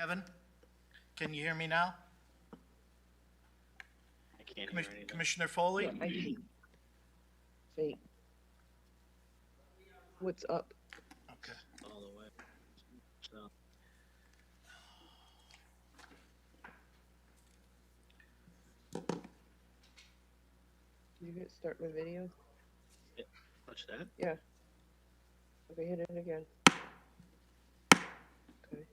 Kevin, can you hear me now? I can't hear anything. Commissioner Foley? Yeah, I can. Say, what's up? Okay. All the way. So, Did you hit start my video? touch that. Yeah. Okay, hit it again. Okay.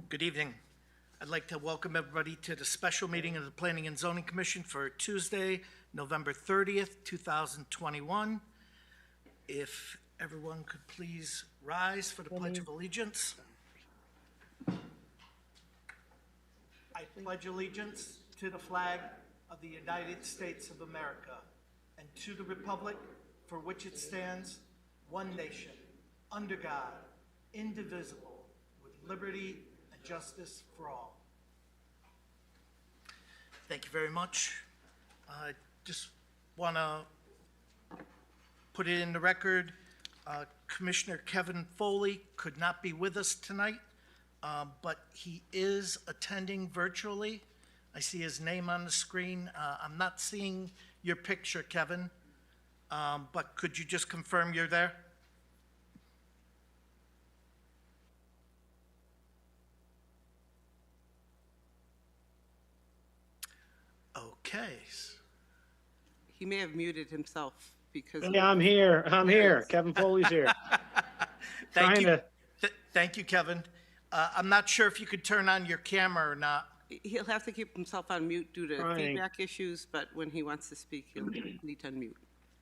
Good evening. I'd like to welcome everybody to the special meeting of the Planning and Zoning Commission for Tuesday, November 30th, 2021. If everyone could please rise for the Pledge of Allegiance. I pledge allegiance to the flag of the United States of America and to the republic for which it stands, one nation, under God, indivisible, with liberty and justice for all. Thank you very much. I just want to put it in the record, Commissioner Kevin Foley could not be with us tonight, but he is attending virtually. I see his name on the screen. I'm not seeing your picture, Kevin, but could you just confirm you're there? Okay. He may have muted himself because. Yeah, I'm here. I'm here. Kevin Foley's here. Thank you. Trying Thank you, Kevin. I'm not sure if you could turn on your camera or not. He'll have to keep himself on mute due to Trying. feedback issues, but when he wants to speak, he'll need to unmute.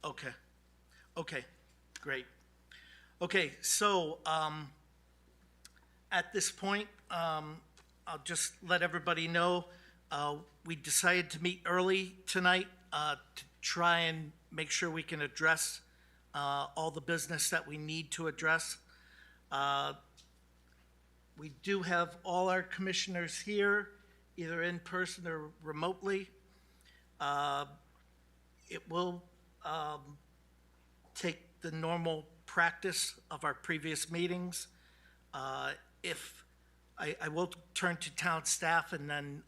Okay. Okay, great. Okay, so at this point, I'll just let everybody know, we decided to meet early tonight to try and make sure we can address all the business that we need to address. We do have all our commissioners here, either in person or remotely. It will take the normal practice of our previous meetings. If I will turn to town staff, and then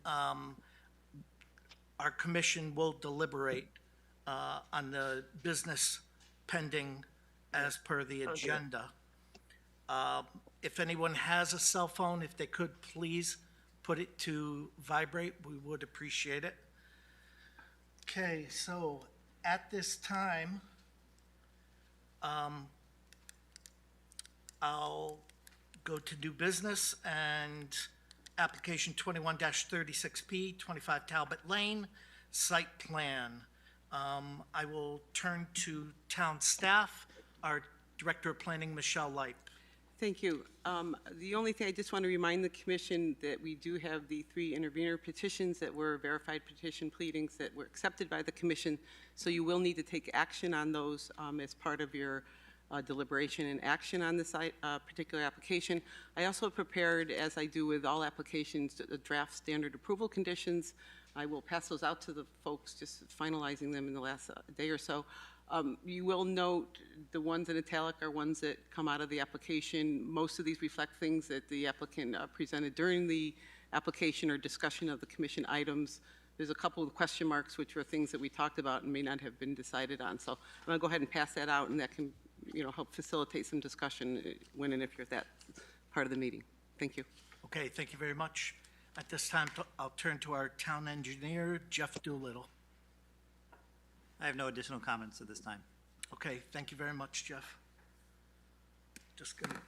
our commission will deliberate on the business pending as per the agenda. If anyone has a cell phone, if they could please put it to vibrate, we would appreciate it. Okay, so at this time, I'll go to new business and application 21-36P, 25 Talbot Lane, site plan. I will turn to town staff, our Director of Planning, Michelle Light. Thank you. The only thing, I just want to remind the commission that we do have the 3 intervener petitions that were verified petition pleadings that were accepted by the commission. So you will need to take action on those as part of your deliberation and action on this particular application. I also prepared, as I do with all applications, a draft standard approval conditions. I will pass those out to the folks, just finalizing them in the last day or so. You will note the ones in italic are ones that come out of the application. Most of these reflect things that the applicant presented during the application or discussion of the commission items. There's a couple of question marks, which are things that we talked about and may not have been decided on. So I'm going to go ahead and pass that out, and that can, help facilitate some discussion when and if you're at that part of the meeting. Thank you. Okay, thank you very much. At this time, I'll turn to our town engineer, Jeff Doolittle. I have no additional comments at this time. Okay, thank you very much, Jeff. Just gonna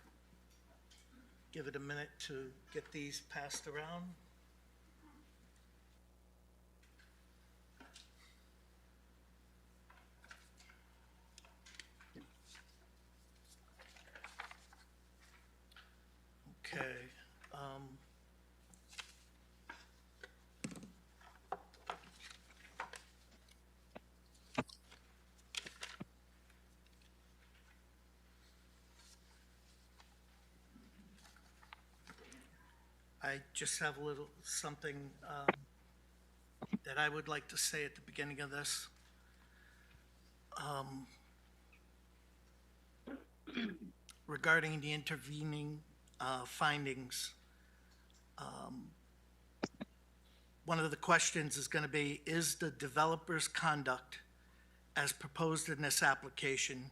give it a minute to get these passed around. Okay. I just have a little something that I would like to say at the beginning of this. Regarding the intervening findings One of the questions is going to be, is the developer's conduct as proposed in this application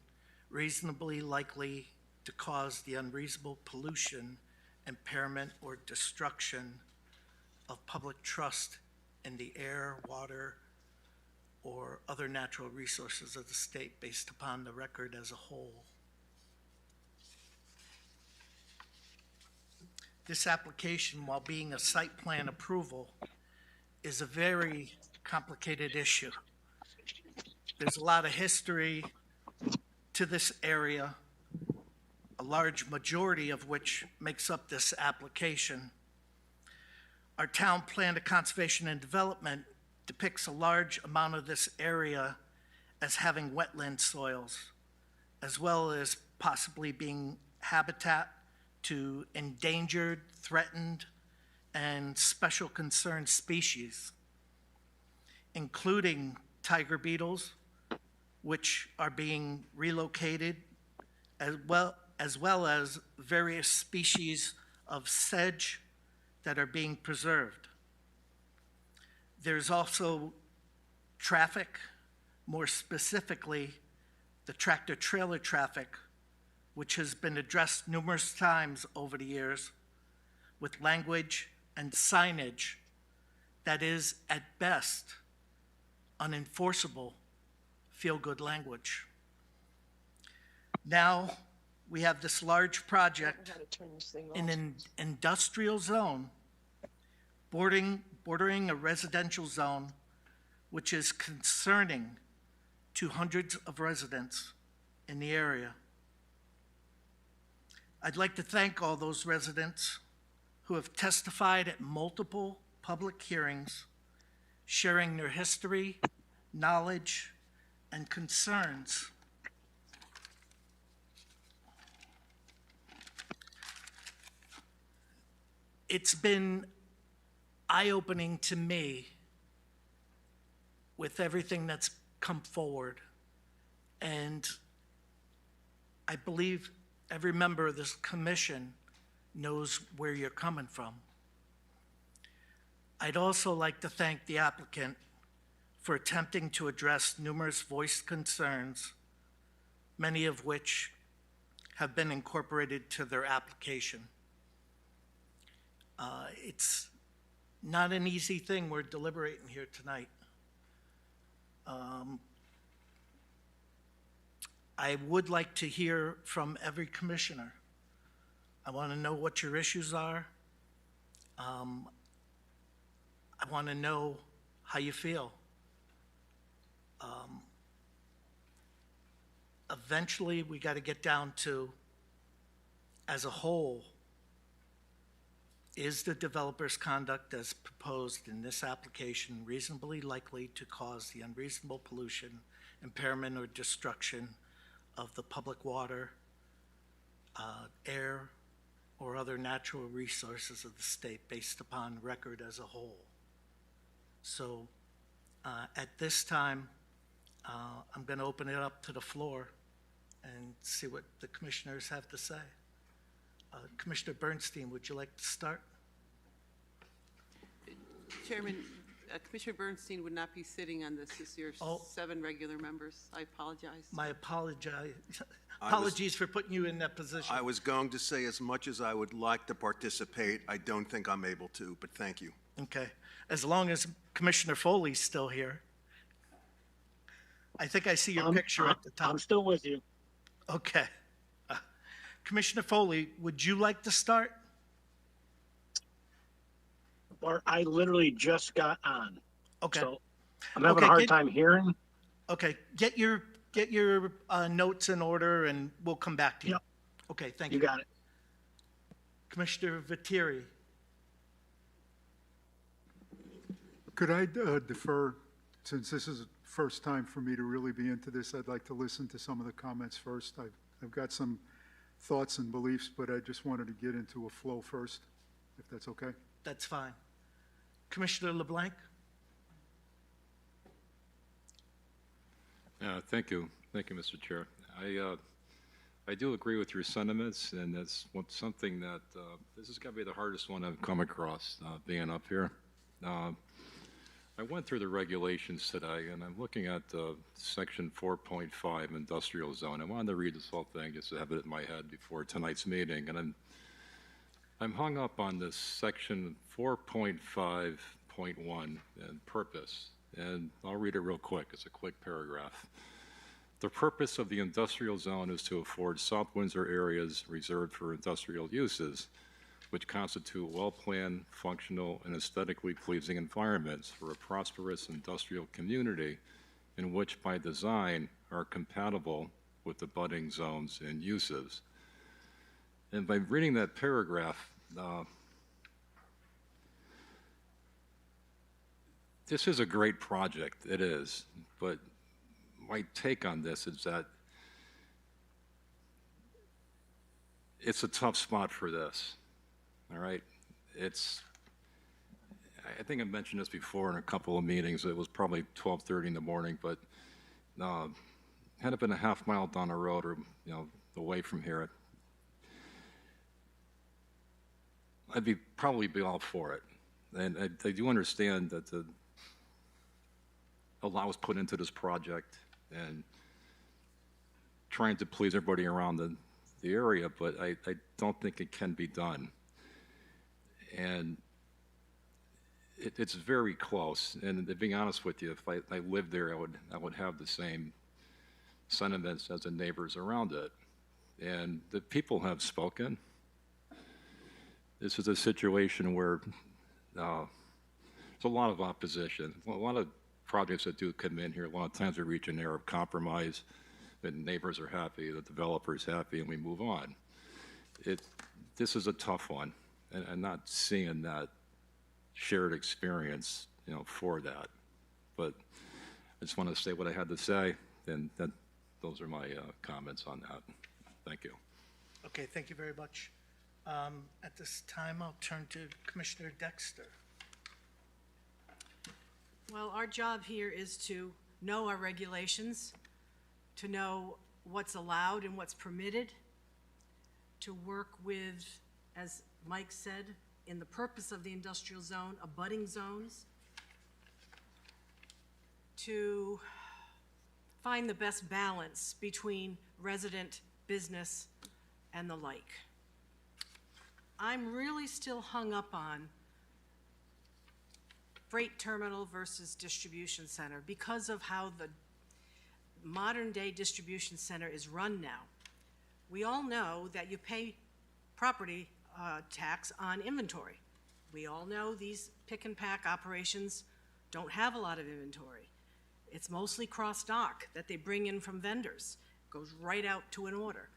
reasonably likely to cause the unreasonable pollution, impairment, or destruction of public trust in the air, water, or other natural resources of the state based upon the record as a whole? This application, while being a site plan approval, is a very complicated issue. There's a lot of history to this area, a large majority of which makes up this application. Our town plan of conservation and development depicts a large amount of this area as having wetland soils, as well as possibly being habitat to endangered, threatened, and special concern species, including tiger beetles, which are being relocated, as well as various species of sedge that are being preserved. There's also traffic, more specifically, the tractor-trailer traffic, which has been addressed numerous times over the years with language and signage that is, at best, unenforceable feel-good language. Now, we have this large project How to turn this thing off. in an industrial zone bordering a residential zone, which is concerning to hundreds of residents in the area. I'd like to thank all those residents who have testified at multiple public hearings, sharing their history, knowledge, and concerns. It's been eye-opening to me with everything that's come forward, and I believe every member of this commission knows where you're coming from. I'd also like to thank the applicant for attempting to address numerous voiced concerns, many of which have been incorporated to their application. It's not an easy thing we're deliberating here tonight. I would like to hear from every commissioner. I want to know what your issues are. I want to know how you feel. Eventually, we got to get down to, as a whole, is the developer's conduct as proposed in this application reasonably likely to cause the unreasonable pollution, impairment, or destruction of the public water, air, or other natural resources of the state based upon record as a whole? So at this time, I'm going to open it up to the floor and see what the commissioners have to say. Commissioner Bernstein, would you like to start? Chairman, Commissioner Bernstein would not be sitting on this. This is your Oh. 7 regular members. I apologize. My apologies for putting you in that position. I was going to say, as much as I would like to participate, I don't think I'm able to, but thank you. Okay, as long as Commissioner Foley's still here. I think I see your picture at the top. I'm still with you. Okay. Commissioner Foley, would you like to start? Or I literally just got on. Okay. So I'm having Okay, a hard get- time hearing. Okay, get your notes in order and we'll come back to you. Yep. Okay, thank You you. got it. Commissioner Viteri. Could I defer, since this is the first time for me to really be into this, I'd like to listen to some of the comments first. I've got some thoughts and beliefs, but I just wanted to get into a flow first, if that's okay. That's fine. Commissioner LeBlanc? Thank you, Mr. Chair. I do agree with your sentiments, and that's something that, this is gonna be the hardest one I've come across, being up here. I went through the regulations today, and I'm looking at, section 4.5 industrial zone. I wanted to read this whole thing, just to have it in my head before tonight's meeting, and I'm hung up on this section 4.5.1 and purpose, and I'll read it real quick. It's a quick paragraph. The purpose of the industrial zone is to afford South Windsor areas reserved for industrial uses, which constitute well-planned, functional, and aesthetically pleasing environments for a prosperous industrial community in which, by design, are compatible with the budding zones and uses. And by reading that paragraph, this is a great project, it is, but my take on this is that it's a tough spot for this, all right? I think I mentioned this before in a couple of meetings. It was probably 12:30 in the morning, but had it been a half mile down the road or, away from here, I'd probably be all for it. And I do understand that a lot was put into this project and trying to please everybody around the area, but I don't think it can be done. And it's very close. And to be honest with you, if I lived there, I would have the same sentiments as the neighbors around it. And the people have spoken. This is a situation where there's a lot of opposition. A lot of projects that do come in here, a lot of times we reach an era of compromise. The neighbors are happy, the developer's happy, and we move on. This is a tough one, and I'm not seeing that shared experience, for that. But I just want to say what I had to say, and those are my comments on that. Thank you. Okay, thank you very much. At this time, I'll turn to Commissioner Dexter. Well, our job here is to know our regulations, to know what's allowed and what's permitted, to work with, as Mike said, in the purpose of the industrial zone, abutting zones, to find the best balance between resident, business, and the like. I'm really still hung up on freight terminal versus distribution center because of how the modern-day distribution center is run now. We all know that you pay property tax on inventory. We all know these pick and pack operations don't have a lot of inventory. It's mostly cross-dock that they bring in from vendors. It goes right out to an order.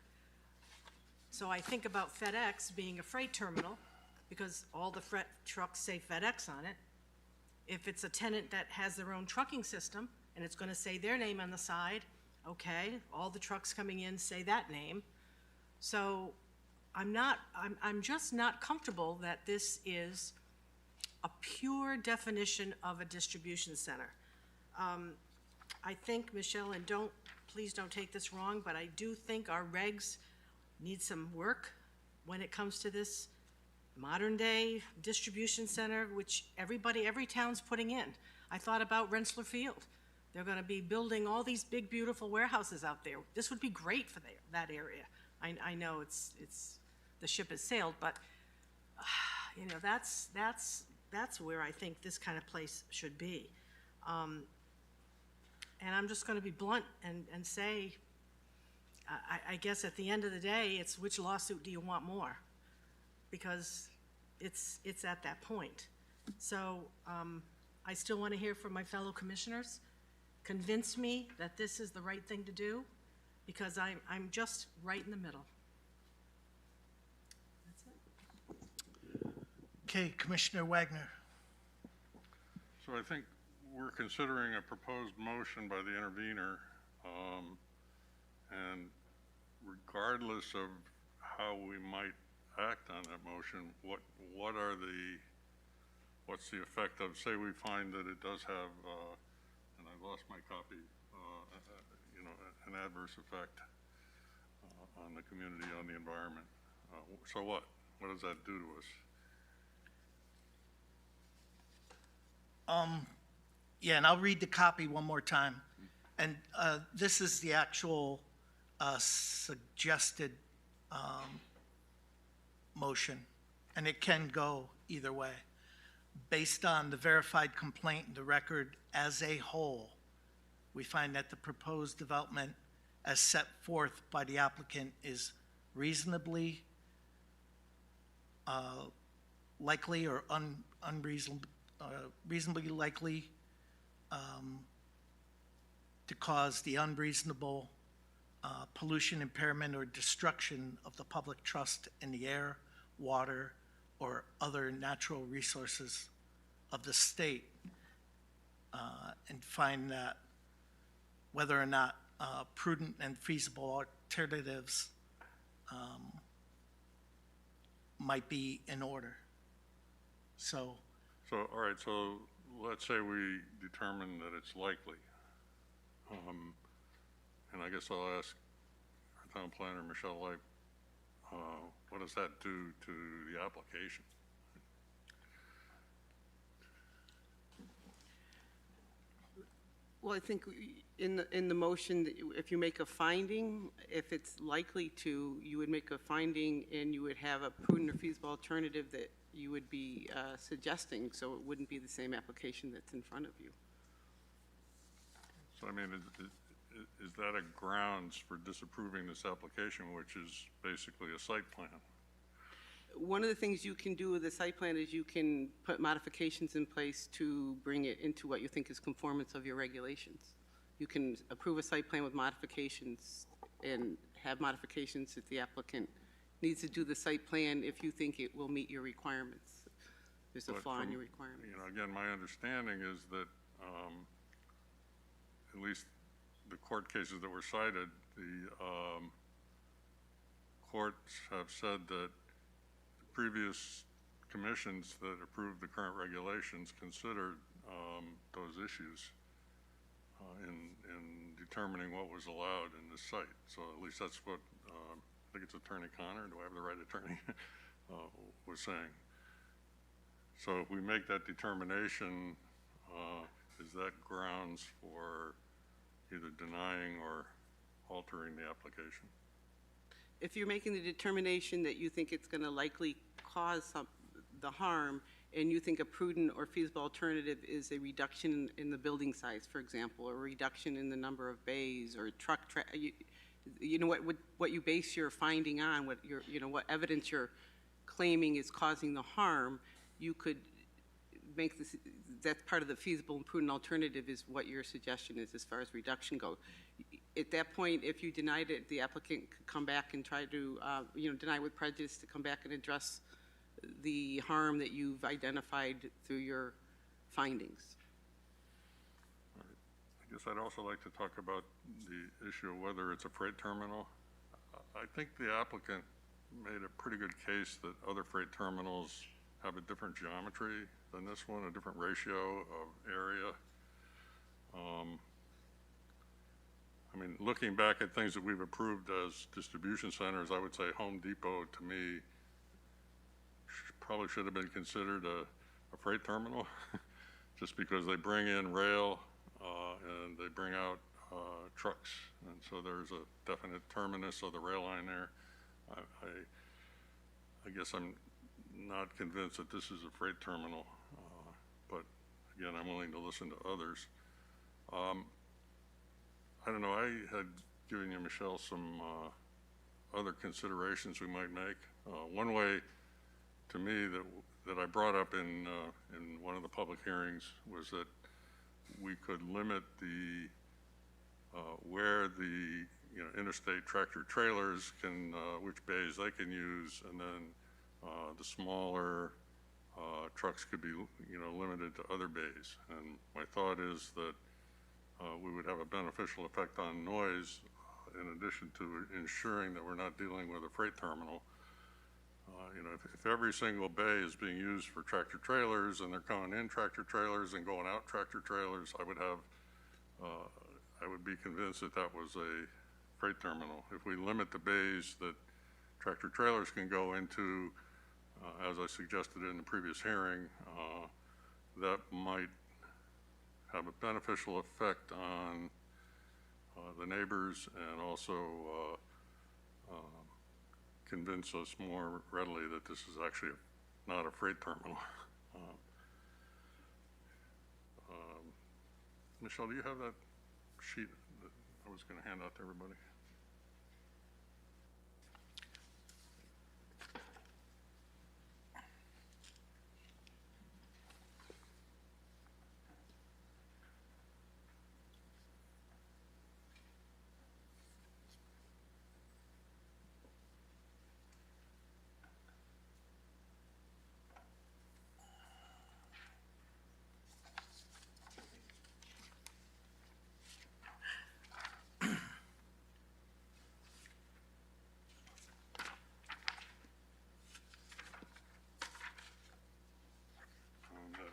So I think about FedEx being a freight terminal because all the trucks say FedEx on it. If it's a tenant that has their own trucking system and it's going to say their name on the side, okay, all the trucks coming in say that name. So I'm just not comfortable that this is a pure definition of a distribution center. I think, Michelle, and please don't take this wrong, but I do think our regs need some work when it comes to this modern-day distribution center, which every town's putting in. I thought about Rensselaer Field. They're going to be building all these big, beautiful warehouses out there. This would be great for that area. I know it's the ship has sailed, but that's where I think this kind of place should be. And I'm just going to be blunt and say, I guess at the end of the day, it's which lawsuit do you want more? Because it's at that point. So I still want to hear from my fellow commissioners. Convince me that this is the right thing to do, because I'm just right in the middle. That's it. Okay, Commissioner Wagner. So I think we're considering a proposed motion by the intervener, and regardless of how we might act on that motion, what's the effect of, say we find that it does have, and I lost my copy, an adverse effect. on the community, on the environment. So what? What does that do to us? Yeah, and I'll read the copy one more time. And this is the actual suggested motion, and it can go either way. Based on the verified complaint and the record as a whole, we find that the proposed development as set forth by the applicant is reasonably likely or reasonably likely to cause the unreasonable pollution, impairment, or destruction of the public trust in the air, water, or other natural resources of the state, and find that whether or not prudent and feasible alternatives might be in order. So, All right, so let's say we determine that it's likely. And I guess I'll ask our town planner, Michelle Light, what does that do to the application? Well, I think in the motion, if you make a finding, if it's likely to, you would make a finding and you would have a prudent or feasible alternative that you would be suggesting, so it wouldn't be the same application that's in front of you. So, I mean, is that a grounds for disapproving this application, which is basically a site plan? One of the things you can do with the site plan is you can put modifications in place to bring it into what you think is conformance of your regulations. You can approve a site plan with modifications and have modifications that the applicant needs to do the site plan if you think it will meet your requirements. There's a flaw in your requirements. You know, again, my understanding is that at least the court cases that were cited, the courts have said that previous commissions that approved the current regulations considered those issues in determining what was allowed in this site. So at least that's what, I think it's Attorney Connor, do I have the right attorney, was saying. So if we make that determination, is that grounds for either denying or altering the application? If you're making the determination that you think it's going to likely cause the harm, and you think a prudent or feasible alternative is a reduction in the building size, for example, or a reduction in the number of bays or truck, you know what you base your finding on, what evidence you're claiming is causing the harm, you could make this, that's part of the feasible and prudent alternative is what your suggestion is as far as reduction goes. At that point, if you denied it, the applicant could come back and try to, deny with prejudice to come back and address the harm that you've identified through your findings. All right. I guess I'd also like to talk about the issue of whether it's a freight terminal. I think the applicant made a pretty good case that other freight terminals have a different geometry than this one, a different ratio of area. I mean, looking back at things that we've approved as distribution centers, I would say Home Depot, to me, probably should have been considered a freight terminal, just because they bring in rail and they bring out trucks, and so there's a definite terminus of the rail line there. I guess I'm not convinced that this is a freight terminal, but again, I'm willing to listen to others. I don't know, I had given you, Michelle, some other considerations we might make. One way, to me, that I brought up in one of the public hearings was that we could limit the where the interstate tractor trailers can, which bays they can use, and then the smaller trucks could be limited to other bays. And my thought is that we would have a beneficial effect on noise in addition to ensuring that we're not dealing with a freight terminal. If every single bay is being used for tractor trailers and they're coming in tractor trailers and going out tractor trailers, I would be convinced that that was a freight terminal. If we limit the bays that tractor trailers can go into, as I suggested in the previous hearing, that might have a beneficial effect on the neighbors and also convince us more readily that this is actually not a freight terminal. Michelle, do you have that sheet that I was going to hand out to everybody?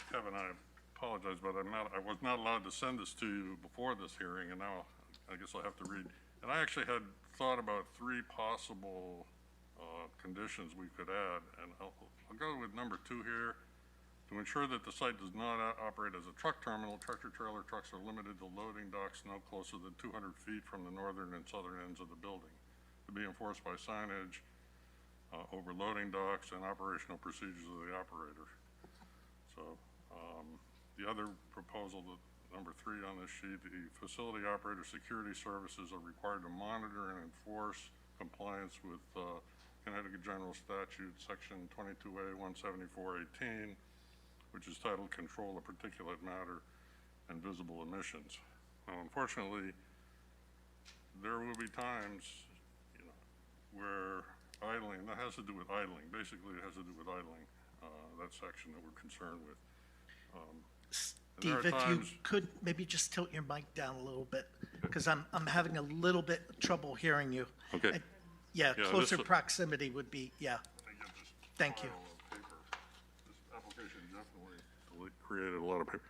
Kevin, I apologize, but I was not allowed to send this to you before this hearing, and now I guess I'll have to read. And I actually had thought about 3 possible conditions we could add, and I'll go with number 2 here. To ensure that the site does not operate as a truck terminal, tractor-trailer trucks are limited to loading docks no closer than 200 feet from the northern and southern ends of the building, to be enforced by signage over loading docks and operational procedures of the operator. So the other proposal, number 3 on this sheet, the facility operator security services are required to monitor and enforce compliance with Connecticut General Statute, Section 22A 174-18, which is titled Control of Particulate Matter and Visible Emissions. Now, unfortunately, there will be times, where idling, that has to do with idling. Basically, it has to do with idling, that section that we're concerned with. Steve, if you could maybe just tilt your mic down a little bit, because I'm having a little bit trouble hearing you. Okay. Yeah, Yeah, closer this- proximity would be, yeah. Thank you. This application definitely created a lot of paper.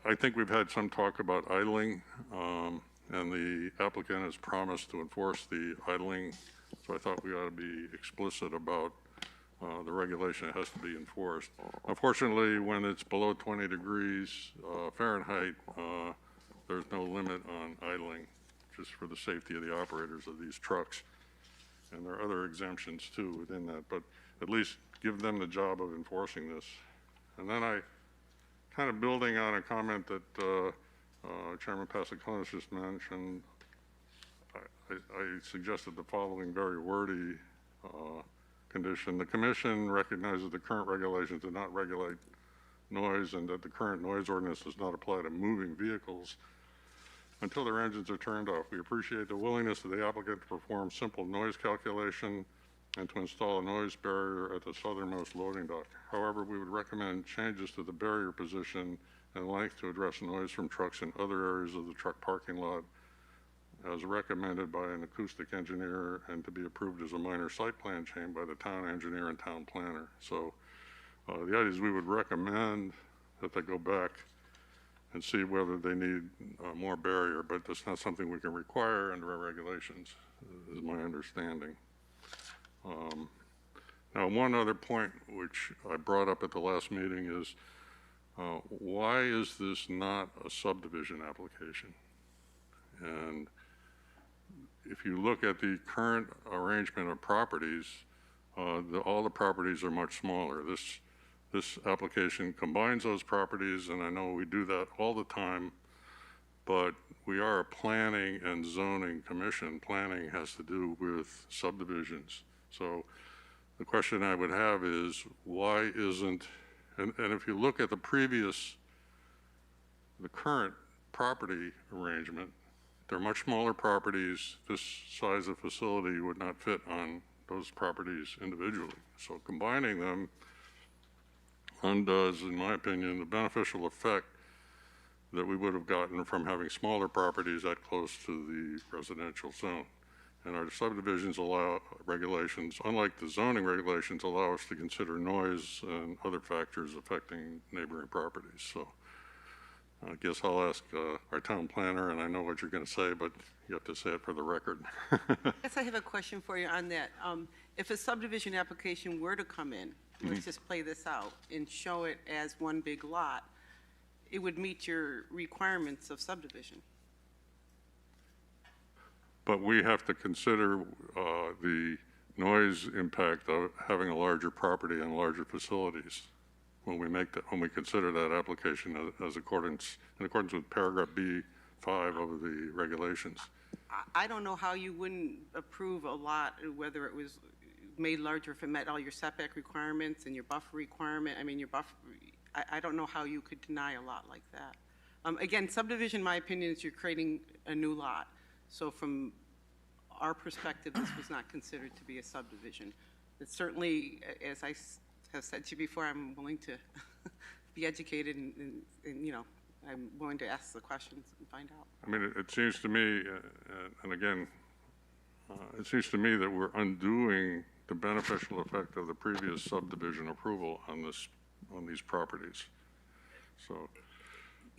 I think we've had some talk about idling, and the applicant has promised to enforce the idling, so I thought we ought to be explicit about the regulation that has to be enforced. Unfortunately, when it's below 20 degrees Fahrenheit, there's no limit on idling, just for the safety of the operators of these trucks. And there are other exemptions too within that, but at least give them the job of enforcing this. And then I, kind of building on a comment that Chairman Passaconis just mentioned, I suggested the following very wordy condition. The Commission recognizes the current regulations do not regulate noise and that the current noise ordinance does not apply to moving vehicles until their engines are turned off. We appreciate the willingness of the applicant to perform simple noise calculation and to install a noise barrier at the southernmost loading dock. However, we would recommend changes to the barrier position and length to address noise from trucks in other areas of the truck parking lot as recommended by an acoustic engineer and to be approved as a minor site plan change by the town engineer and town planner. So the idea is we would recommend that they go back and see whether they need more barrier, but that's not something we can require under our regulations, is my understanding. Now, one other point which I brought up at the last meeting is why is this not a subdivision application? And if you look at the current arrangement of properties, all the properties are much smaller. This application combines those properties, and I know we do that all the time, but we are a planning and zoning commission. Planning has to do with subdivisions. So the question I would have is why isn't, and if you look at the current property arrangement, they're much smaller properties. This size of facility would not fit on those properties individually. So combining them undoes, in my opinion, the beneficial effect that we would have gotten from having smaller properties that close to the residential zone. And our subdivisions regulations, unlike the zoning regulations, allow us to consider noise and other factors affecting neighboring properties. So I guess I'll ask our town planner, and I know what you're going to say, but you have to say it for the record. Yes, I have a question for you on that. If a subdivision application were to come in, let's just play this out, and show it as one big lot, it would meet your requirements of subdivision. But we have to consider the noise impact of having a larger property and larger facilities when we make that, when we consider that application in accordance with paragraph B5 of the regulations. I don't know how you wouldn't approve a lot, whether it was made larger if it met all your setback requirements and your buffer requirement. I mean, your buffer, I don't know how you could deny a lot like that. Again, subdivision, my opinion, is you're creating a new lot. So from our perspective, this was not considered to be a subdivision. It's certainly, as I have said to you before, I'm willing to be educated and, you know, I'm willing to ask the questions and find out. I mean, it seems to me, and again, it seems to me that we're undoing the beneficial effect of the previous subdivision approval on these properties. So,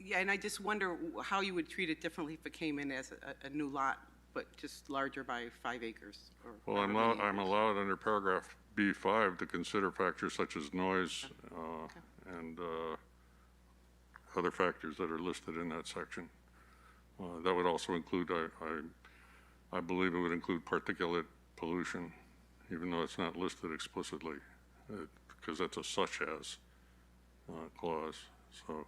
Yeah, and I just wonder how you would treat it differently if it came in as a new lot, but just larger by 5 acres. Or well, I'm allowed under paragraph B5 to consider factors such as noise and other factors that are listed in that section. That would also include, I believe it would include particulate pollution, even though it's not listed explicitly, because that's a such as clause. So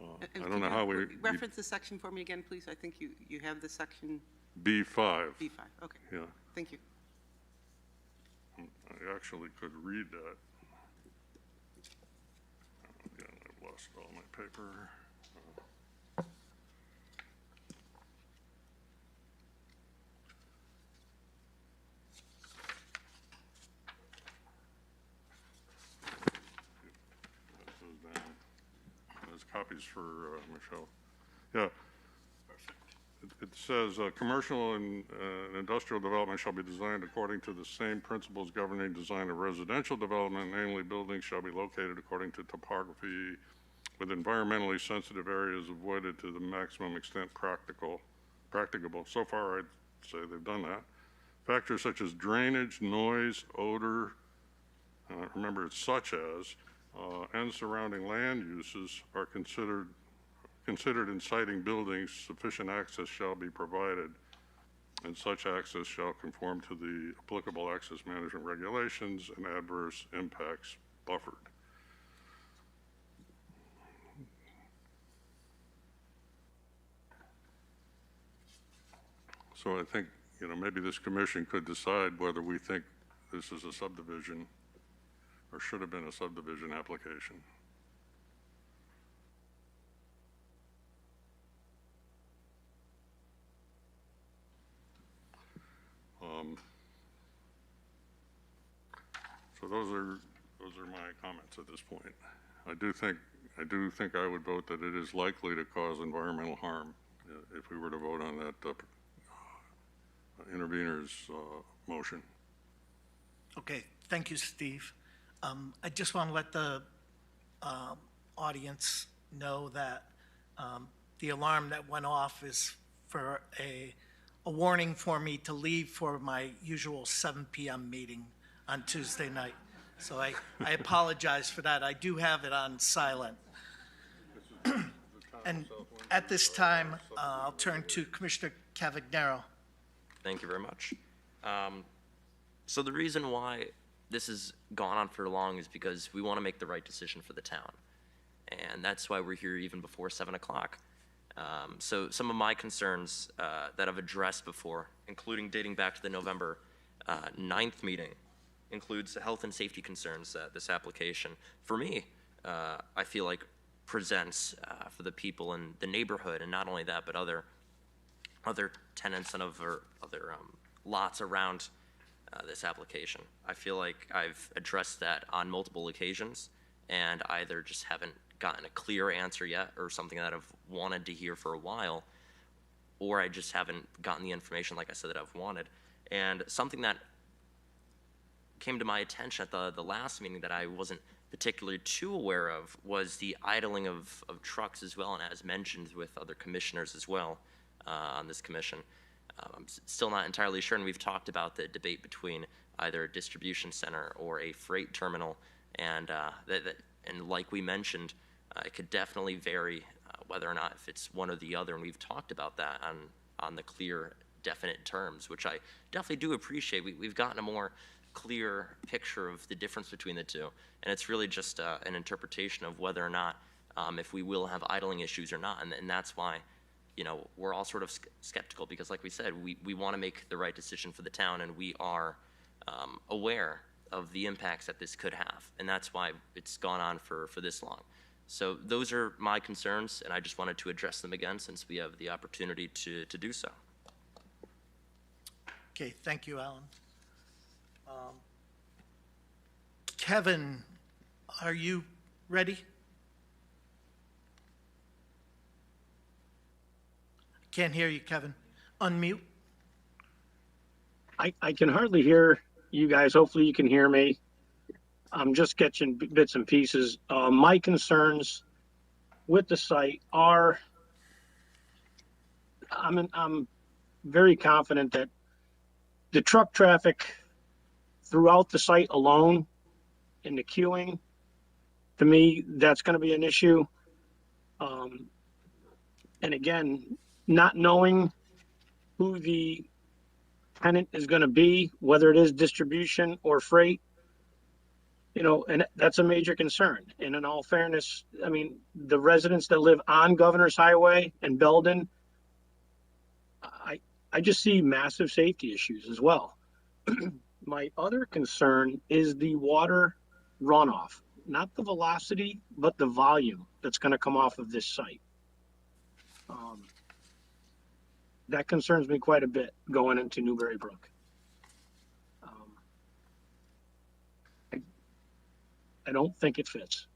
I don't know how we reference the section for me again, please. I think you have the section B5. B5. Okay. Yeah. Thank you. I actually could read that. Again, I've lost all my paper. There's copies for Michelle. Yeah. It says, commercial and industrial development shall be designed according to the same principles governing design of residential development, namely buildings shall be located according to topography with environmentally sensitive areas avoided to the maximum extent practicable. So far, I'd say they've done that. Factors such as drainage, noise, odor, remember it's such as, and surrounding land uses are considered in siting buildings, sufficient access shall be provided, and such access shall conform to the applicable access management regulations and adverse impacts buffered. So I think, you know, maybe this commission could decide whether we think this is a subdivision or should have been a subdivision application. So those are my comments at this point. I do think I would vote that it is likely to cause environmental harm if we were to vote on that intervener's motion. Okay, thank you, Steve. I just want to let the audience know that the alarm that went off is for a warning for me to leave for my usual 7 p.m. meeting on Tuesday night. So I apologize for that. I do have it on silent. And at this time, I'll turn to Commissioner Cavagnaro. Thank you very much. So the reason why this has gone on for long is because we want to make the right decision for the town. And that's why we're here even before 7 o'clock. So some of my concerns that I've addressed before, including dating back to the November 9th meeting, includes the health and safety concerns that this application, for me, I feel like presents for the people in the neighborhood, and not only that, but other tenants and other lots around this application. I feel like I've addressed that on multiple occasions, and either just haven't gotten a clear answer yet, or something that I've wanted to hear for a while, or I just haven't gotten the information, like I said, that I've wanted. And something that came to my attention at the last meeting that I wasn't particularly too aware of was the idling of trucks as well, and as mentioned with other commissioners as well on this commission. I'm still not entirely sure, and we've talked about the debate between either a distribution center or a freight terminal, and and like we mentioned, it could definitely vary whether or not if it's one or the other, and we've talked about that on the clear, definite terms, which I definitely do appreciate. We've gotten a more clear picture of the difference between the two, and it's really just an interpretation of whether or not if we will have idling issues or not, and that's why we're all sort of skeptical, because like we said, we want to make the right decision for the town, and we are aware of the impacts that this could have, and that's why it's gone on for this long. So those are my concerns, and I just wanted to address them again since we have the opportunity to do so. Okay, thank you, Alan. Kevin, are you ready? Can't hear you, Kevin. Unmute. I can hardly hear you guys. Hopefully you can hear me. I'm just catching bits and pieces. My concerns with the site are, I'm very confident that the truck traffic throughout the site alone and the queuing, to me, that's going to be an issue. And again, not knowing who the tenant is going to be, whether it is distribution or freight, and that's a major concern. And in all fairness, I mean, the residents that live on Governor's Highway and Belden, I just see massive safety issues as well. My other concern is the water runoff, not the velocity, but the volume that's going to come off of this site. That concerns me quite a bit going into Newberry Brook. I don't think it fits.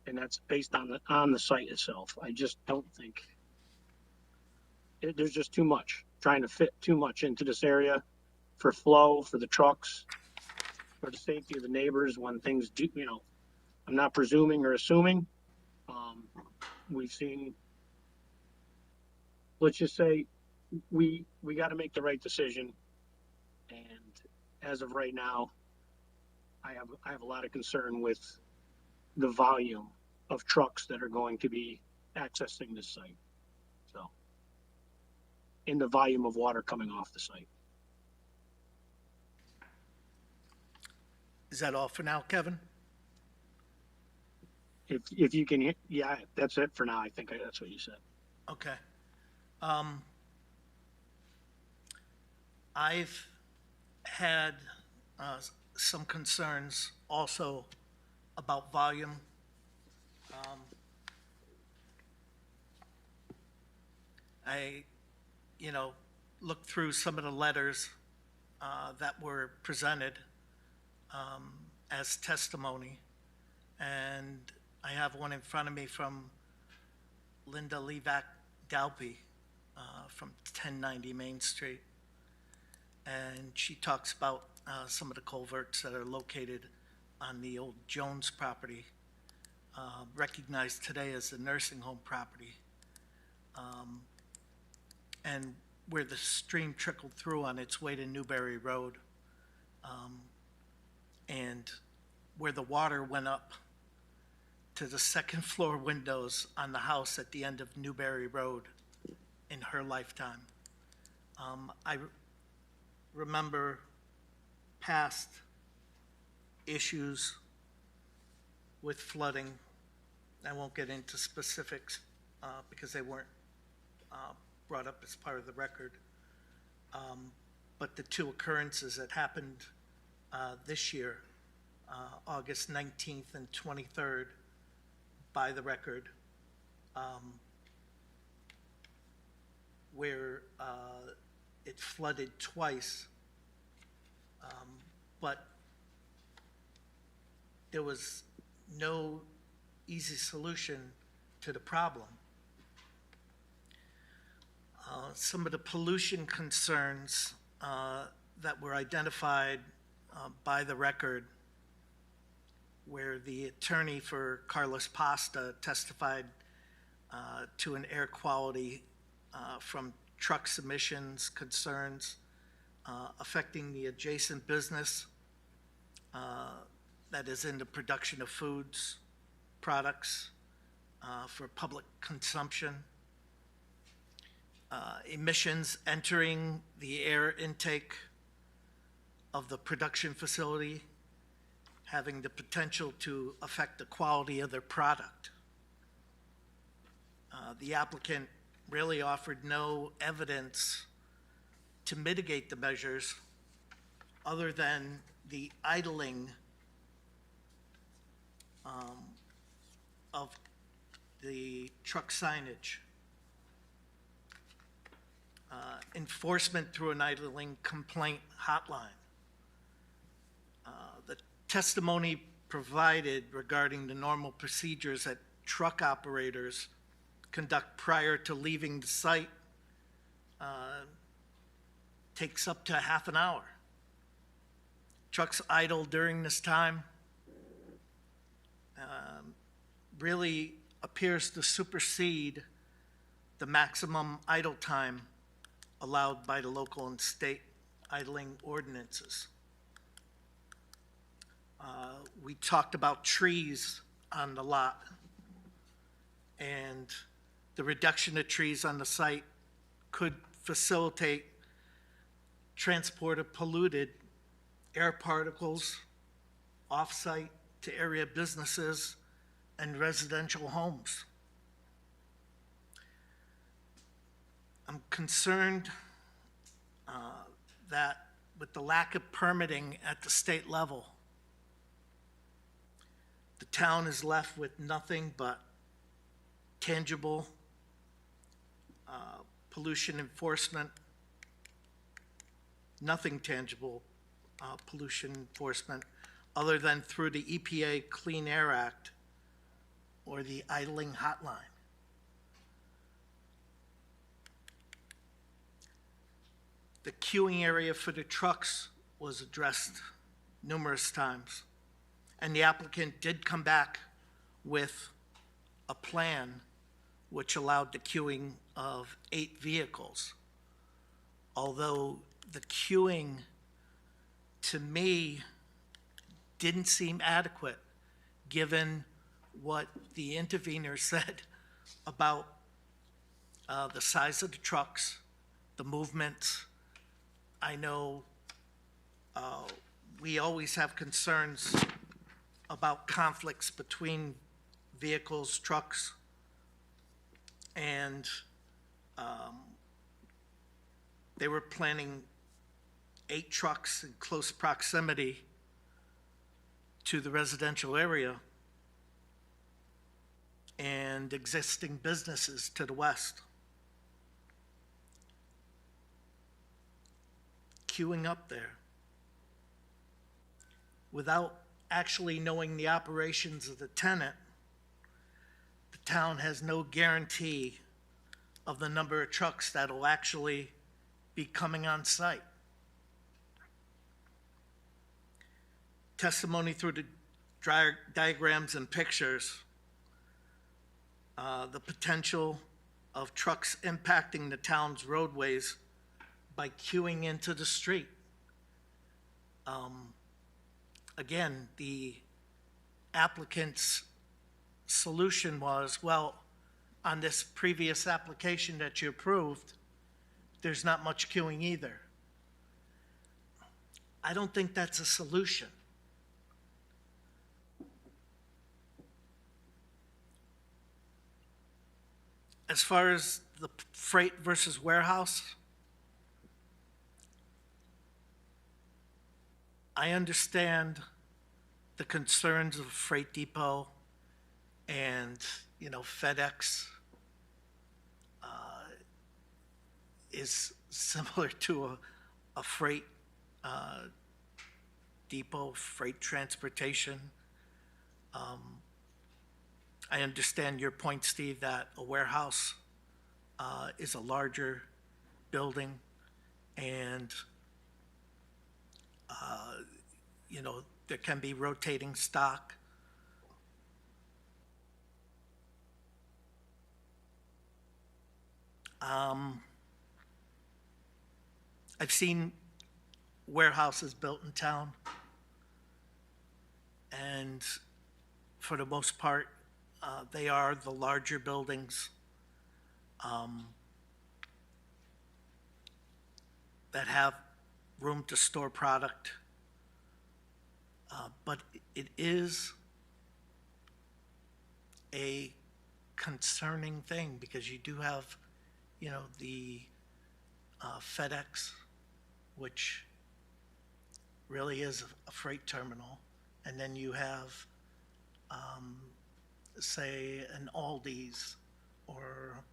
And that's based on the site itself. I just don't think there's just too much, trying to fit too much into this area for flow, for the trucks, for the safety of the neighbors when things do, I'm not presuming or assuming. We've seen, let's just say we got to make the right decision. And as of right now, I have a lot of concern with the volume of trucks that are going to be accessing this site. So, in the volume of water coming off the site. Is that all for now, Kevin? If you can hear, yeah, that's it for now. I think that's what you said. Okay. I've had some concerns also about volume. I, looked through some of the letters that were presented as testimony, and I have one in front of me from Linda Levac Dalpy from 1090 Main Street. And she talks about some of the culverts that are located on the old Jones property, recognized today as the nursing home property, and where the stream trickled through on its way to Newberry Road, and where the water went up to the second floor windows on the house at the end of Newberry Road in her lifetime. I remember past issues with flooding. I won't get into specifics because they weren't brought up as part of the record. But the two occurrences that happened this year, August 19th and 23rd, by the record, where it flooded twice, but there was no easy solution to the problem. Some of the pollution concerns that were identified by the record where the attorney for Carlos Pasta testified to an air quality from trucks emissions concerns affecting the adjacent business that is in the production of foods, products for public consumption. Emissions entering the air intake of the production facility, having the potential to affect the quality of their product. The applicant really offered no evidence to mitigate the measures other than the idling of the truck signage. Enforcement through an idling complaint hotline. The testimony provided regarding the normal procedures that truck operators conduct prior to leaving the site takes up to half an hour. Trucks idle during this time really appears to supersede the maximum idle time allowed by the local and state idling ordinances. We talked about trees on the lot, and the reduction of trees on the site could facilitate transport of polluted air particles off-site to area businesses and residential homes. I'm concerned that with the lack of permitting at the state level, the town is left with nothing but tangible pollution enforcement, nothing tangible pollution enforcement other than through the EPA Clean Air Act or the idling hotline. The queuing area for the trucks was addressed numerous times, and the applicant did come back with a plan which allowed the queuing of 8 vehicles. Although the queuing, to me, didn't seem adequate, given what the intervener said about the size of the trucks, the movements. I know we always have concerns about conflicts between vehicles, trucks, and they were planning 8 trucks in close proximity to the residential area and existing businesses to the west. Queuing up there without actually knowing the operations of the tenant, the town has no guarantee of the number of trucks that will actually be coming on site. Testimony through the diagrams and pictures, the potential of trucks impacting the town's roadways by queuing into the street. Again, the applicant's solution was, well, on this previous application that you approved, there's not much queuing either. I don't think that's a solution. As far as the freight versus warehouse, I understand the concerns of a freight depot and, FedEx is similar to a freight depot, freight transportation. I understand your point, Steve, that a warehouse is a larger building, and you know, there can be rotating stock. I've seen warehouses built in town, and for the most part, they are the larger buildings that have room to store product. But it is a concerning thing because you do have, you know, the FedEx, which really is a freight terminal, and then you have, say, an Aldi's or,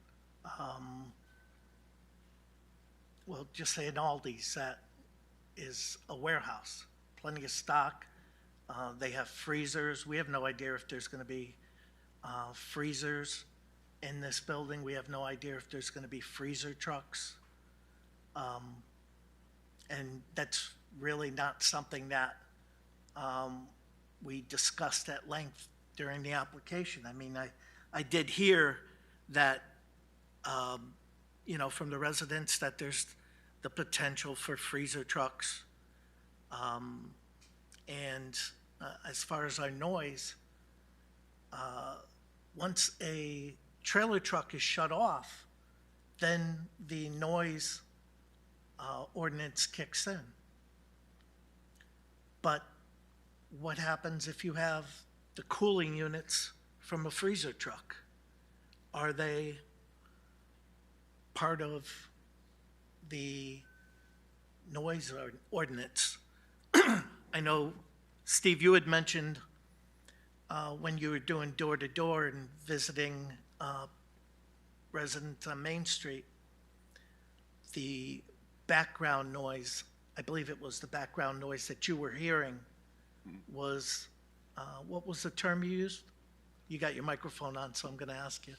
well, just say an Aldi's that is a warehouse, plenty of stock. They have freezers. We have no idea if there's going to be freezers in this building. We have no idea if there's going to be freezer trucks. And that's really not something that we discussed at length during the application. I mean, I did hear that, you know, from the residents that there's the potential for freezer trucks. And as far as our noise, once a trailer truck is shut off, then the noise ordinance kicks in. But what happens if you have the cooling units from a freezer truck? Are they part of the noise ordinance? I know, Steve, you had mentioned when you were doing door-to-door and visiting residents on Main Street, the background noise, I believe it was the background noise that you were hearing was, what was the term you used? You got your microphone on, so I'm going to ask you.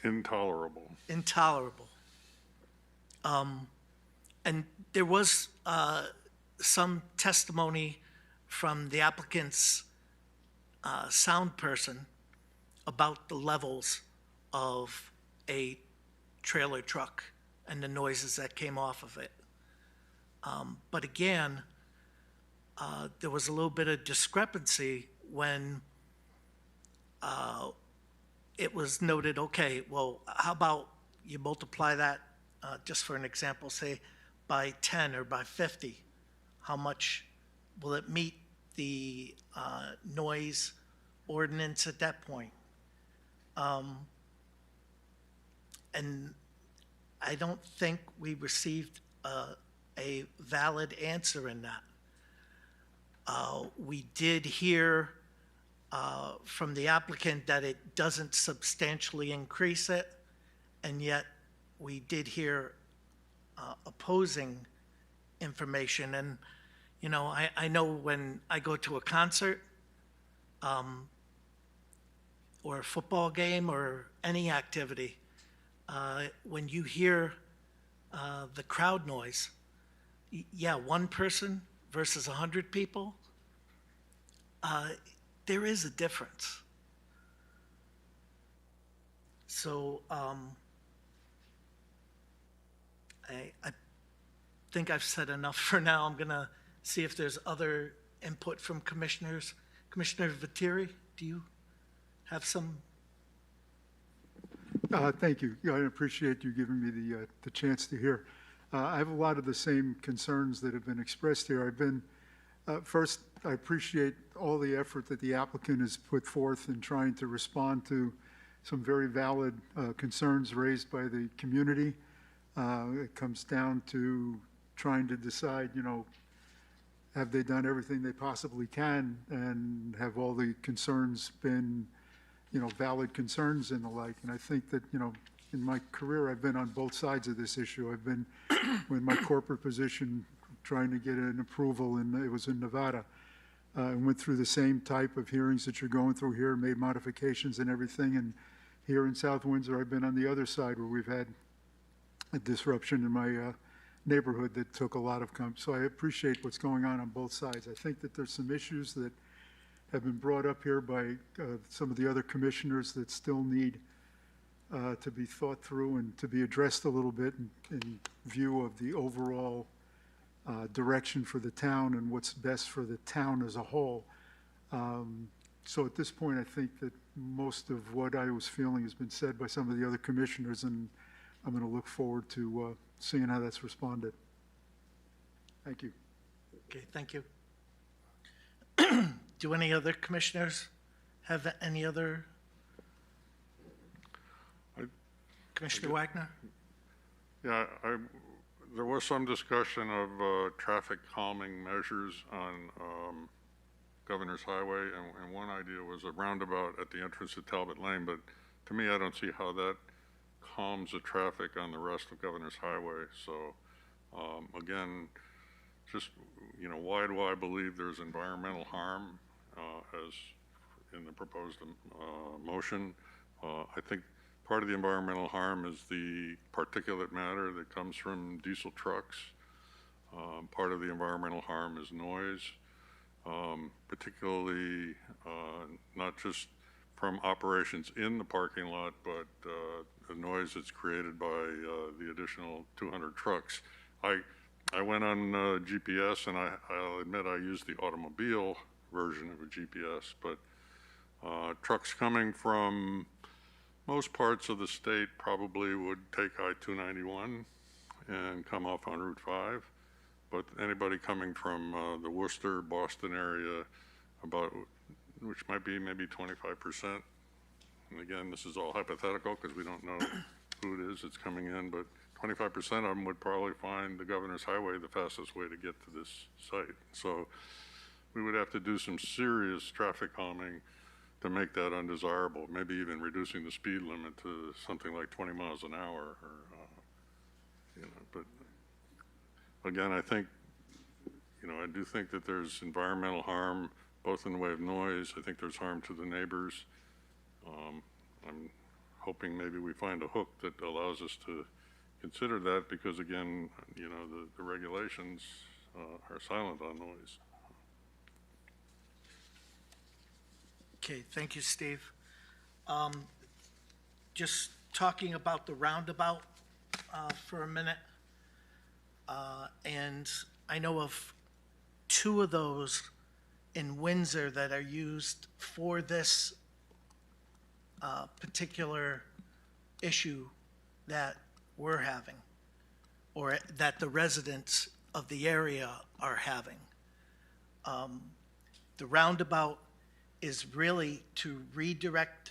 Intolerable. Intolerable. And there was some testimony from the applicant's sound person about the levels of a trailer truck and the noises that came off of it. But again, there was a little bit of discrepancy when it was noted, okay, well, how about you multiply that, just for an example, say by 10 or by 50? How much will it meet the noise ordinance at that point? And I don't think we received a valid answer in that. We did hear from the applicant that it doesn't substantially increase it, and yet we did hear opposing information. And, you know, I know when I go to a concert or a football game or any activity, when you hear the crowd noise, yeah, one person versus 100 people, there is a difference. So I think I've said enough for now. I'm going to see if there's other input from commissioners. Commissioner Viteri, do you have some? Thank you. Yeah, I appreciate you giving me the chance to hear. I have a lot of the same concerns that have been expressed here. I've been, first, I appreciate all the effort that the applicant has put forth in trying to respond to some very valid concerns raised by the community. It comes down to trying to decide, you know, have they done everything they possibly can, and have all the concerns been, you know, valid concerns and the like. And I think that, you know, in my career, I've been on both sides of this issue. I've been, in my corporate position, trying to get an approval, and it was in Nevada. I went through the same type of hearings that you're going through here, made modifications and everything. And here in South Windsor, I've been on the other side where we've had a disruption in my neighborhood that took a lot of, so I appreciate what's going on both sides. I think that there's some issues that have been brought up here by some of the other commissioners that still need to be thought through and to be addressed a little bit in view of the overall direction for the town and what's best for the town as a whole. So at this point, I think that most of what I was feeling has been said by some of the other commissioners, and I'm going to look forward to seeing how that's responded. Thank you. Okay, thank you. Do any other commissioners have any other? Commissioner Wagner? Yeah, there was some discussion of traffic calming measures on Governor's Highway, and one idea was a roundabout at the entrance to Talbot Lane, but to me, I don't see how that calms the traffic on the rest of Governor's Highway. So, again, just, why do I believe there's environmental harm as in the proposed motion? I think part of the environmental harm is the particulate matter that comes from diesel trucks. Part of the environmental harm is noise, particularly not just from operations in the parking lot, but the noise that's created by the additional 200 trucks. I went on GPS, and I'll admit I used the automobile version of a GPS, but trucks coming from most parts of the state probably would take I-291 and come off on Route 5. But anybody coming from the Worcester, Boston area, which might be maybe 25%. And again, this is all hypothetical because we don't know who it is that's coming in, but 25% of them would probably find the Governor's Highway the fastest way to get to this site. So we would have to do some serious traffic calming to make that undesirable, maybe even reducing the speed limit to something like 20 miles an hour, or, but again, I think, I do think that there's environmental harm, both in the way of noise. I think there's harm to the neighbors. I'm hoping maybe we find a hook that allows us to consider that, because again, the regulations are silent on noise. Okay, thank you, Steve. Just talking about the roundabout for a minute. And I know of two of those in Windsor that are used for this particular issue that we're having, or that the residents of the area are having. The roundabout is really to redirect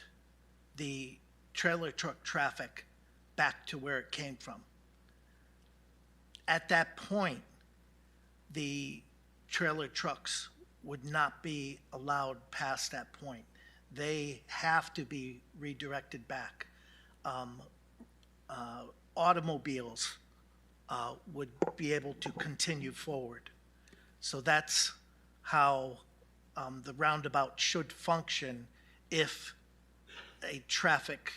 the trailer truck traffic back to where it came from. At that point, the trailer trucks would not be allowed past that point. They have to be redirected back. Automobiles would be able to continue forward. So that's how the roundabout should function if a traffic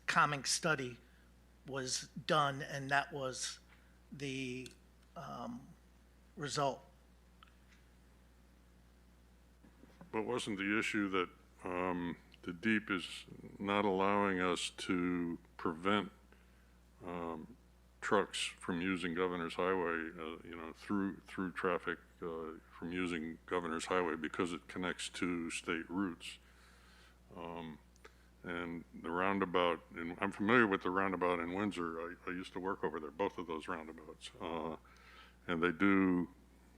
calming study was done, and that was the result. But wasn't the issue that the DEEP is not allowing us to prevent trucks from using Governor's Highway, through traffic from using Governor's Highway because it connects to state routes? And the roundabout, and I'm familiar with the roundabout in Windsor. I used to work over there, both of those roundabouts. And they do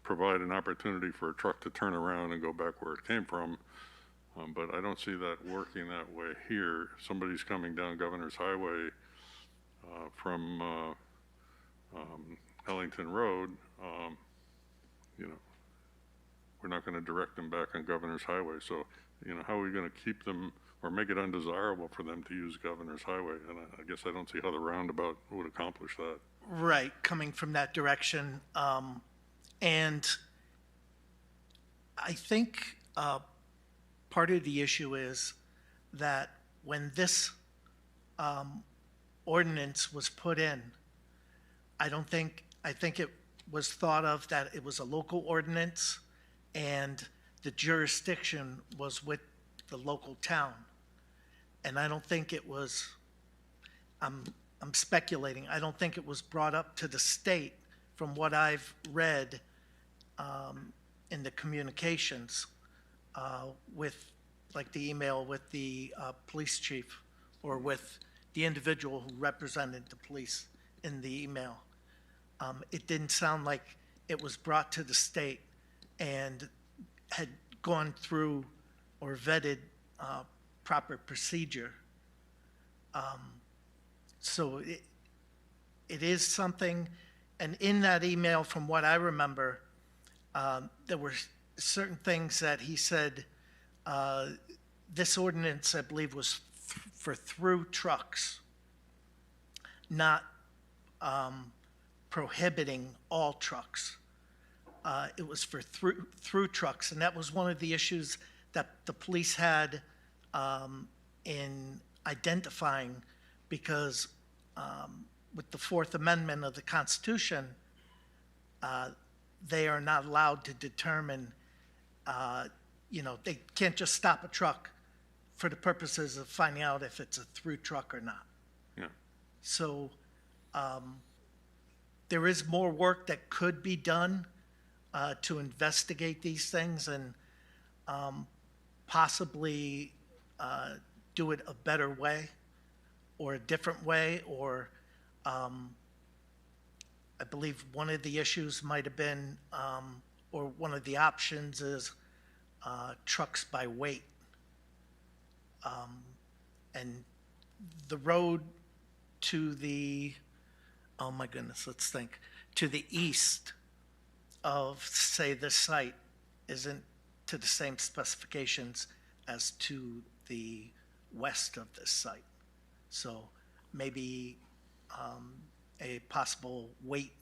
provide an opportunity for a truck to turn around and go back where it came from. But I don't see that working that way here. Somebody's coming down Governor's Highway from Ellington Road, we're not going to direct them back on Governor's Highway. So, how are we going to keep them or make it undesirable for them to use Governor's Highway? And I guess I don't see how the roundabout would accomplish that. Right, coming from that direction. And I think part of the issue is that when this ordinance was put in, I think it was thought of that it was a local ordinance and the jurisdiction was with the local town. And I don't think it was, I'm speculating, I don't think it was brought up to the state from what I've read in the communications with, like the email with the police chief or with the individual who represented the police in the email. It didn't sound like it was brought to the state and had gone through or vetted proper procedure. So it is something, and in that email, from what I remember, there were certain things that he said, this ordinance, I believe, was for through trucks, not prohibiting all trucks. It was for through trucks, and that was one of the issues that the police had in identifying, because with the Fourth Amendment of the Constitution, they are not allowed to determine, they can't just stop a truck for the purposes of finding out if it's a through truck or not. Yeah. So there is more work that could be done to investigate these things and possibly do it a better way or a different way, or I believe one of the issues might have been, or one of the options is trucks by weight. And the road to the, oh my goodness, let's think, to the east of, say, this site isn't to the same specifications as to the west of this site. So maybe a possible weight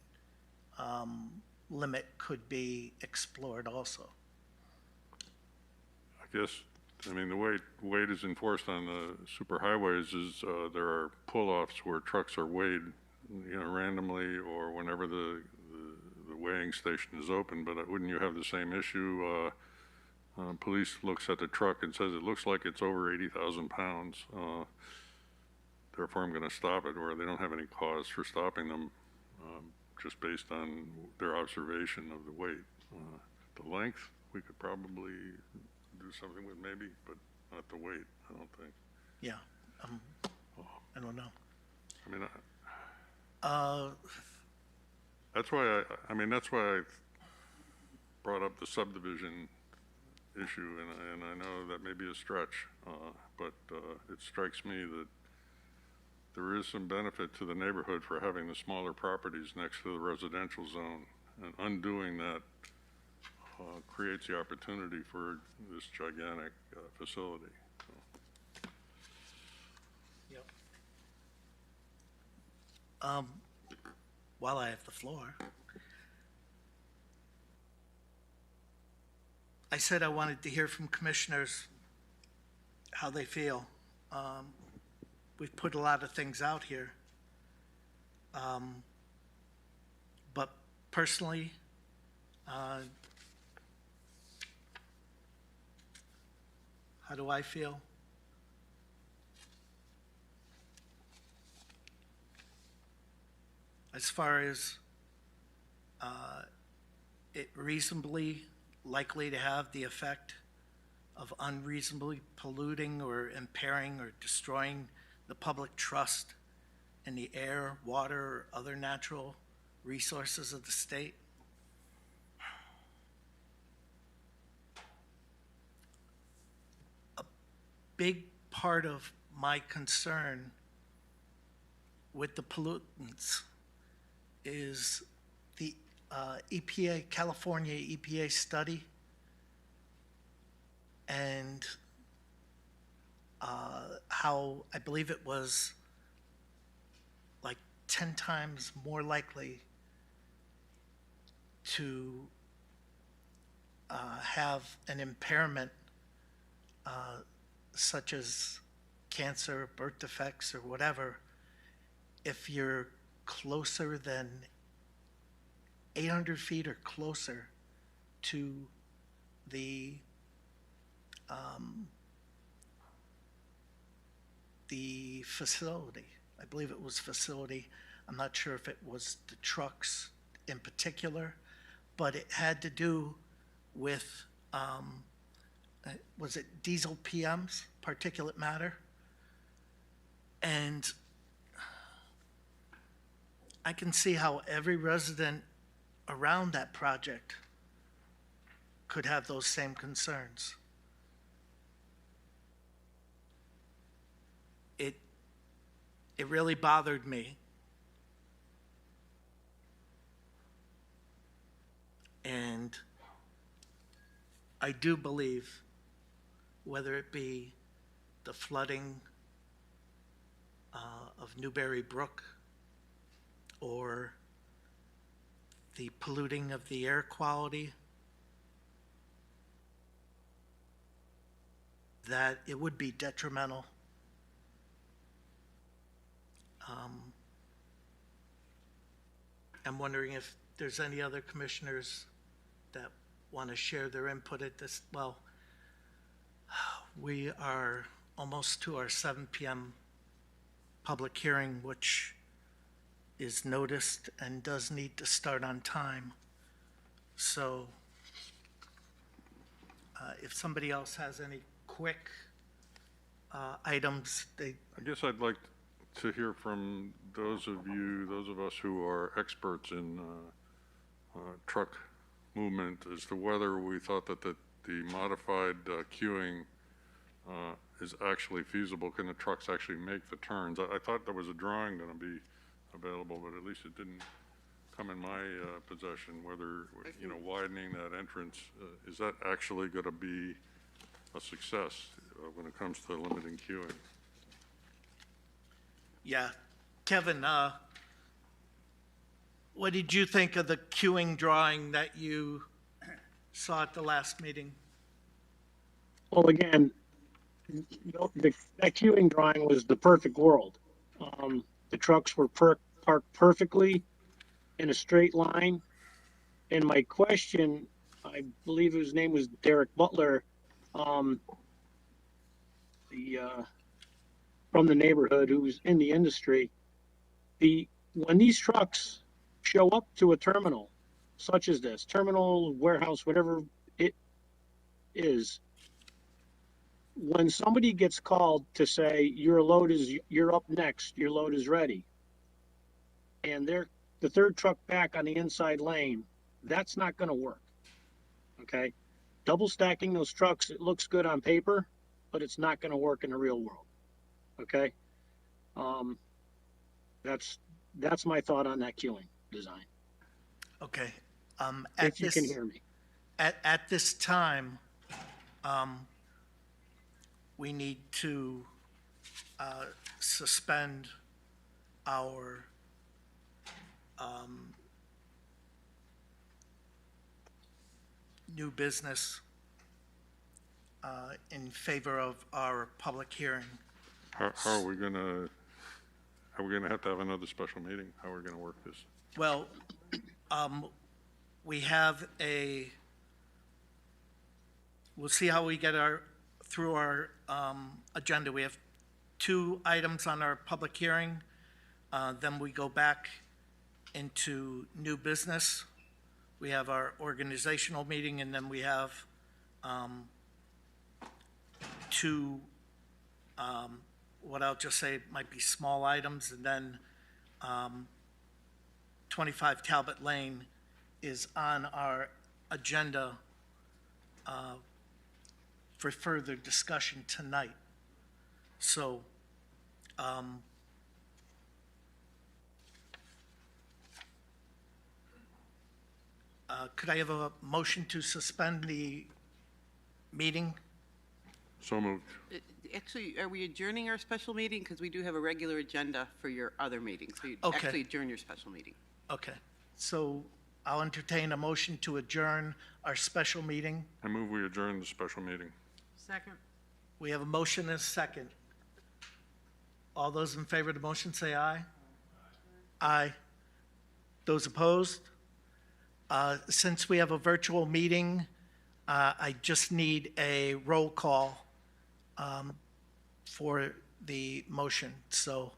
limit could be explored also. I guess, I mean, the way weight is enforced on the superhighways is there are pull-offs where trucks are weighed, randomly or whenever the weighing station is open, but wouldn't you have the same issue? Police looks at the truck and says, it looks like it's over 80,000 pounds. Therefore, I'm going to stop it, or they don't have any cause for stopping them just based on their observation of the weight. The length, we could probably do something with maybe, but not the weight, I don't think. Yeah, I don't know. I mean, that's why that's why I brought up the subdivision issue, and I know that may be a stretch, but it strikes me that there is some benefit to the neighborhood for having the smaller properties next to the residential zone, and undoing that creates the opportunity for this gigantic facility. So. Yep. While I have the floor, I said I wanted to hear from commissioners how they feel. We've put a lot of things out here. But personally, how do I feel? As far as it reasonably likely to have the effect of unreasonably polluting or impairing or destroying the public trust in the air, water, or other natural resources of the state. A big part of my concern with the pollutants is the EPA, California EPA study, and how I believe it was like 10 times more likely to have an impairment such as cancer, birth defects, or whatever, if you're closer than 800 feet or closer to the facility. I believe it was facility. I'm not sure if it was the trucks in particular, but it had to do with, was it diesel PMs, particulate matter? And I can see how every resident around that project could have those same concerns. It really bothered me. And I do believe, whether it be the flooding of Newberry Brook or the polluting of the air quality, that it would be detrimental. I'm wondering if there's any other commissioners that want to share their input at this. Well, we are almost to our 7 p.m. public hearing, which is noticed and does need to start on time. So if somebody else has any quick items, I guess I'd like to hear from those of us who are experts in truck movement as to whether we thought that the modified queuing is actually feasible. Can the trucks actually make the turns? I thought there was a drawing going to be available, but at least it didn't come in my possession, whether, widening that entrance, is that actually going to be a success when it comes to limiting queuing? Yeah. Kevin, what did you think of the queuing drawing that you saw at the last meeting? Well, again, that queuing drawing was the perfect world. The trucks were parked perfectly in a straight line. And my question, I believe his name was Derek Butler, from the neighborhood, who's in the industry. When these trucks show up to a terminal, such as this terminal, warehouse, whatever it is, when somebody gets called to say you're up next, your load is ready, and they're the third truck back on the inside lane, that's not going to work. Okay, double stacking those trucks, it looks good on paper, but it's not going to work in the real world. Okay, that's my thought on that queuing design. Okay. If you can hear me. At this time, we need to suspend our new business in favor of our public hearing. How are we going to have another special meeting? How are we going to work this? Well, we have we'll see how we get through our agenda. We have 2 items on our public hearing. Then we go back into new business. We have our organizational meeting, and then we have 2, what I'll just say might be small items, and then 25 Talbot Lane is on our agenda for further discussion tonight. So could I have a motion to suspend the meeting? So moved. Actually, are we adjourning our special meeting? Because we do have a regular agenda for your other meetings. So you Okay. actually adjourn your special meeting. Okay, so I'll entertain a motion to adjourn our special meeting. I move we adjourn the special meeting. Second. We have a motion and a second. All those in favor of the motion say aye. Aye. Those opposed? Since we have a virtual meeting, I just need a roll call for the motion. So,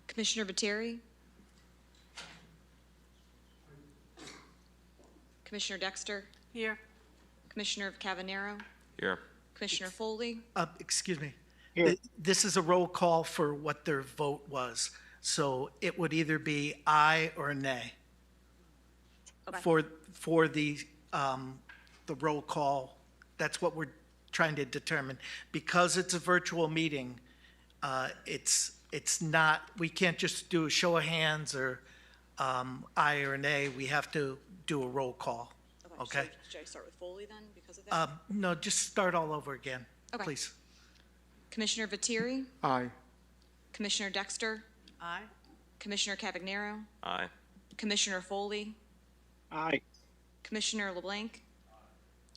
Commissioner Viteri? Commissioner Dexter? Here. Commissioner Cavanero? Here. Commissioner Foley? excuse me. Here. This is a roll call for what their vote was. So it would either be aye or nay Okay. for the roll call. That's what we're trying to determine. Because it's a virtual meeting, it's not, we can't just do a show of hands or aye or nay. We have to do a roll call. Okay? Should I start with Foley then because of that? No, just start all over again, Okay. please. Commissioner Viteri? Aye. Commissioner Dexter? Aye. Commissioner Cavanero? Aye. Commissioner Foley? Aye. Commissioner LeBlanc?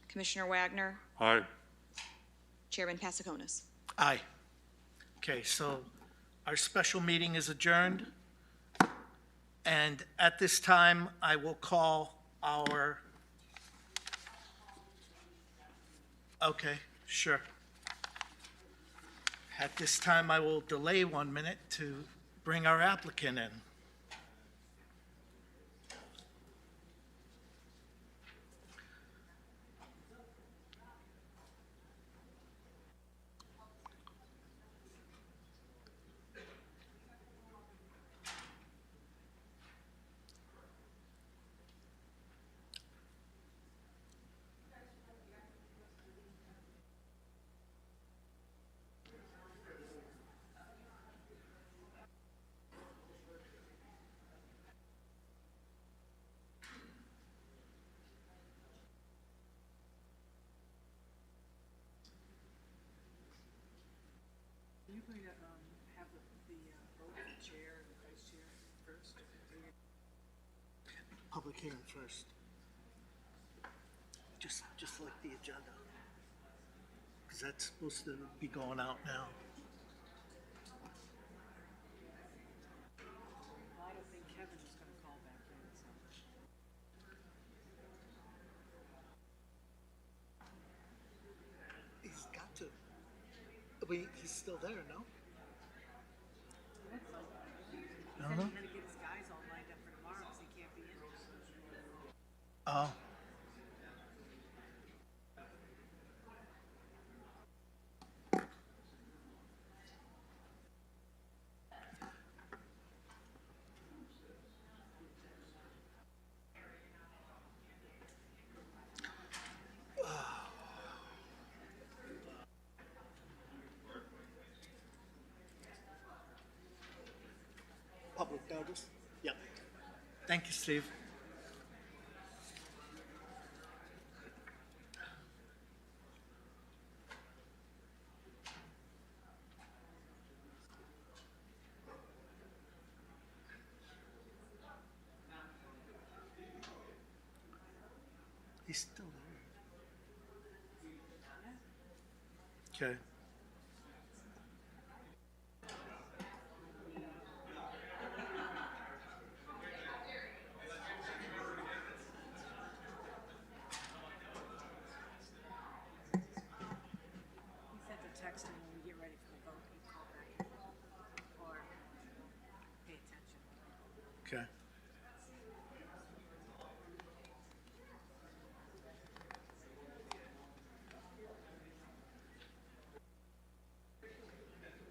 Commissioner Wagner? Aye. Chairman Pasiconis? Aye. Okay, so our special meeting is adjourned. And at this time, I will call our, okay, sure. At this time, I will delay 1 minute to bring our applicant in. Are you going to have the vote for chair and vice chair first? Public hearing first. Just like the agenda. Because that's supposed to be going out now. I don't think Kevin is going to call back in, so. He's got to. He's still there, no? Then he had to get his guys all lined up for tomorrow because he can't be in. Oh. Public notice? Yep. Thank you, Steve. He's still there. Okay. He sent a text him when we get ready for the vote, he'd call back in. Or pay attention. Okay.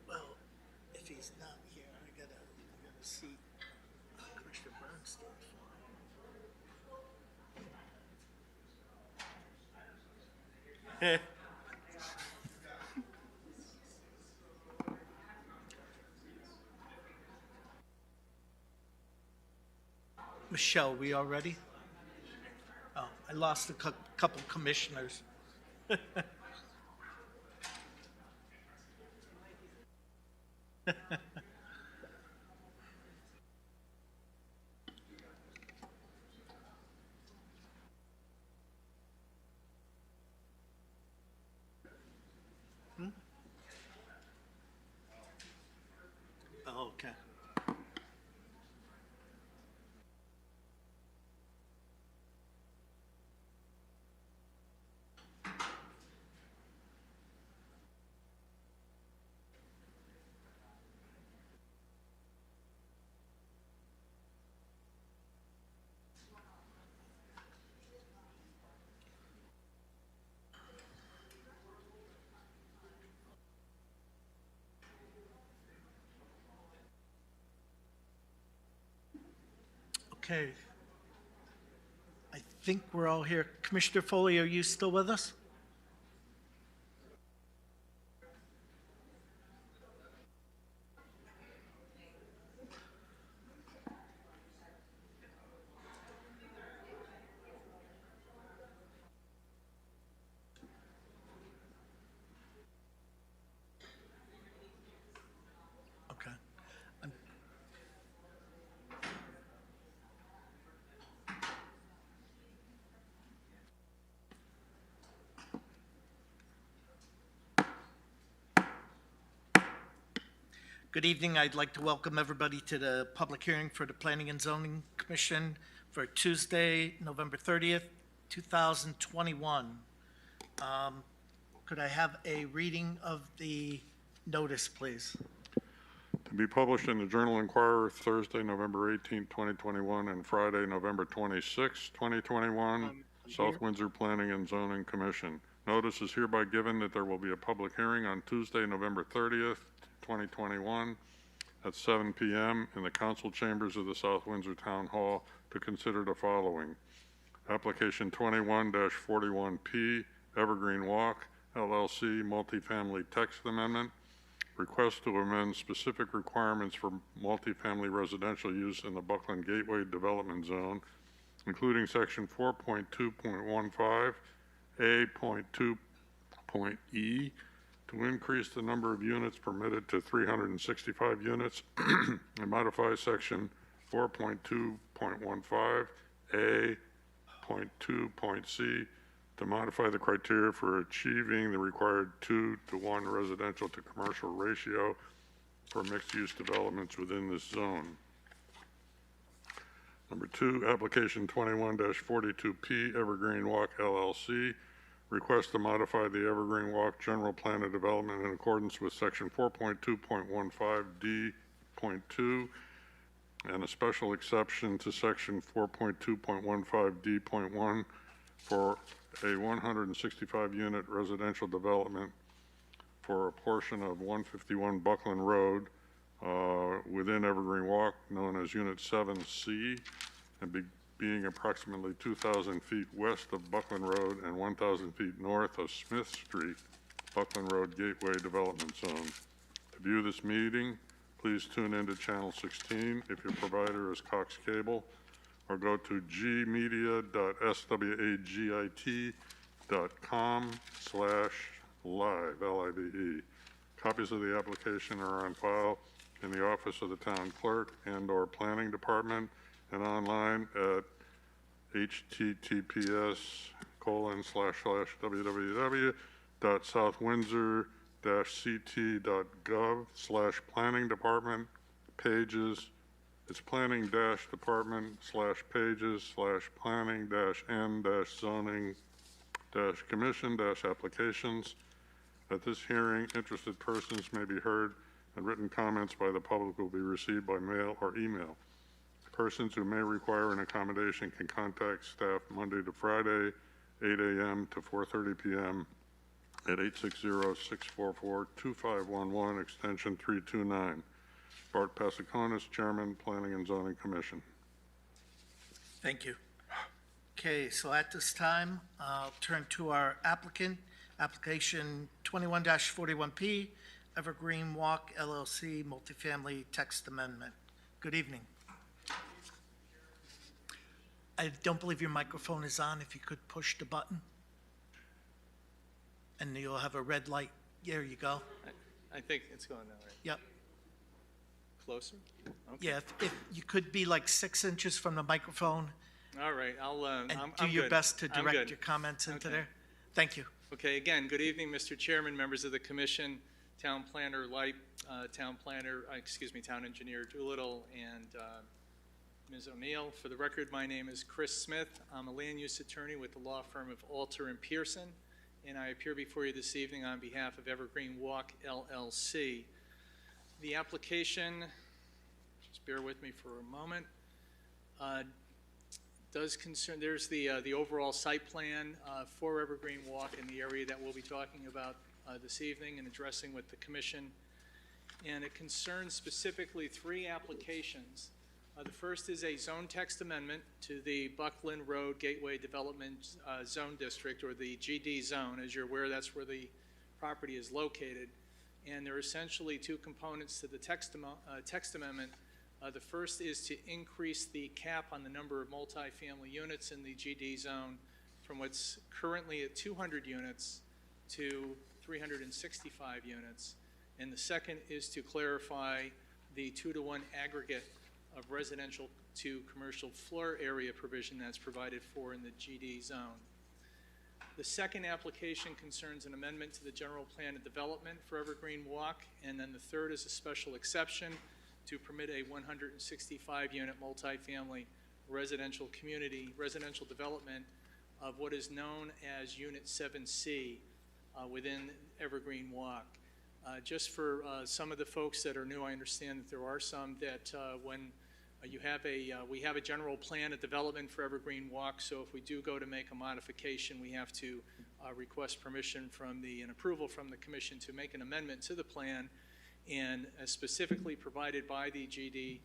Well, if he's not here, I gotta see Commissioner Bernstein for him. Michelle, we all ready? Oh, I lost a couple commissioners. Okay. I think we're all here. Commissioner Foley, are you still with us? Okay. Good evening. I'd like to welcome everybody to the public hearing for the Planning and Zoning Commission for Tuesday, November 30th, 2021. Could I have a reading of the notice, please? To be published in the Journal Inquirer Thursday, November 18, 2021, and Friday, November 26, 2021, South Windsor Planning and Zoning Commission. Notice is hereby given that there will be a public hearing on Tuesday, November 30th, 2021, at 7 p.m. in the council chambers of the South Windsor Town Hall to consider the following. Application 21-41P, Evergreen Walk, LLC, multifamily text amendment. Request to amend specific requirements for multifamily residential use in the Buckland Gateway Development Zone, including section 4.2.15, A.2.E, to increase the number of units permitted to 365 units and modify section 4.2.15, A.2.C, to modify the criteria for achieving the required 2-to-1 residential to commercial ratio for mixed-use developments within this zone. Number 2, application 21-42P, Evergreen Walk LLC, request to modify the Evergreen Walk General Plan of Development in accordance with section 4.2.15D.2 and a special exception to section 4.2.15D.1 for a 165-unit residential development for a portion of 151 Buckland Road within Evergreen Walk, known as Unit 7C, and being approximately 2,000 feet west of Buckland Road and 1,000 feet north of Smith Street, Buckland Road Gateway Development Zone. To view this meeting, please tune into Channel 16 if your provider is Cox Cable, or go to gmedia.swagt.com/live, L-I-V-E. Copies of the application are on file in the office of the town clerk and/or planning department and online at https://www.southwindsor-ct.gov/planning department pages. It's planning-department/pages/planning-n-zoning-commission-applications. At this hearing, interested persons may be heard, and written comments by the public will be received by mail or email. Persons who may require an accommodation can contact staff Monday to Friday, 8 a.m. to 4:30 p.m. at 860-644-2511, extension 329. Bart Pasiconis, Chairman, Planning and Zoning Commission. Thank you. Okay, so at this time, I'll turn to our applicant, application 21-41P, Evergreen Walk LLC, multifamily text amendment. Good evening. I don't believe your microphone is on. If you could push the button. And you'll have a red light. There you go. I think it's going that way. Yep. Closer? Okay. Yeah, if you could be like 6 inches from the microphone All right, and I'm do your good. best to I'm direct good. your comments into Okay. there. Thank you. Okay, again, good evening, Mr. Chairman, members of the commission, Town Planner Light, Town Engineer Doolittle, and Ms. O'Neill. For the record, my name is Chris Smith. I'm a land use attorney with the law firm of Alter and Pearson, and I appear before you this evening on behalf of Evergreen Walk LLC. The application, just bear with me for a moment, does concern, there's the overall site plan for Evergreen Walk in the area that we'll be talking about this evening and addressing with the commission. And it concerns specifically 3 applications The first is a zone text amendment to the Buckland Road Gateway Development Zone District, or the GD zone. As you're aware, that's where the property is located. And there are essentially two components to the text amendment. The first is to increase the cap on the number of multifamily units in the GD zone from what's currently at 200 units to 365 units. And the second is to clarify the 2-to-1 aggregate of residential to commercial floor area provision that's provided for in the GD zone. The second application concerns an amendment to the general plan of development for Evergreen Walk, and then the third is a special exception to permit a 165-unit multifamily residential development of what is known as Unit 7C within Evergreen Walk. Just for some of the folks that are new, I understand that there are some that when we have a general plan of development for Evergreen Walk, so if we do go to make a modification, we have to request permission and approval from the commission to make an amendment to the plan, and specifically provided by the GD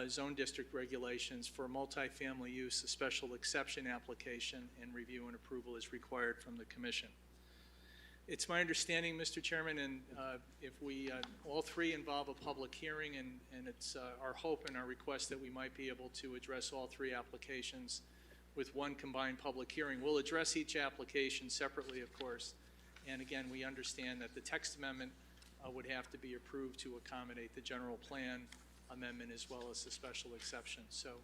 zone district regulations for multifamily use, a special exception application and review and approval is required from the commission. It's my understanding, Mr. Chairman, and if we all three involve a public hearing, and it's our hope and our request that we might be able to address all three applications with one combined public hearing. We'll address each application separately, of course, and again, we understand that the text amendment would have to be approved to accommodate the general plan amendment as well as the special exception. So,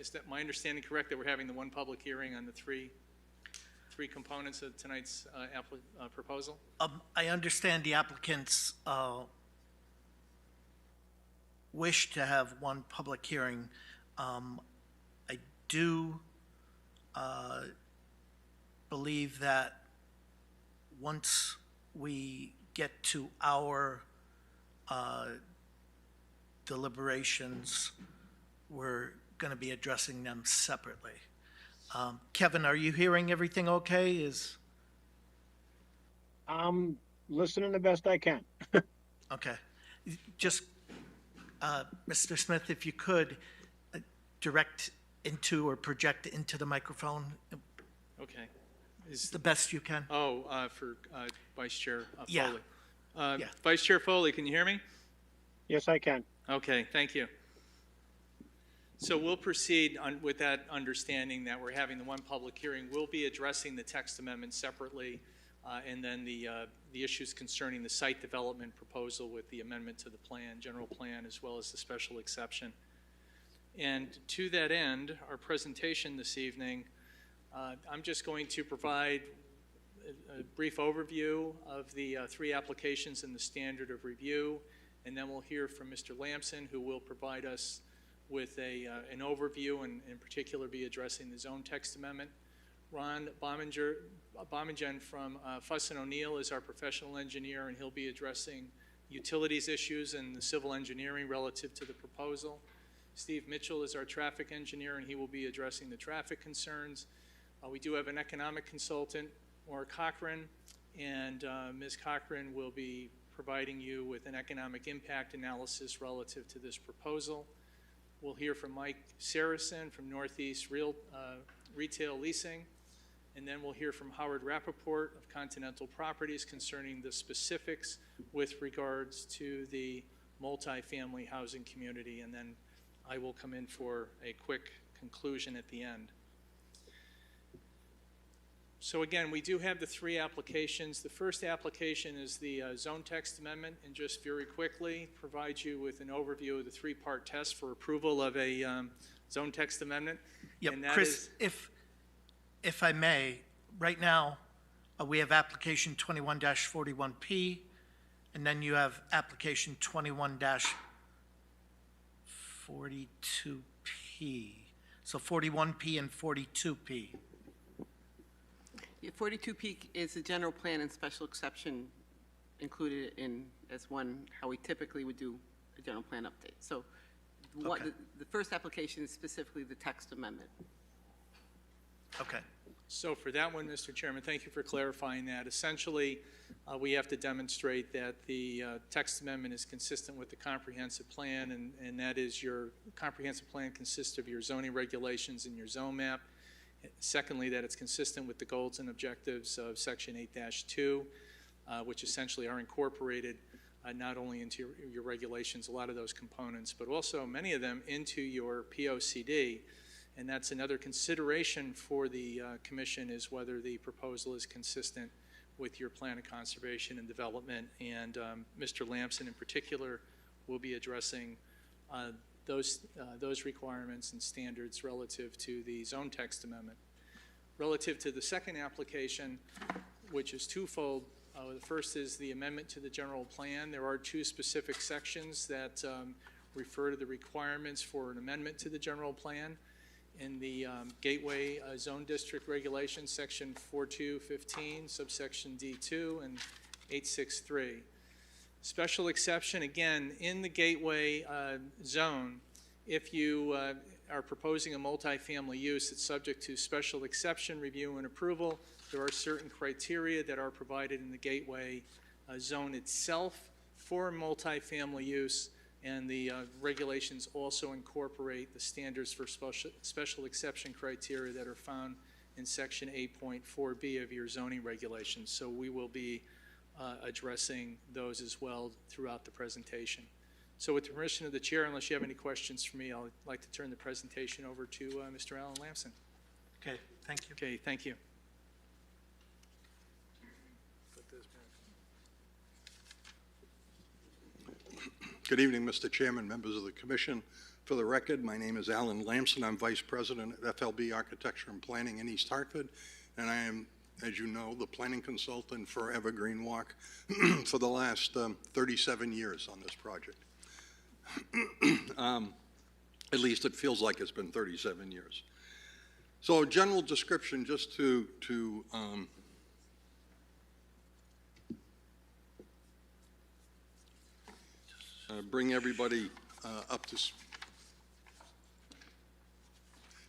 is that my understanding correct, that we're having the one public hearing on the three components of tonight's proposal? I understand the applicants wish to have one public hearing. I do believe that once we get to our deliberations, we're going to be addressing them separately. Kevin, are you hearing everything okay? I'm listening the best I can. Okay. Just, Mr. Smith, if you could direct into or project into the microphone. Okay. The best you can. For Vice Chair Foley. Yeah. Yeah. Vice Chair Foley, can you hear me? Yes, I can. Okay, thank you. So we'll proceed with that understanding that we're having the one public hearing. We'll be addressing the text amendment separately, and then the issues concerning the site development proposal with the amendment to the plan, general plan, as well as the special exception. And to that end, our presentation this evening, I'm just going to provide a brief overview of the three applications and the standard of review, and then we'll hear from Mr. Lamson, who will provide us with an overview and in particular be addressing the zone text amendment. Ron Bommingen from Fuss & O'Neill is our professional engineer, and he'll be addressing utilities issues and the civil engineering relative to the proposal. Steve Mitchell is our traffic engineer, and he will be addressing the traffic concerns. We do have an economic consultant, Maura Cochran, and Ms. Cochran will be providing you with an economic impact analysis relative to this proposal. We'll hear from Mike Saracen from Northeast Retail Leasing, and then we'll hear from Howard Rappaport of Continental Properties concerning the specifics with regards to the multifamily housing community, and then I will come in for a quick conclusion at the end. So again, we do have the three applications. The first application is the zone text amendment, and just very quickly provide you with an overview of the three-part test for approval of a zone text amendment. Yep, And that Chris, if I may, right now, we have application 21-41P, and then you have application 21-42P. So 41P and 42P. 42P is the general plan and special exception included in as one, how we typically would do a general plan update. So Okay. the first application is specifically the text amendment. Okay. So for that one, Mr. Chairman, thank you for clarifying that. Essentially, we have to demonstrate that the text amendment is consistent with the comprehensive plan, and that is your comprehensive plan consists of your zoning regulations and your zone map. Secondly, that it's consistent with the goals and objectives of Section 8-2, which essentially are incorporated not only into your regulations, a lot of those components, but also many of them into your POCD. And that's another consideration for the commission, is whether the proposal is consistent with your plan of conservation and development. And Mr. Lamson in particular will be addressing those requirements and standards relative to the zone text amendment. Relative to the second application, which is twofold, the first is the amendment to the general plan. There are two specific sections that refer to the requirements for an amendment to the general plan. In the Gateway Zone District Regulations, Section 4215, subsection D2, and 863. Special exception, again, in the Gateway Zone, if you are proposing a multifamily use, it's subject to special exception review and approval. There are certain criteria that are provided in the Gateway Zone itself for multifamily use, and the regulations also incorporate the standards for special exception criteria that are found in Section 8.4B of your zoning regulations. So we will be addressing those as well throughout the presentation. So with the permission of the chair, unless you have any questions for me, I'd like to turn the presentation over to Mr. Alan Lamson. Okay, thank you. Okay, thank you. Good evening, Mr. Chairman, members of the commission. For the record, my name is Alan Lamson. I'm Vice President at FLB Architecture and Planning in East Hartford, and I am, as you know, the planning consultant for Evergreen Walk for the last 37 years on this project. At least it feels like it's been 37 years. So a general description, just to bring everybody up to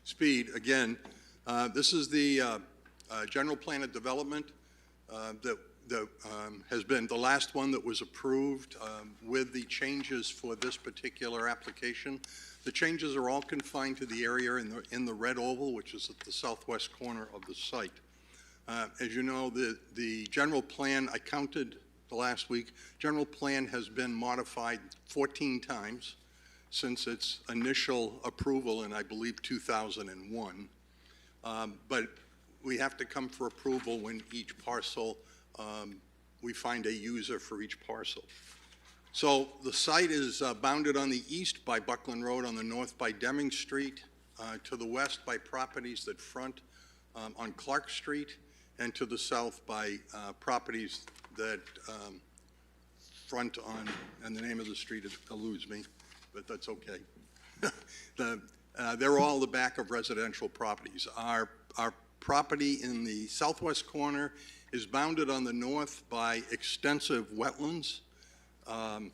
speed. Again, this is the general plan of development that has been the last one that was approved with the changes for this particular application. The changes are all confined to the area in the red oval, which is at the southwest corner of the site. As you know, the general plan, I counted the last week, general plan has been modified 14 times since its initial approval in, I believe, 2001. But we have to come for approval when each parcel, we find a user for each parcel. So the site is bounded on the east by Buckland Road, on the north by Deming Street, to the west by properties that front on Clark Street, and to the south by properties that front on, and the name of the street eludes me, but that's okay. They're all the back of residential properties. Our property in the southwest corner is bounded on the north by extensive wetlands. It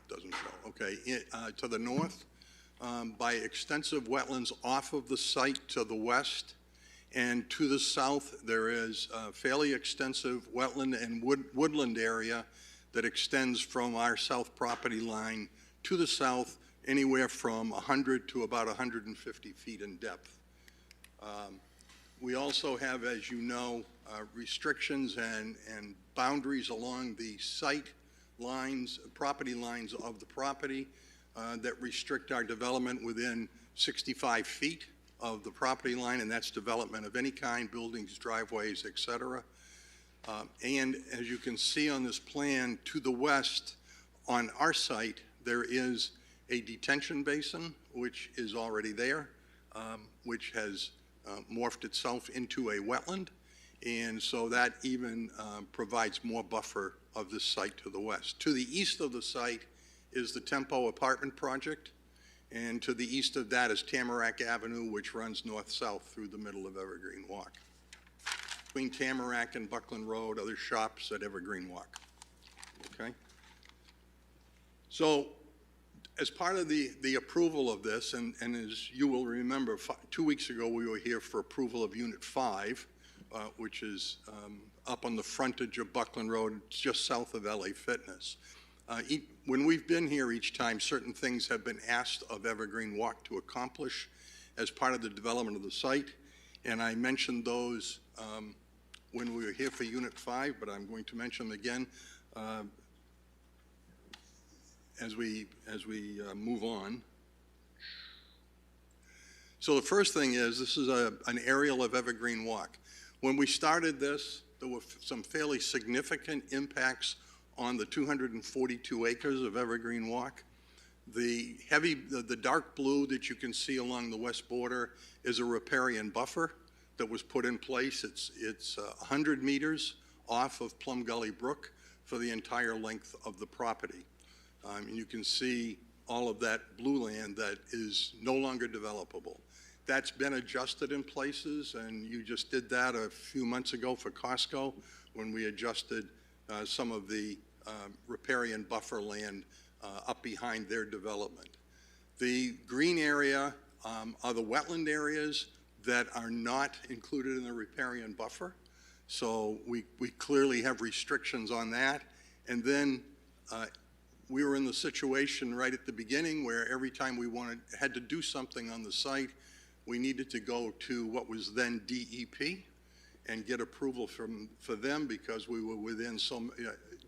doesn't show, okay. To the north by extensive wetlands off of the site to the west. And to the south, there is a fairly extensive wetland and woodland area that extends from our south property line to the south, anywhere from 100 to about 150 feet in depth. We also have, as you know, restrictions and boundaries along the site lines, property lines of the property that restrict our development within 65 feet of the property line, and that's development of any kind, buildings, driveways, et cetera. And as you can see on this plan, to the west on our site, there is a detention basin, which is already there, which has morphed itself into a wetland. And so that even provides more buffer of this site to the west. To the east of the site is the Tempo apartment project. And to the east of that is Tamarack Avenue, which runs north-south through the middle of Evergreen Walk. Between Tamarack and Buckland Road, other shops at Evergreen Walk. Okay? So as part of the approval of this, and as you will remember, 2 weeks ago, we were here for approval of Unit 5, which is up on the frontage of Buckland Road, just south of LA Fitness. When we've been here each time, certain things have been asked of Evergreen Walk to accomplish as part of the development of the site, and I mentioned those when we were here for Unit 5, but I'm going to mention them again as we move on. So the first thing is, this is an aerial of Evergreen Walk. When we started this, there were some fairly significant impacts on the 242 acres of Evergreen Walk. The dark blue that you can see along the west border is a riparian buffer that was put in place. It's 100 meters off of Plum Gully Brook for the entire length of the property. And you can see all of that blue land that is no longer developable. That's been adjusted in places, and you just did that a few months ago for Costco when we adjusted some of the riparian buffer land up behind their development. The green area are the wetland areas that are not included in the riparian buffer. So we clearly have restrictions on that. And then we were in the situation right at the beginning where every time we had to do something on the site, we needed to go to what was then DEP and get approval for them because we were within some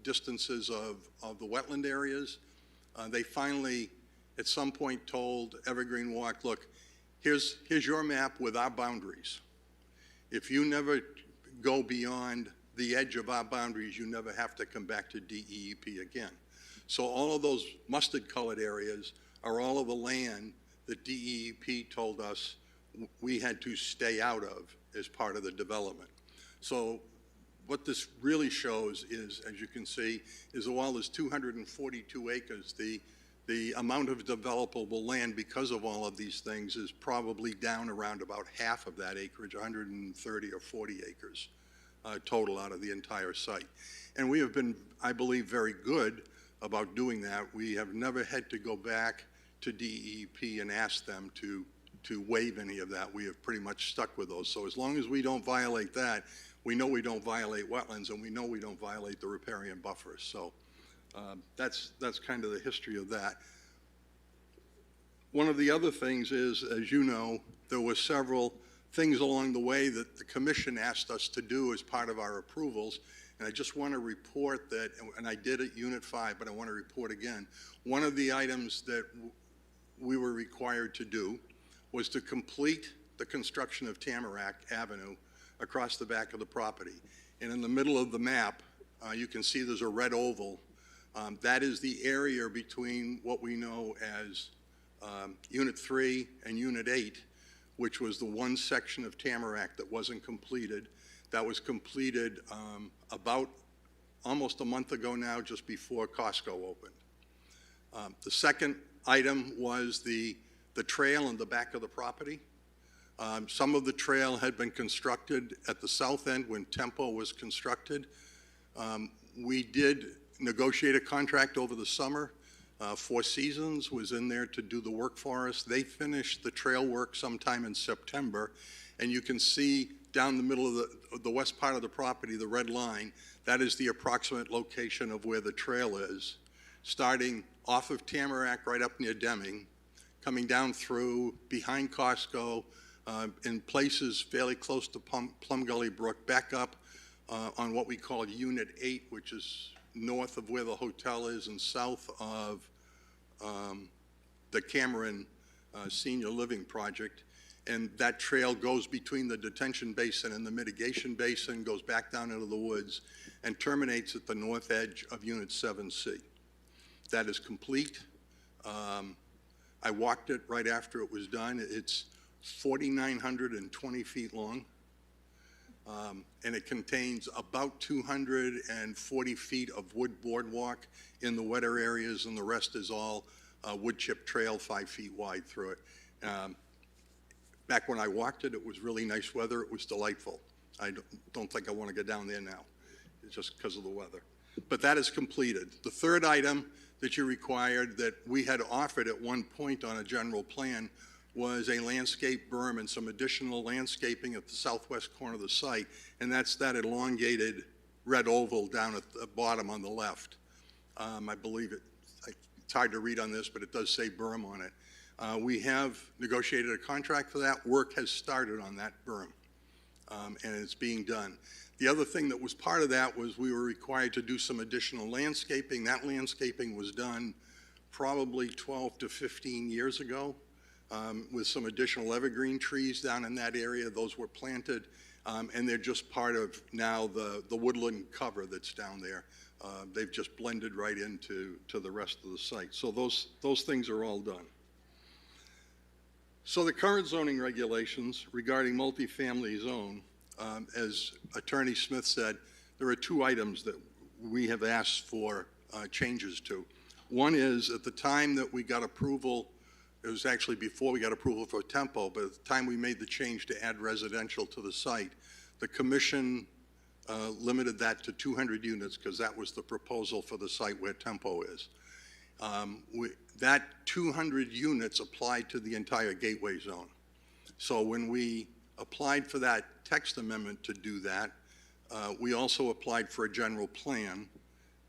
distances of the wetland areas. They finally, at some point, told Evergreen Walk, look, here's your map with our boundaries. If you never go beyond the edge of our boundaries, you never have to come back to DEP again. So all of those mustard-colored areas are all of the land that DEP told us we had to stay out of as part of the development. So what this really shows is, as you can see, is while there's 242 acres, the amount of developable land because of all of these things is probably down around about half of that acreage, 130 or 40 acres total out of the entire site. And we have been, I believe, very good about doing that. We have never had to go back to DEP and ask them to waive any of that. We have pretty much stuck with those. So as long as we don't violate that, we know we don't violate wetlands, and we know we don't violate the riparian buffers. So that's kind of the history of that. One of the other things is, as you know, there were several things along the way that the commission asked us to do as part of our approvals. And I just want to report that, and I did at Unit 5, but I want to report again. One of the items that we were required to do was to complete the construction of Tamarack Avenue across the back of the property. And in the middle of the map, you can see there's a red oval. That is the area between what we know as Unit 3 and Unit 8, which was the one section of Tamarack that wasn't completed. That was completed about almost a month ago now, just before Costco opened. The second item was the trail in the back of the property. Some of the trail had been constructed at the south end when Tempo was constructed. We did negotiate a contract over the summer. Four Seasons was in there to do the work for us. They finished the trail work sometime in September, and you can see down the middle of the west part of the property, the red line, that is the approximate location of where the trail is, starting off of Tamarack right up near Deming, coming down through behind Costco, in places fairly close to Plum Gully Brook, back up on what we call Unit 8, which is north of where the hotel is and south of the Cameron Senior Living Project. And that trail goes between the detention basin and the mitigation basin, goes back down into the woods, and terminates at the north edge of Unit 7C. That is complete. I walked it right after it was done. It's 4,920 feet long, and it contains about 240 feet of wood boardwalk in the wetter areas, and the rest is all wood chip trail 5 feet wide through it. Back when I walked it, it was really nice weather. It was delightful. I don't think I want to go down there now. It's just because of the weather. But that is completed. The third item that you required that we had offered at one point on a general plan was a landscape berm and some additional landscaping at the southwest corner of the site, and that's that elongated red oval down at the bottom on the left. I believe it's hard to read on this, but it does say berm on it. We have negotiated a contract for that. Work has started on that berm, and it's being done. The other thing that was part of that was we were required to do some additional landscaping. That landscaping was done probably 12 to 15 years ago with some additional evergreen trees down in that area. Those were planted, and they're just part of now the woodland cover that's down there. They've just blended right into the rest of the site. So those things are all done. So the current zoning regulations regarding multifamily zone, as Attorney Smith said, there are two items that we have asked for changes to. One is at the time that we got approval, it was actually before we got approval for Tempo, but at the time we made the change to add residential to the site, the commission limited that to 200 units because that was the proposal for the site where Tempo is. That 200 units applied to the entire gateway zone. So when we applied for that text amendment to do that, we also applied for a general plan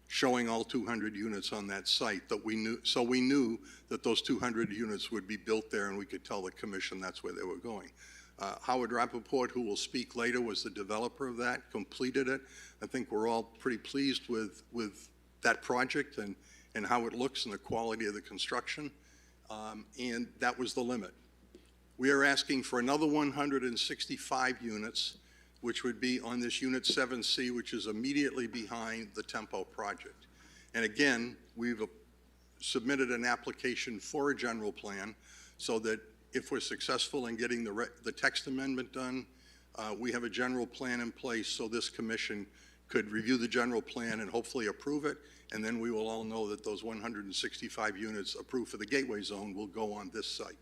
showing all 200 units on that site that we knew, so we knew that those 200 units would be built there and we could tell the commission that's where they were going. Howard Rappaport, who will speak later, was the developer of that, completed it. I think we're all pretty pleased with that project and how it looks and the quality of the construction, and that was the limit. We are asking for another 165 units, which would be on this Unit 7C, which is immediately behind the Tempo project. And again, we've submitted an application for a general plan so that if we're successful in getting the text amendment done, we have a general plan in place so this commission could review the general plan and hopefully approve it, and then we will all know that those 165 units approved for the gateway zone will go on this site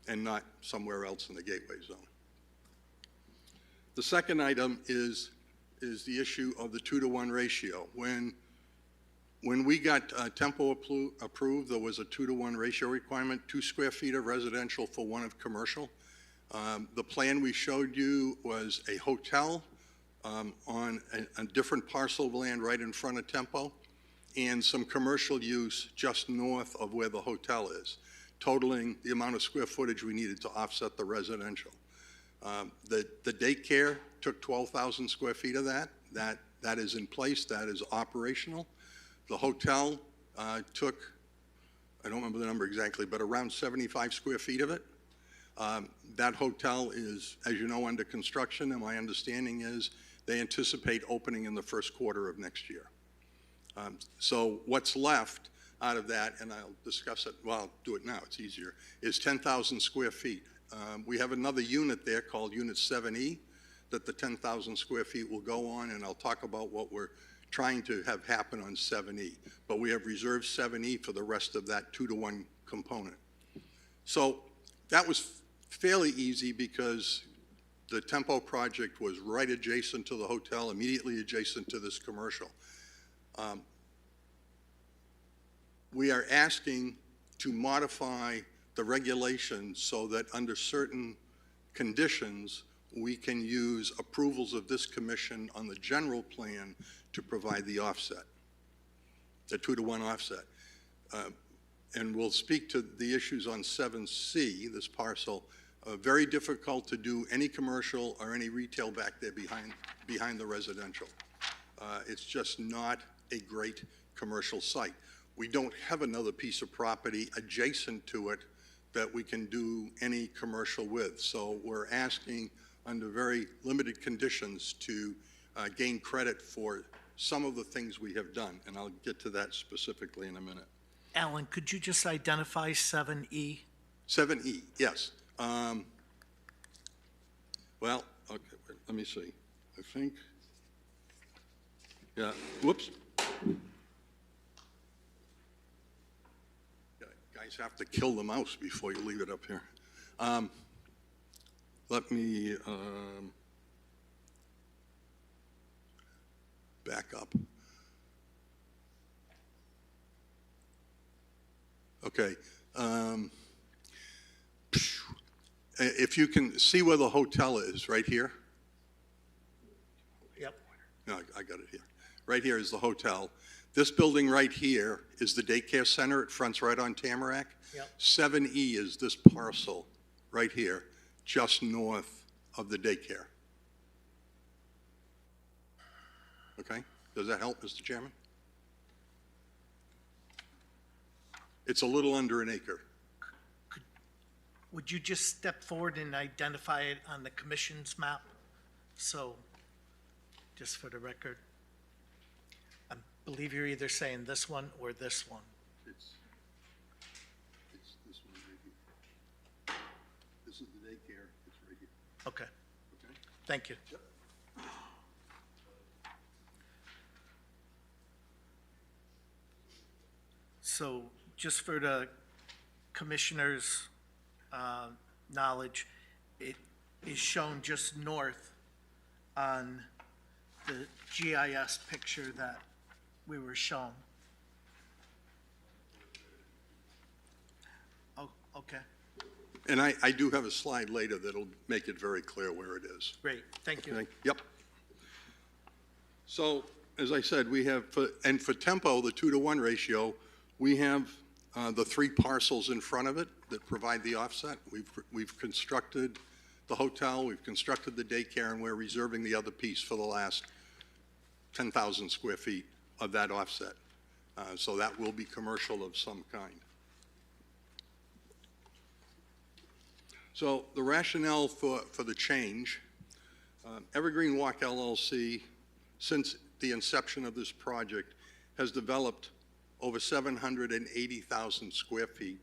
and not somewhere else in the gateway zone. The second item is the issue of the 2-to-1 ratio. When we got Tempo approved, there was a 2-to-1 ratio requirement, 2 square feet of residential for 1 of commercial. The plan we showed you was a hotel on a different parcel of land right in front of Tempo and some commercial use just north of where the hotel is, totaling the amount of square footage we needed to offset the residential. The daycare took 12,000 square feet of that. That is in place, that is operational. The hotel took, I don't remember the number exactly, but around 75 square feet of it. That hotel is, as you know, under construction, and my understanding is they anticipate opening in the first quarter of next year. So what's left out of that, and I'll discuss it, well, I'll do it now, it's easier, is 10,000 square feet. We have another unit there called Unit 7E that the 10,000 square feet will go on, and I'll talk about what we're trying to have happen on 7E. But we have reserved 7E for the rest of that 2-to-1 component. So that was fairly easy because the Tempo project was right adjacent to the hotel, immediately adjacent to this commercial. We are asking to modify the regulations so that under certain conditions, we can use approvals of this commission on the general plan to provide the offset, the 2-to-1 offset. And we'll speak to the issues on 7C, this parcel. Very difficult to do any commercial or any retail back there behind the residential. It's just not a great commercial site. We don't have another piece of property adjacent to it that we can do any commercial with. So we're asking under very limited conditions to gain credit for some of the things we have done, and I'll get to that specifically in a minute. Alan, could you just identify 7E? 7E, yes. Well, okay, wait, let me see. I think, yeah, whoops. Guys have to kill the mouse before you leave it up here. Let me back up. Okay. If you can see where the hotel is, right here? Yep. No, I got it here. Right here is the hotel. This building right here is the daycare center. It fronts right on Tamarack. Yep. 7E is this parcel right here, just north of the daycare. Okay? Does that help, Mr. Chairman? It's a little under an acre. Would you just step forward and identify it on the commission's map? So, just for the record. I believe you're either saying this one or this one. It's this one right here. This is the daycare. It's right here. Okay, Okay? thank you. Yep. So, just for the commissioner's knowledge, it is shown just north on the GIS picture that we were shown. Oh, okay, And I do have a slide later that'll make it very clear where it is. great, thank you. Okay? Yep. So, as I said, we have, and for tempo, the 2-to-1 ratio, we have the 3 parcels in front of it that provide the offset. We've constructed the hotel, we've constructed the daycare, and we're reserving the other piece for the last 10,000 square feet of that offset. So that will be commercial of some kind. So the rationale for the change, Evergreen Walk LLC, since the inception of this project, has developed over 780,000 square feet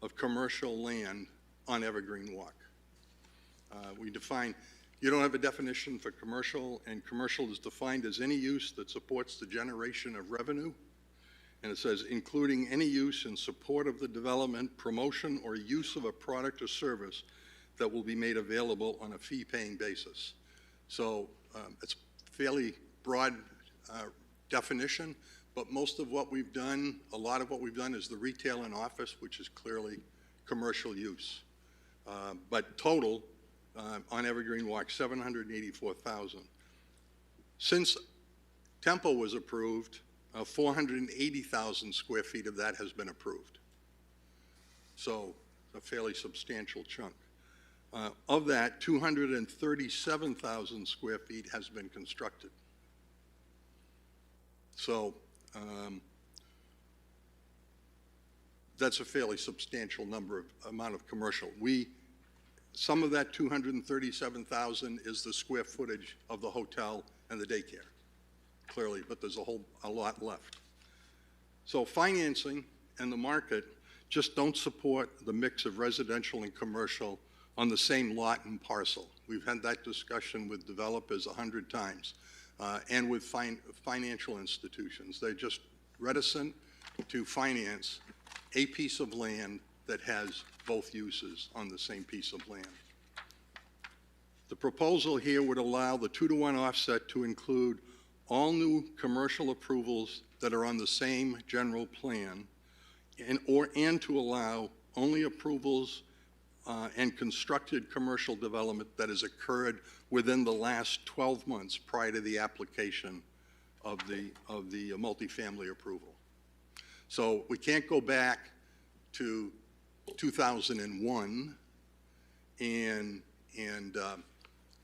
of commercial land on Evergreen Walk. We define, you don't have a definition for commercial, and commercial is defined as any use that supports the generation of revenue. And it says, including any use in support of the development, promotion, or use of a product or service that will be made available on a fee-paying basis. So it's a fairly broad definition, but most of what we've done, a lot of what we've done is the retail and office, which is clearly commercial use. But total, on Evergreen Walk, 784,000. Since Temple was approved, 480,000 square feet of that has been approved. So a fairly substantial chunk. Of that, 237,000 square feet has been constructed. So that's a fairly substantial amount of commercial. Some of that 237,000 is the square footage of the hotel and the daycare, clearly, but there's a lot left. So financing and the market just don't support the mix of residential and commercial on the same lot and parcel. We've had that discussion with developers 100 times, and with financial institutions. They're just reticent to finance a piece of land that has both uses on the same piece of land. The proposal here would allow the 2-to-1 offset to include all new commercial approvals that are on the same general plan, and to allow only approvals and constructed commercial development that has occurred within the last 12 months prior to the application of the multifamily approval. So we can't go back to 2001 and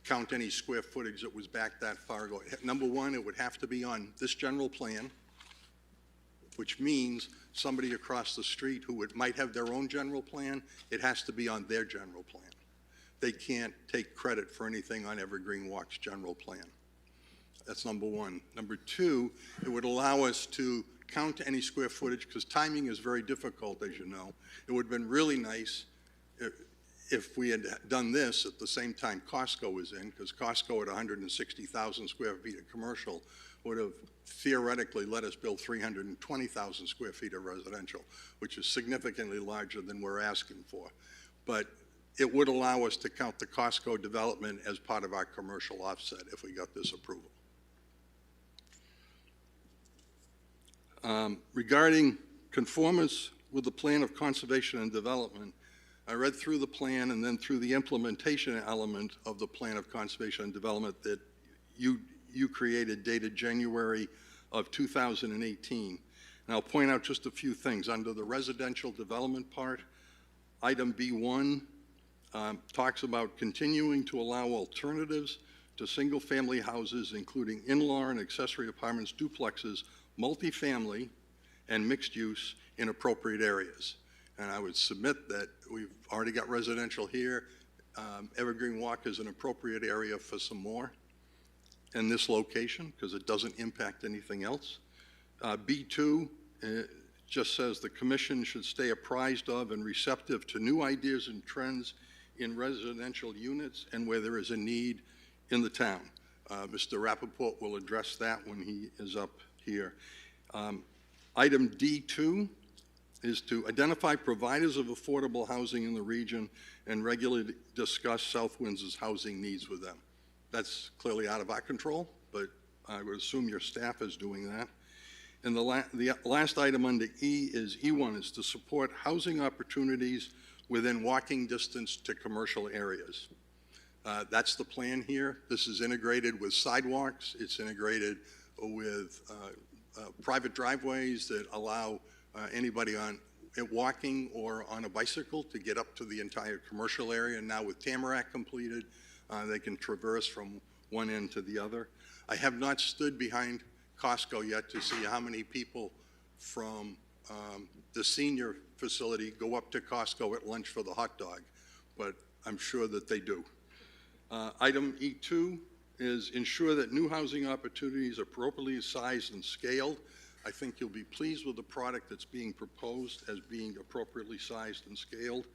count any square footage that was back that far ago. Number one, it would have to be on this general plan, which means somebody across the street who might have their own general plan, it has to be on their general plan. They can't take credit for anything on Evergreen Walk's general plan. That's number one. Number two, it would allow us to count any square footage, because timing is very difficult, as you know. It would have been really nice if we had done this at the same time Costco was in, because Costco at 160,000 square feet of commercial would have theoretically let us build 320,000 square feet of residential, which is significantly larger than we're asking for. But it would allow us to count the Costco development as part of our commercial offset if we got this approval. Regarding conformance with the plan of conservation and development, I read through the plan and then through the implementation element of the plan of conservation and development that you created dated January of 2018. And I'll point out just a few things. Under the residential development part, item B1 talks about continuing to allow alternatives to single-family houses, including in-law and accessory apartments, duplexes, multifamily, and mixed use in appropriate areas. And I would submit that we've already got residential here. Evergreen Walk is an appropriate area for some more in this location because it doesn't impact anything else. B2 just says the commission should stay apprised of and receptive to new ideas and trends in residential units and where there is a need in the town. Mr. Rappaport will address that when he is up here. Item D2 is to identify providers of affordable housing in the region and regularly discuss South Windsor's housing needs with them. That's clearly out of our control, but I would assume your staff is doing that. And the last item under E is E1 is to support housing opportunities within walking distance to commercial areas. That's the plan here. This is integrated with sidewalks. It's integrated with private driveways that allow anybody walking or on a bicycle to get up to the entire commercial area. And now with Tamarack completed, they can traverse from one end to the other. I have not stood behind Costco yet to see how many people from the senior facility go up to Costco at lunch for the hot dog, but I'm sure that they do. Item E2 is ensure that new housing opportunities are appropriately sized and scaled. I think you'll be pleased with the product that's being proposed as being appropriately sized and scaled.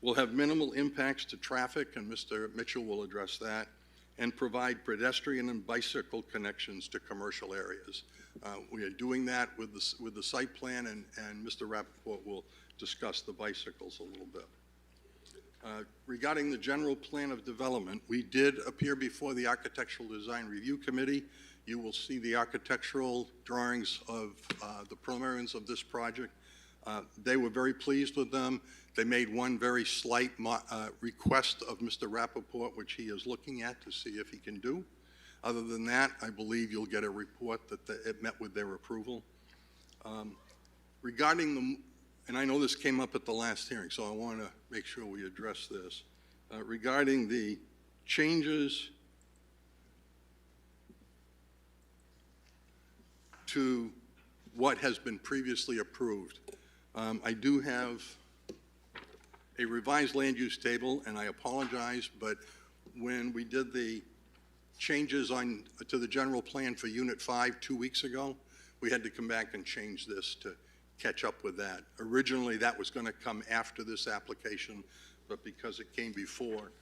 We'll have minimal impacts to traffic, and Mr. Mitchell will address that, and provide pedestrian and bicycle connections to commercial areas. We are doing that with the site plan, and Mr. Rappaport will discuss the bicycles a little bit. Regarding the general plan of development, we did appear before the Architectural Design Review Committee. You will see the architectural drawings of the preliminaries of this project. They were very pleased with them. They made one very slight request of Mr. Rappaport, which he is looking at to see if he can do. Other than that, I believe you'll get a report that it met with their approval. Regarding the, and I know this came up at the last hearing, so I want to make sure we address this. Regarding the changes to what has been previously approved, I do have a revised land use table, and I apologize, but when we did the changes to the general plan for Unit 5 2 weeks ago, we had to come back and change this to catch up with that. Originally, that was going to come after this application, but because it came before,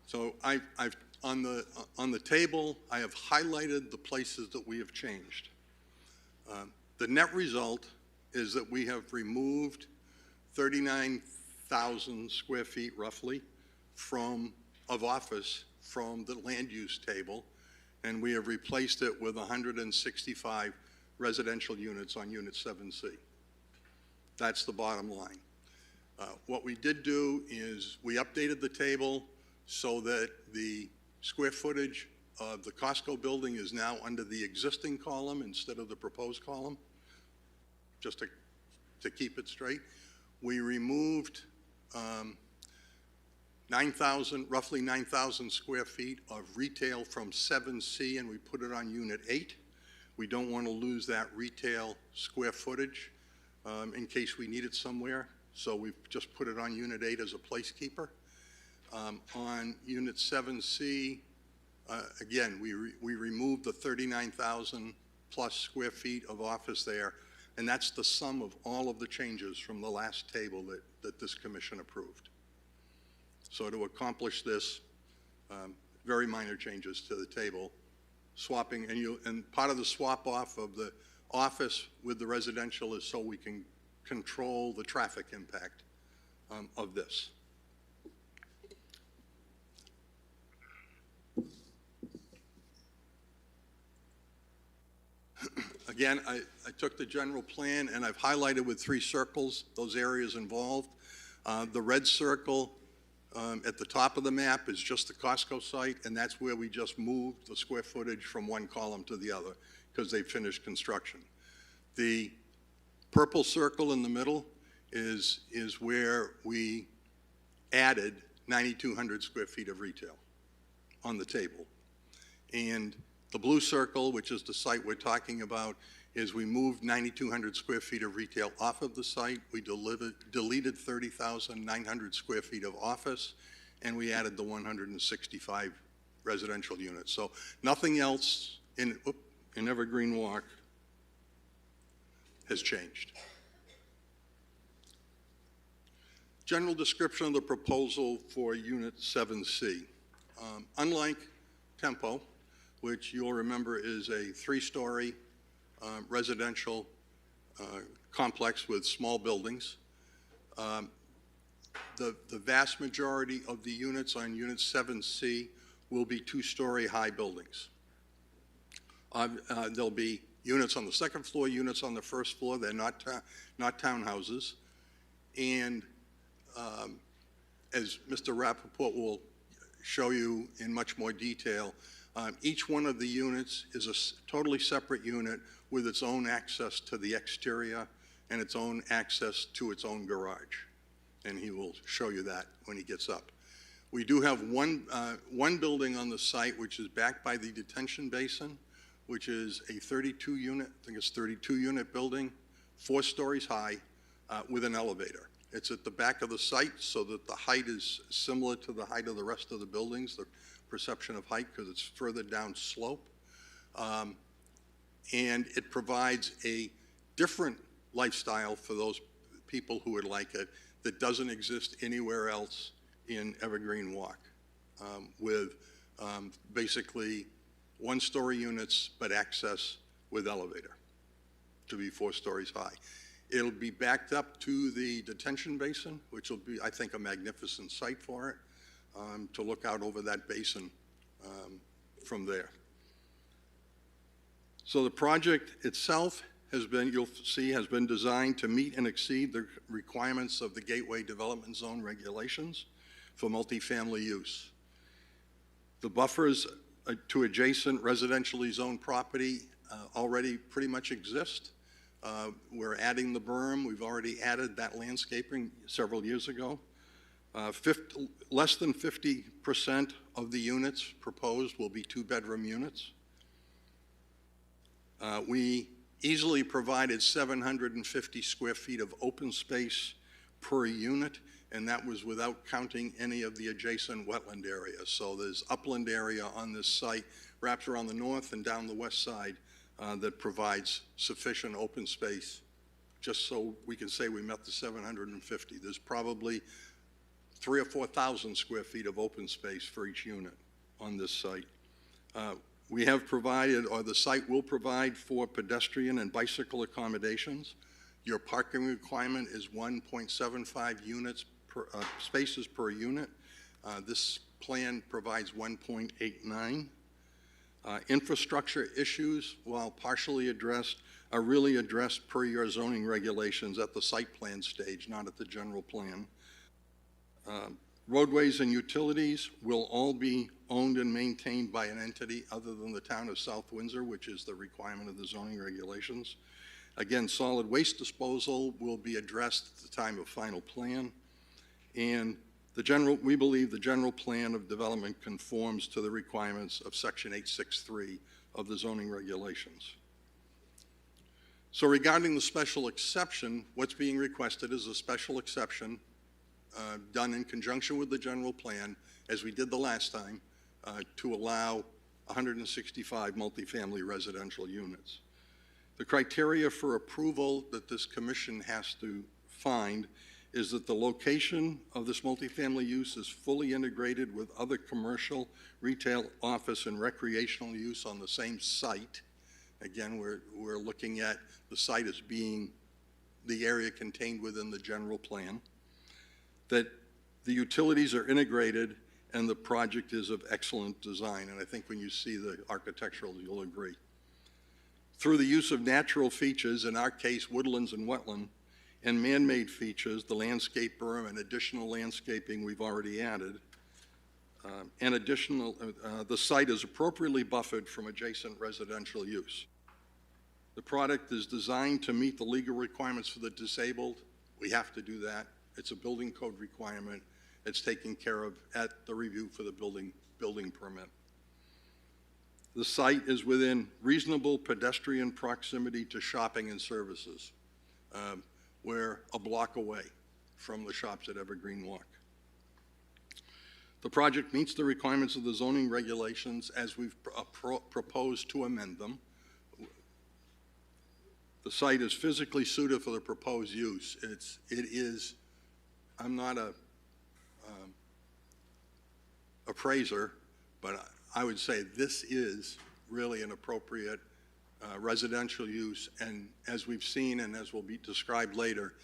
so I've on the table, I have highlighted the places that we have changed. The net result is that we have removed 39,000 square feet roughly of office from the land use table, and we have replaced it with 165 residential units on Unit 7C. That's the bottom line. What we did do is we updated the table so that the square footage of the Costco building is now under the existing column instead of the proposed column, just to keep it straight. We removed roughly 9,000 square feet of retail from 7C, and we put it on Unit 8. We don't want to lose that retail square footage in case we need it somewhere, so we've just put it on Unit 8 as a placekeeper. On Unit 7C, again, we removed the 39,000 plus square feet of office there, and that's the sum of all of the changes from the last table that this commission approved. So to accomplish this, very minor changes to the table, swapping, and part of the swap off of the office with the residential is so we can control the traffic impact of this. Again, I took the general plan and I've highlighted with 3 circles those areas involved. The red circle at the top of the map is just the Costco site, and that's where we just moved the square footage from one column to the other because they finished construction. The purple circle in the middle is where we added 9,200 square feet of retail on the table. And the blue circle, which is the site we're talking about, is we moved 9,200 square feet of retail off of the site. We deleted 30,900 square feet of office, and we added the 165 residential units. So nothing else in Evergreen Walk has changed. General description of the proposal for Unit 7C. Unlike Tempo, which you'll remember is a 3-story residential complex with small buildings. The vast majority of the units on Unit 7C will be 2-story high buildings. There'll be units on the 2nd floor, units on the 1st floor. They're not townhouses. And as Mr. Rappaport will show you in much more detail, each one of the units is a totally separate unit with its own access to the exterior and its own access to its own garage. And he will show you that when he gets up. We do have one building on the site which is backed by the detention basin, which is a 32-unit, I think it's 32-unit building, 4 stories high, with an elevator. It's at the back of the site so that the height is similar to the height of the rest of the buildings, the perception of height, because it's further down slope. And it provides a different lifestyle for those people who would like it that doesn't exist anywhere else in Evergreen Walk, with basically 1-story units but access with elevator to be 4 stories high. It'll be backed up to the detention basin, which will be, I think, a magnificent site for it, to look out over that basin from there. So the project itself has been, you'll see, has been designed to meet and exceed the requirements of the Gateway Development Zone regulations for multifamily use. The buffers to adjacent residentially zoned property already pretty much exist. We're adding the berm. We've already added that landscaping several years ago. Less than 50% of the units proposed will be 2-bedroom units. We easily provided 750 square feet of open space per unit, and that was without counting any of the adjacent wetland areas. So there's upland area on this site, wraps around the north and down the west side, that provides sufficient open space just so we can say we met the 750. There's probably 3,000 or 4,000 square feet of open space for each unit on this site. We have provided, or the site will provide, for pedestrian and bicycle accommodations. Your parking requirement is 1.75 units per, spaces per unit. This plan provides 1.89. Infrastructure issues, while partially addressed, are really addressed per your zoning regulations at the site plan stage, not at the general plan. Roadways and utilities will all be owned and maintained by an entity other than the town of South Windsor, which is the requirement of the zoning regulations. Again, solid waste disposal will be addressed at the time of final plan. And we believe the general plan of development conforms to the requirements of Section 863 of the zoning regulations. So regarding the special exception, what's being requested is a special exception done in conjunction with the general plan, as we did the last time, to allow 165 multifamily residential units. The criteria for approval that this commission has to find is that the location of this multifamily use is fully integrated with other commercial, retail, office, and recreational use on the same site. Again, we're looking at the site as being the area contained within the general plan. That the utilities are integrated and the project is of excellent design. And I think when you see the architectural, you'll agree. Through the use of natural features, in our case, woodlands and wetland, and man-made features, the landscape berm and additional landscaping we've already added, the site is appropriately buffered from adjacent residential use. The product is designed to meet the legal requirements for the disabled. We have to do that. It's a building code requirement. It's taken care of at the review for the building permit. The site is within reasonable pedestrian proximity to shopping and services. We're a block away from the shops at Evergreen Walk. The project meets the requirements of the zoning regulations as we've proposed to amend them. The site is physically suited for the proposed use. I'm not a appraiser, but I would say this is really an appropriate residential use, and as we've seen and as will be described later,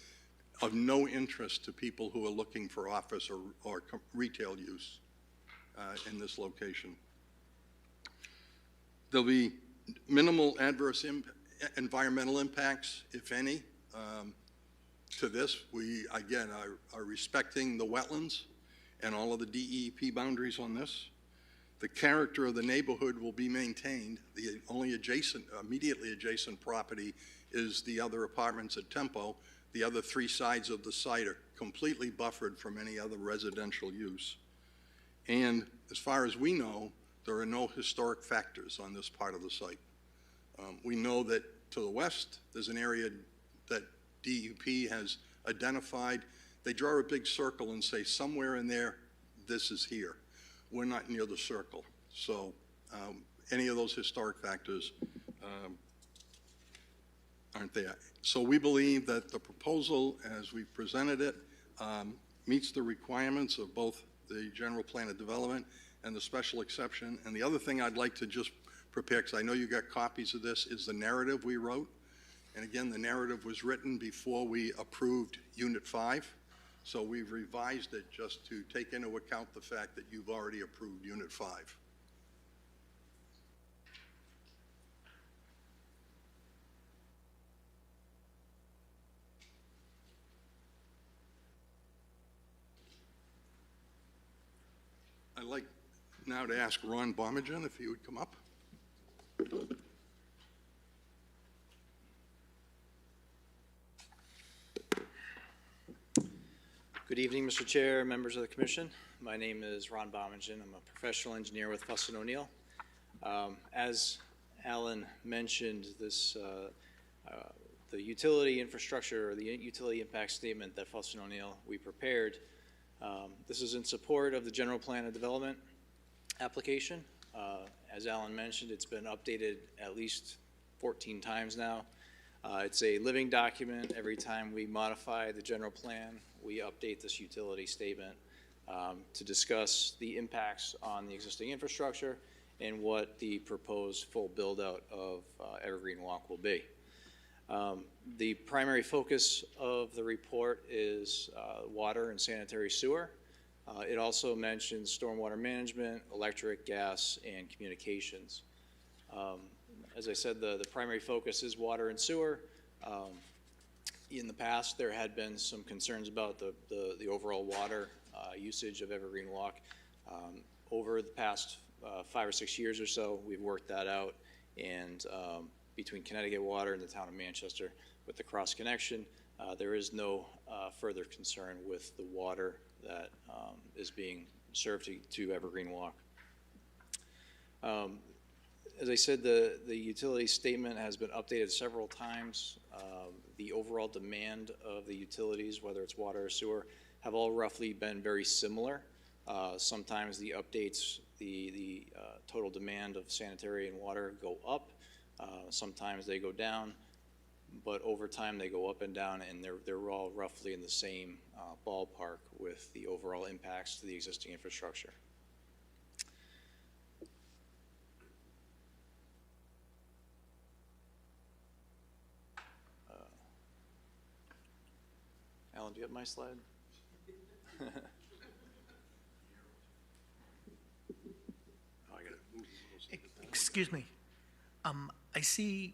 of no interest to people who are looking for office or retail use in this location. There'll be minimal adverse environmental impacts, if any, to this. We, again, are respecting the wetlands and all of the DEP boundaries on this. The character of the neighborhood will be maintained. The only immediately adjacent property is the other apartments at Tempo. The other three sides of the site are completely buffered from any other residential use. And as far as we know, there are no historic factors on this part of the site. We know that to the west, there's an area that DEP has identified. They draw a big circle and say somewhere in there, this is here. We're not near the circle. So any of those historic factors aren't there. So we believe that the proposal as we've presented it meets the requirements of both the general plan of development and the special exception. And the other thing I'd like to just prepare, because I know you got copies of this, is the narrative we wrote. And again, the narrative was written before we approved Unit 5. So we've revised it just to take into account the fact that you've already approved Unit 5. I'd like now to ask Ron Bomagen if he would come up. Good evening, Mr. Chair, members of the Commission. My name is Ron Bomagen. I'm a professional engineer with Fuss & O'Neill. As Alan mentioned, the utility infrastructure, or the utility impact statement that Fuss & O'Neill we prepared, this is in support of the general plan of development application. As Alan mentioned, it's been updated at least 14 times now. It's a living document. Every time we modify the general plan, we update this utility statement to discuss the impacts on the existing infrastructure and what the proposed full build-out of Evergreen Walk will be. The primary focus of the report is water and sanitary sewer. It also mentions stormwater management, electric, gas, and communications. As I said, the primary focus is water and sewer. In the past, there had been some concerns about the overall water usage of Evergreen Walk. Over the past 5 or 6 years or so, we've worked that out, and between Connecticut Water and the town of Manchester, with the cross connection, there is no further concern with the water that is being served to Evergreen Walk. As I said, the utility statement has been updated several times. The overall demand of the utilities, whether it's water or sewer, have all roughly been very similar. Sometimes the updates, the total demand of sanitary and water go up. Sometimes they go down. but over time they go up and down, and they're all roughly in the same ballpark with the overall impacts to the existing infrastructure. Alan, do you have my slide? Excuse me. I see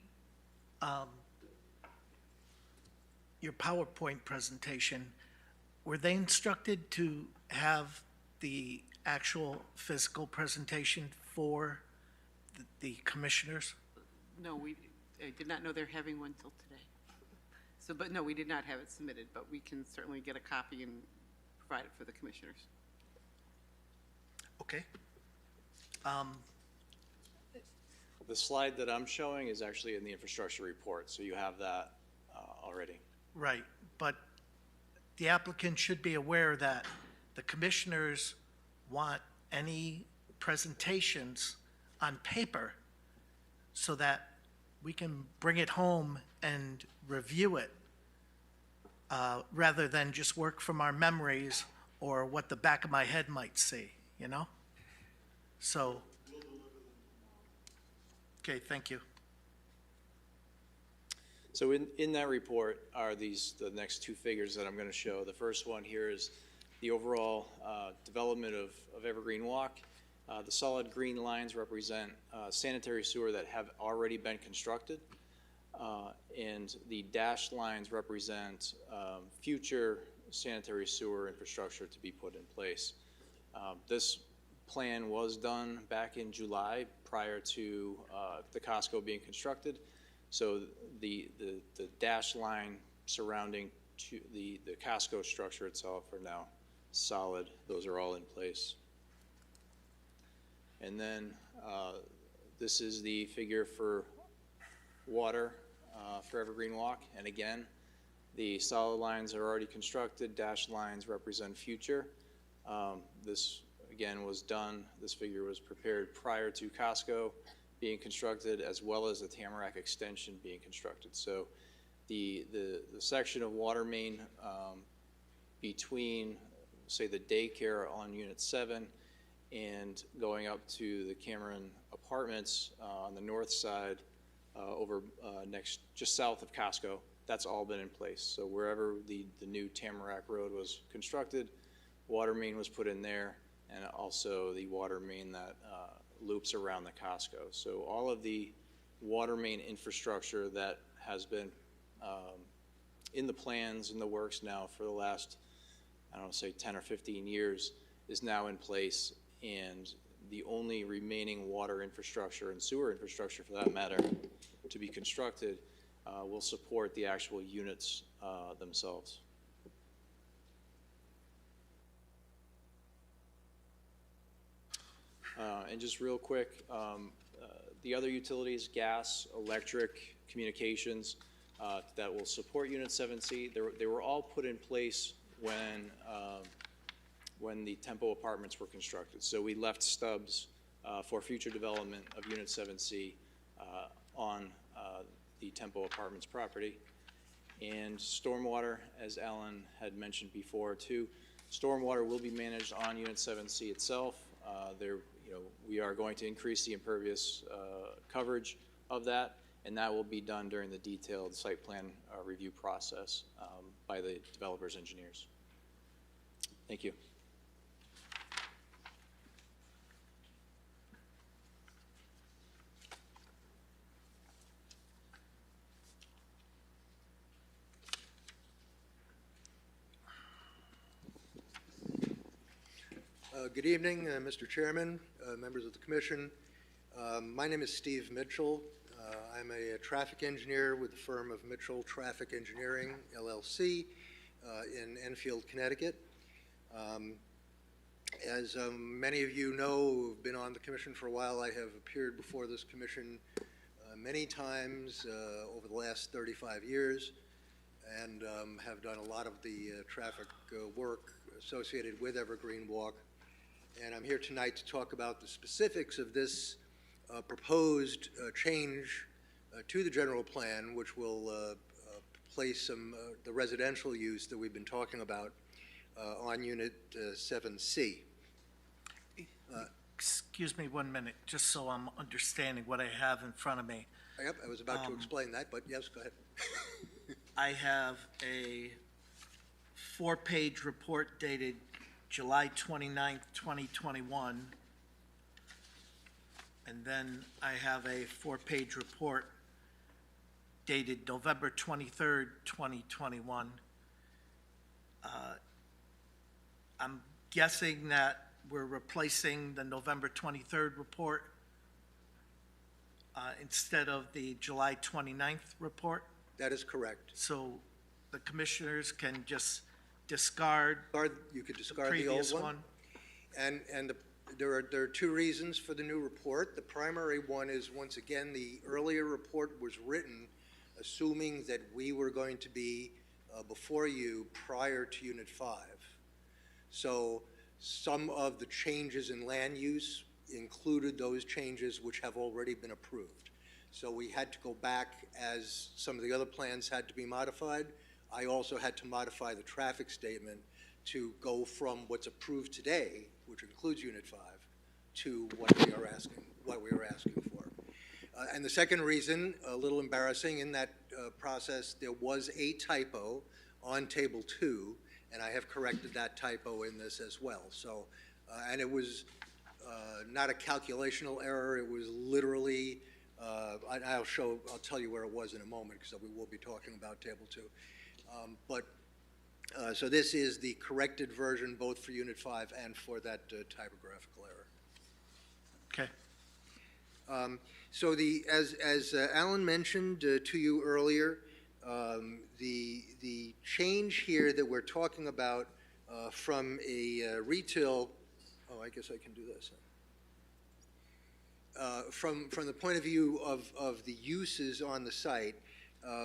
your PowerPoint presentation. Were they instructed to have the actual physical presentation for the commissioners? No, I did not know they're having one till today. So, but no, we did not have it submitted, but we can certainly get a copy and provide it for the commissioners. Okay. The slide that I'm showing is actually in the infrastructure report, so you have that already. Right, but the applicant should be aware that the commissioners want any presentations on paper so that we can bring it home and review it, rather than just work from our memories or what the back of my head might see, you know? So, okay, thank you. So in that report are the next two figures that I'm going to show. The first one here is the overall development of Evergreen Walk. The solid green lines represent sanitary sewer that have already been constructed, and the dashed lines represent future sanitary sewer infrastructure to be put in place. This plan was done back in July prior to the Costco being constructed. So the dashed line surrounding the Costco structure itself are now solid. Those are all in place. And then this is the figure for water for Evergreen Walk. And again, the solid lines are already constructed. Dashed lines represent future. This again was done. This figure was prepared prior to Costco being constructed, as well as the Tamarack extension being constructed. So the section of water main between, say, the daycare on Unit 7 and going up to the Cameron Apartments on the north side over just south of Costco, that's all been in place. So wherever the new Tamarack Road was constructed, water main was put in there, and also the water main that loops around the Costco. So all of the water main infrastructure that has been in the plans, in the works now for the last, I don't know, say 10 or 15 years, is now in place, and the only remaining water infrastructure and sewer infrastructure, for that matter, to be constructed will support the actual units themselves. And just real quick, the other utilities, gas, electric, communications, that will support Unit 7C, they were all put in place when the Tempo Apartments were constructed. So we left stubs for future development of Unit 7C on the Tempo Apartments property. And stormwater, as Alan had mentioned before too, stormwater will be managed on Unit 7C itself. We are going to increase the impervious coverage of that, and that will be done during the detailed site plan review process by the developer's engineers. Thank you. Good evening, Mr. Chairman, members of the Commission. My name is Steve Mitchell. I'm a traffic engineer with the firm of Mitchell Traffic Engineering, LLC, in Enfield, Connecticut. As many of you know who've been on the Commission for a while, I have appeared before this Commission many times over the last 35 years and have done a lot of the traffic work associated with Evergreen Walk. And I'm here tonight to talk about the specifics of this proposed change to the general plan, which will place the residential use that we've been talking about on Unit 7C. Excuse me 1 minute, just so I'm understanding what I have in front of me. Yep, I was about to explain that, but yes, go ahead. I have a 4-page report dated July 29th, 2021. And then I have a 4-page report dated November 23rd, 2021. I'm guessing that we're replacing the November 23rd report instead of the July 29th report. That is correct. So the commissioners can just discard You could the discard the old previous one. one. And there are two reasons for the new report. The primary one is, once again, the earlier report was written assuming that we were going to be before you prior to Unit 5. So some of the changes in land use included those changes which have already been approved. So we had to go back, as some of the other plans had to be modified. I also had to modify the traffic statement to go from what's approved today, which includes Unit 5, to what we are asking for. And the second reason, a little embarrassing, in that process, there was a typo on Table 2, and I have corrected that typo in this as well. So, and it was not a calculational error. It was literally, I'll tell you where it was in a moment, because we will be talking about Table 2. So this is the corrected version, both for Unit 5 and for that typographical error. Okay. So as Alan mentioned to you earlier, the change here that we're talking about from a retail, I guess I can do this. From the point of view of the uses on the site,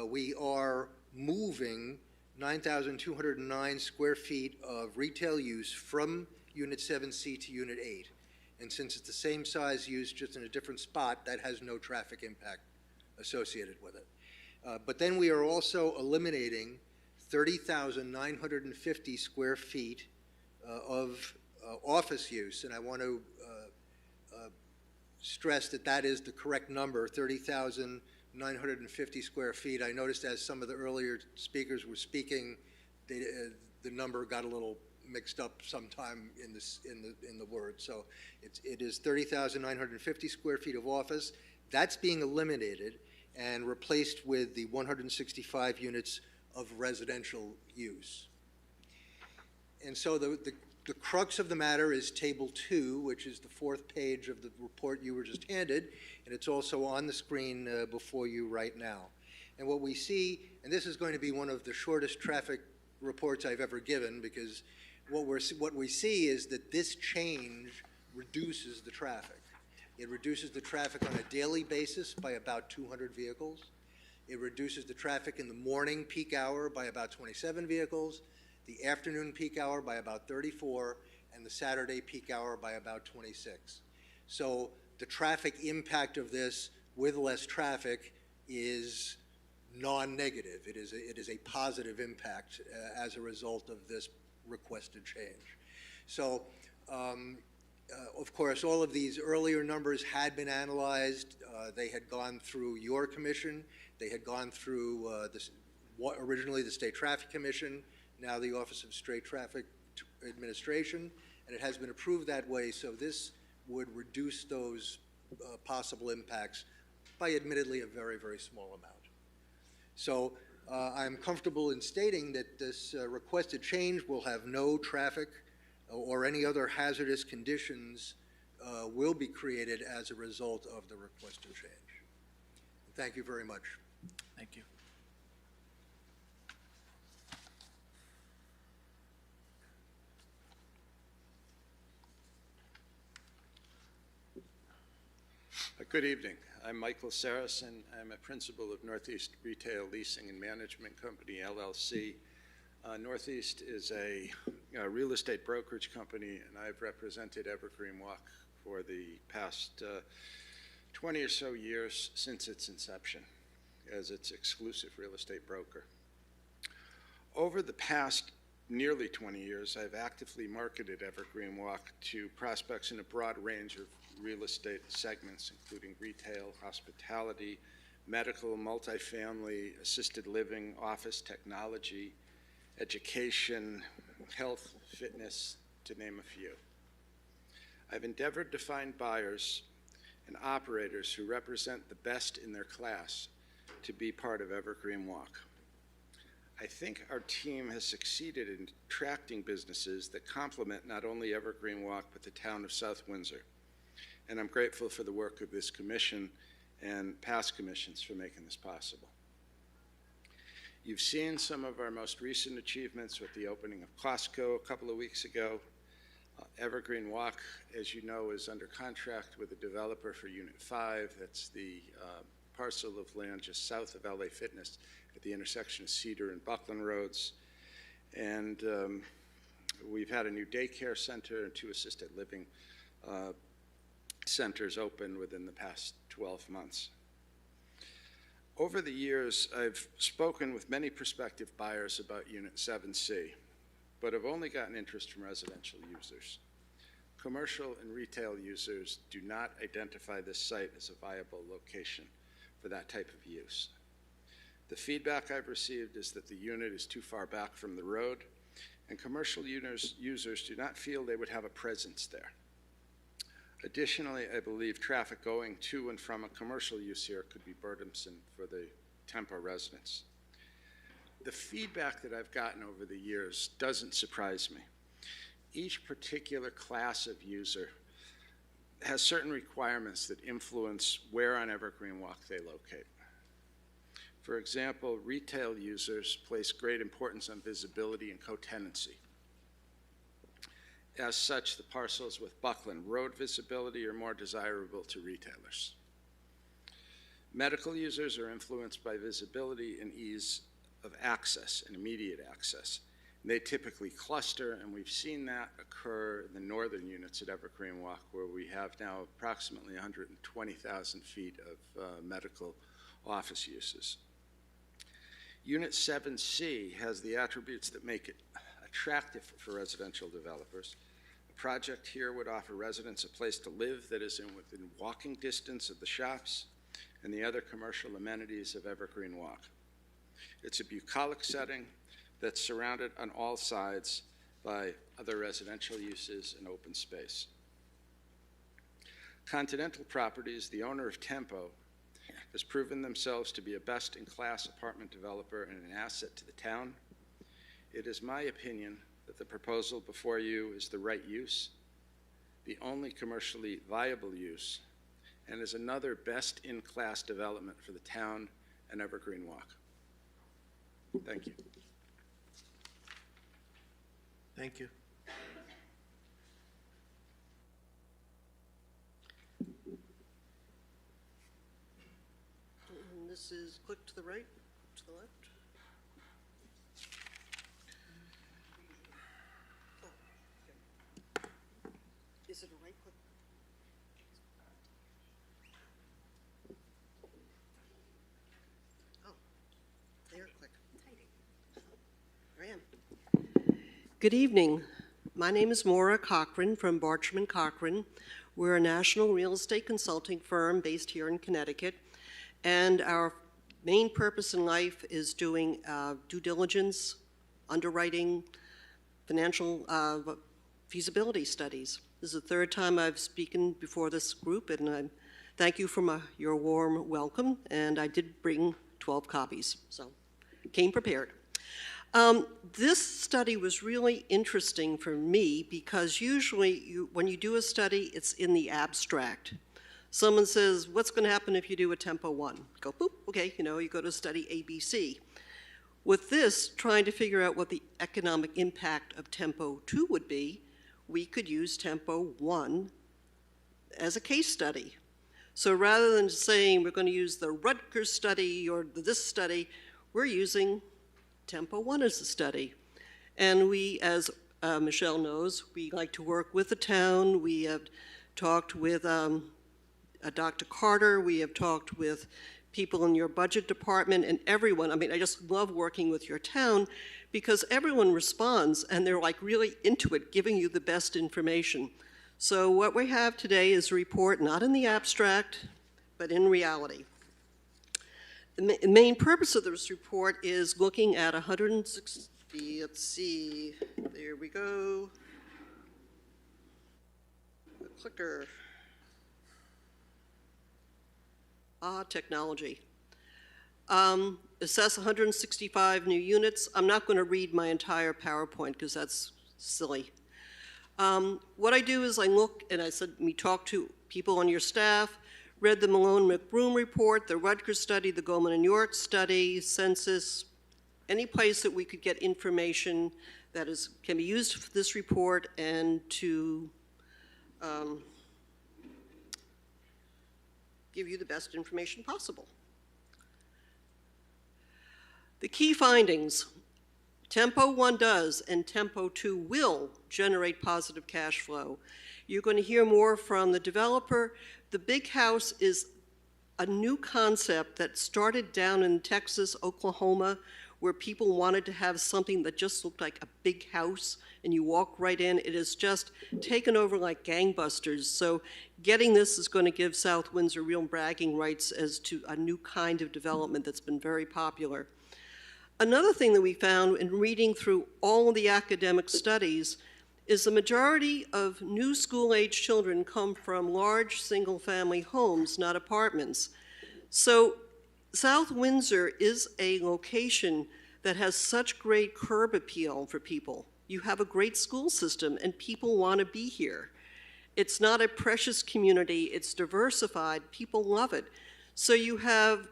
we are moving 9,209 square feet of retail use from Unit 7C to Unit 8. And since it's the same size use, just in a different spot, that has no traffic impact associated with it. But then we are also eliminating 30,950 square feet of office use, and I want to stress that that is the correct number, 30,950 square feet. I noticed as some of the earlier speakers were speaking, the number got a little mixed up sometime in the word. So it is 30,950 square feet of office. That's being eliminated and replaced with the 165 units of residential use. And so the crux of the matter is Table 2, which is the 4th page of the report you were just handed, and it's also on the screen before you right now. And what we see, and this is going to be one of the shortest traffic reports I've ever given, because what we see is that this change reduces the traffic. It reduces the traffic on a daily basis by about 200 vehicles. It reduces the traffic in the morning peak hour by about 27 vehicles, the afternoon peak hour by about 34, and the Saturday peak hour by about 26. So the traffic impact of this with less traffic is non-negative. It is a positive impact as a result of this requested change. So, of course, all of these earlier numbers had been analyzed. They had gone through your commission. They had gone through originally the State Traffic Commission, now the Office of State Traffic Administration, and it has been approved that way. So this would reduce those possible impacts by admittedly a very, very small amount. So I'm comfortable in stating that this requested change will have no traffic or any other hazardous conditions will be created as a result of the requested change. Thank you very much. Thank you. Good evening. I'm Michael Saris, and I'm a principal of Northeast Retail Leasing and Management Company, LLC. Northeast is a real estate brokerage company, and I've represented Evergreen Walk for the past 20 or so years since its inception. as its exclusive real estate broker. Over the past nearly 20 years, I've actively marketed Evergreen Walk to prospects in a broad range of real estate segments, including retail, hospitality, medical, multifamily, assisted living, office technology, education, health, fitness, to name a few. I've endeavored to find buyers and operators who represent the best in their class to be part of Evergreen Walk. I think our team has succeeded in attracting businesses that complement not only Evergreen Walk, but the town of South Windsor. And I'm grateful for the work of this commission and past commissions for making this possible. You've seen some of our most recent achievements with the opening of Costco a couple of weeks ago. Evergreen Walk, as you know, is under contract with a developer for Unit 5. That's the parcel of land just south of LA Fitness at the intersection of Cedar and Buckland Roads. And we've had a new daycare center and 2 assisted living centers open within the past 12 months. Over the years, I've spoken with many prospective buyers about Unit 7C, but have only gotten interest from residential users. Commercial and retail users do not identify this site as a viable location for that type of use. The feedback I've received is that the unit is too far back from the road, and commercial users do not feel they would have a presence there. Additionally, I believe traffic going to and from a commercial use here could be burdensome for the Tempo residents. The feedback that I've gotten over the years doesn't surprise me. Each particular class of user has certain requirements that influence where on Evergreen Walk they locate. For example, retail users place great importance on visibility and co-tenancy. As such, the parcels with Buckland Road visibility are more desirable to retailers. Medical users are influenced by visibility and ease of access and immediate access. And they typically cluster, and we've seen that occur in the northern units at Evergreen Walk, where we have now approximately 120,000 feet of medical office uses. Unit 7C has the attributes that make it attractive for residential developers. A project here would offer residents a place to live that is within walking distance of the shops and the other commercial amenities of Evergreen Walk. It's a bucolic setting that's surrounded on all sides by other residential uses and open space. Continental Properties, the owner of Tempo, has proven themselves to be a best-in-class apartment developer and an asset to the town. It is my opinion that the proposal before you is the right use, the only commercially viable use, and is another best-in-class development for the town and Evergreen Walk. Thank you. Thank you. And this is click to the right, to the left. Oh, okay. Is it a right click? Oh, there, click. There I am. Good evening. My name is Maura Cochran from Bartram & Cochran. We're a national real estate consulting firm based here in Connecticut, and our main purpose in life is doing due diligence, underwriting, financial feasibility studies. This is the third time I've spoken before this group, and I thank you for your warm welcome, and I did bring 12 copies, so came prepared. This study was really interesting for me because usually when you do a study, it's in the abstract. Someone says, what's going to happen if you do a Tempo 1? Go, boop, okay, you go to study ABC. With this, trying to figure out what the economic impact of Tempo 2 would be, we could use Tempo 1 as a case study. So rather than saying we're going to use the Rutgers study or this study, we're using Tempo 1 as a study. And we, as Michelle knows, we like to work with the town. We have talked with Dr. Carter. We have talked with people in your budget department and everyone. I mean, I just love working with your town because everyone responds and they're like really into it, giving you the best information. So what we have today is a report not in the abstract, but in reality. The main purpose of this report is looking at 160, let's see, there we go. The clicker. Technology. Assess 165 new units. I'm not going to read my entire PowerPoint because that's silly. What I do is I look, and I said, we talk to people on your staff, read the Malone-McBroom report, the Rutgers study, the Goldman and York study, census, any place that we could get information that can be used for this report and to give you the best information possible. The key findings, Tempo 1 does and Tempo 2 will generate positive cash flow. You're going to hear more from the developer. The big house is a new concept that started down in Texas, Oklahoma, where people wanted to have something that just looked like a big house and you walk right in. It is just taken over like gangbusters. So getting this is going to give South Windsor real bragging rights as to a new kind of development that's been very popular. Another thing that we found in reading through all the academic studies is the majority of new school-age children come from large single-family homes, not apartments. So South Windsor is a location that has such great curb appeal for people. You have a great school system and people want to be here. It's not a precious community, it's diversified, people love it. So you have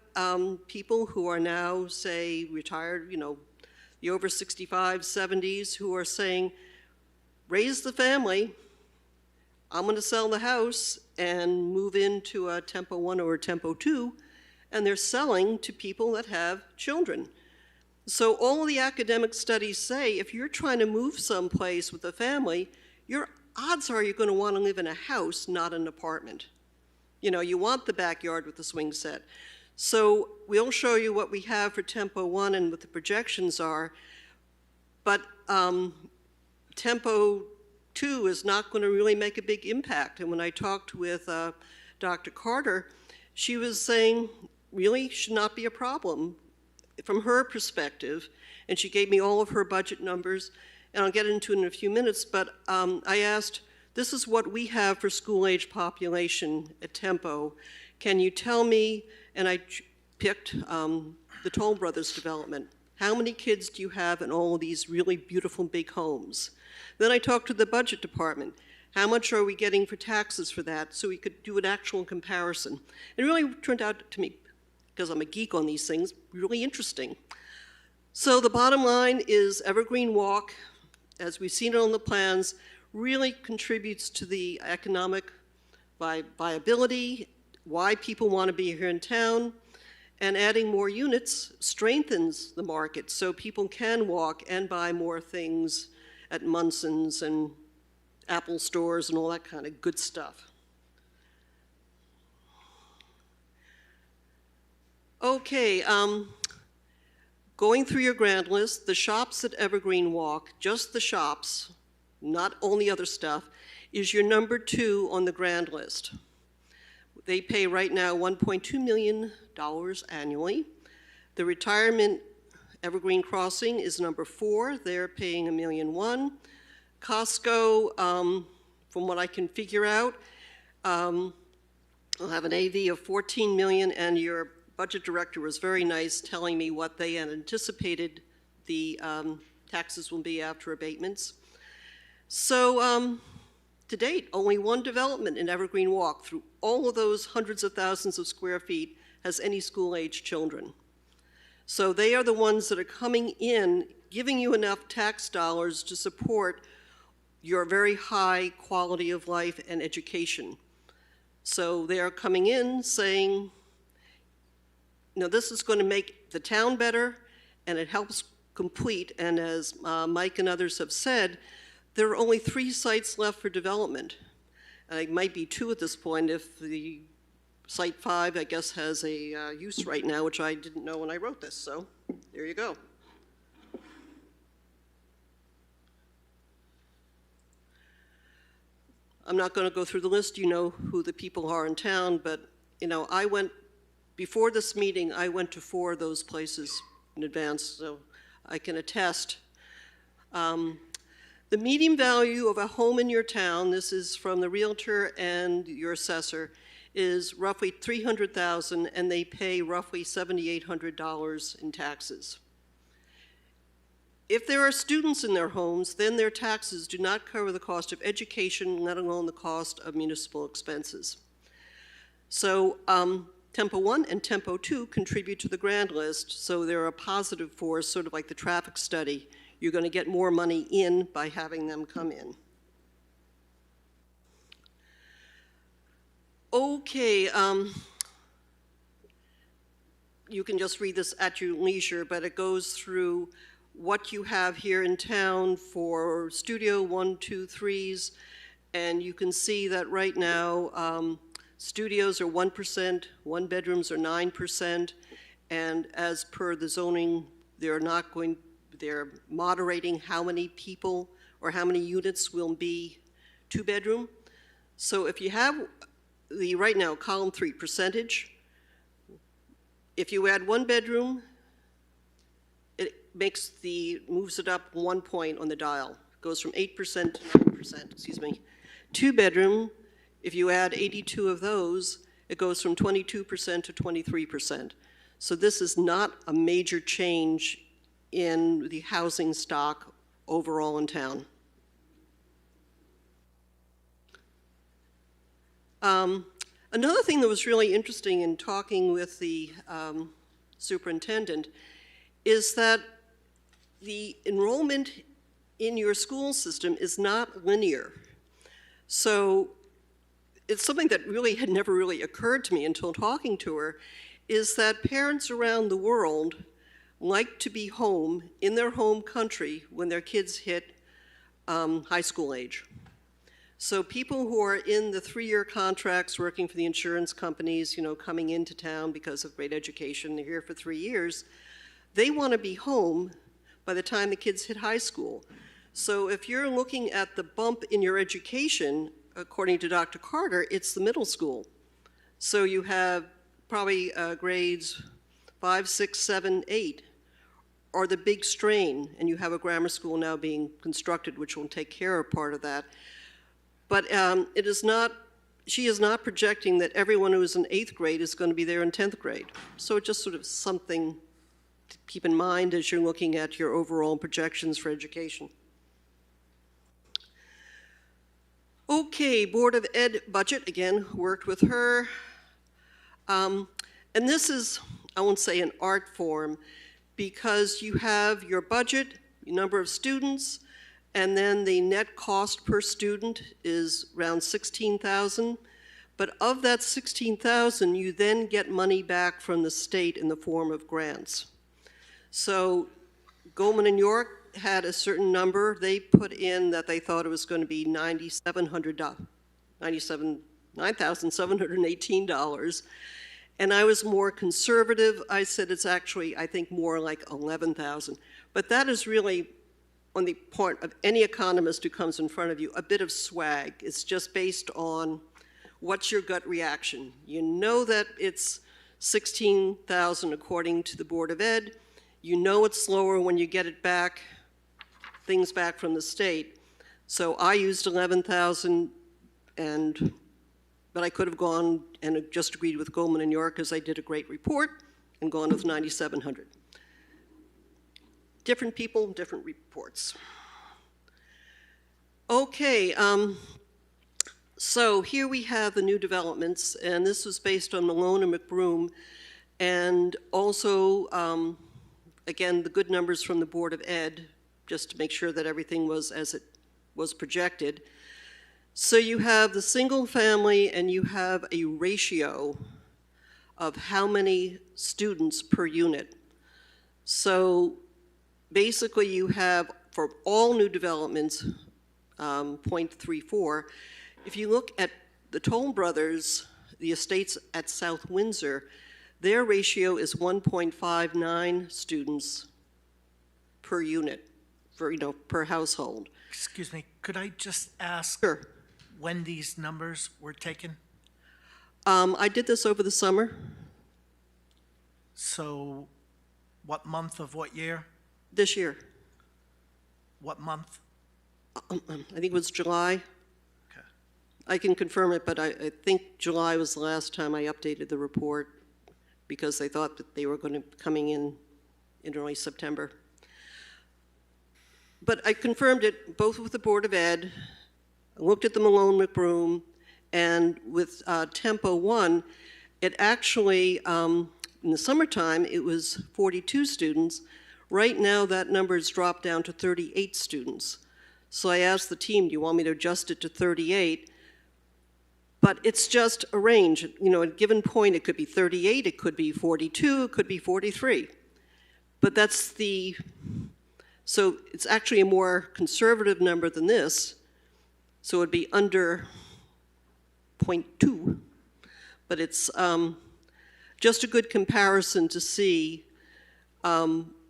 people who are now, say, retired, you know, the over 65, 70s, who are saying, raise the family, I'm going to sell the house and move into a Tempo 1 or a Tempo 2, and they're selling to people that have children. So all of the academic studies say if you're trying to move someplace with a family, your odds are you're going to want to live in a house, not an apartment. You know, you want the backyard with the swing set. So we'll show you what we have for Tempo 1 and what the projections are, but Tempo 2 is not going to really make a big impact. And when I talked with Dr. Carter, she was saying, really should not be a problem from her perspective, and she gave me all of her budget numbers, and I'll get into it in a few minutes, but I asked, this is what we have for school-age population at Tempo. Can you tell me, and I picked the Toll Brothers development, how many kids do you have in all of these really beautiful big homes? Then I talked to the budget department. How much are we getting for taxes for that? So we could do an actual comparison. It really turned out to me, because I'm a geek on these things, really interesting. So the bottom line is Evergreen Walk, as we've seen it on the plans, really contributes to the economic viability, why people want to be here in town, and adding more units strengthens the market so people can walk and buy more things at Munson's and Apple stores and all that kind of good stuff. Okay, going through your grand list, the shops at Evergreen Walk, just the shops, not only other stuff, is your number 2 on the grand list. They pay right now $1.2 million annually. The retirement Evergreen Crossing is number 4. They're paying $1.1 million. Costco, from what I can figure out, will have an AV of $14 million, and your budget director was very nice telling me what they had anticipated the taxes will be after abatements. So to date, only one development in Evergreen Walk through all of those hundreds of thousands of square feet has any school-age children. So they are the ones that are coming in, giving you enough tax dollars to support your very high quality of life and education. So they are coming in saying, you know, this is going to make the town better, and it helps complete, and as Mike and others have said, there are only 3 sites left for development. It might be 2 at this point if the Site 5, I guess, has a use right now, which I didn't know when I wrote this, so there you go. I'm not going to go through the list. You know who the people are in town, but, you know, before this meeting, I went to 4 of those places in advance, so I can attest. The median value of a home in your town, this is from the realtor and your assessor, is roughly $300,000, and they pay roughly $7,800 in taxes. If there are students in their homes, then their taxes do not cover the cost of education, let alone the cost of municipal expenses. So Tempo 1 and Tempo 2 contribute to the grand list, so they're a positive force, sort of like the traffic study. You're going to get more money in by having them come in. Okay, you can just read this at your leisure, but it goes through what you have here in town for studio 1, 2, 3s, and you can see that right now studios are 1%, 1-bedrooms are 9%, and as per the zoning, they're moderating how many people or how many units will be 2-bedroom. So if you have right now, column 3, percentage, if you add 1-bedroom, moves it up 1 point on the dial. It goes from 8% to 9%, excuse me. 2-bedroom, if you add 82 of those, it goes from 22% to 23%. So this is not a major change in the housing stock overall in town. Another thing that was really interesting in talking with the superintendent is that the enrollment in your school system is not linear. So it's something that really had never really occurred to me until talking to her, is that parents around the world like to be home in their home country when their kids hit high school age. So people who are in the 3-year contracts working for the insurance companies, you know, coming into town because of great education, they're here for 3 years, they want to be home by the time the kids hit high school. So if you're looking at the bump in your education, according to Dr. Carter, it's the middle school. So you have probably grades 5, 6, 7, 8 are the big strain, and you have a grammar school now being constructed which will take care of part of that. But she is not projecting that everyone who is in 8th grade is going to be there in 10th grade. So it's just sort of something to keep in mind as you're looking at your overall projections for education. Okay, Board of Ed budget, again, worked with her. And this is, I won't say an art form, because you have your budget, number of students, and then the net cost per student is around $16,000. But of that $16,000, you then get money back from the state in the form of grants. So Goldman and York had a certain number. They put in that they thought it was going to be $9,718. And I was more conservative. I said it's actually, I think, more like $11,000. But that is really, on the part of any economist who comes in front of you, a bit of swag. It's just based on what's your gut reaction. You know that it's $16,000 according to the Board of Ed. You know it's lower when you get it back, things back from the state. So I used $11,000, but I could have gone and just agreed with Goldman and York because I did a great report and gone with $9,700. Different people, different reports. Okay, so here we have the new developments, and this was based on Malone and McBroom, and also, again, the good numbers from the Board of Ed, just to make sure that everything was as it was projected. So you have the single family, and you have a ratio of how many students per unit. So basically you have, for all new developments, 0.34. If you look at the Toll Brothers, the estates at South Windsor, their ratio is 1.59 students per unit, per household. Excuse me, could I just ask Sure. when these numbers were taken? I did this over the summer. So what month of what year? This year. What month? I think it was July. Okay. I can confirm it, but I think July was the last time I updated the report because they thought that they were going to be coming in early September. But I confirmed it both with the Board of Ed, I looked at the Malone McBroom, and with Tempo 1, it actually, in the summertime, it was 42 students. Right now, that number has dropped down to 38 students. So I asked the team, do you want me to adjust it to 38? But it's just a range. At a given point, it could be 38, it could be 42, it could be 43. But that's so it's actually a more conservative number than this. So it would be under 0.2. But it's just a good comparison to see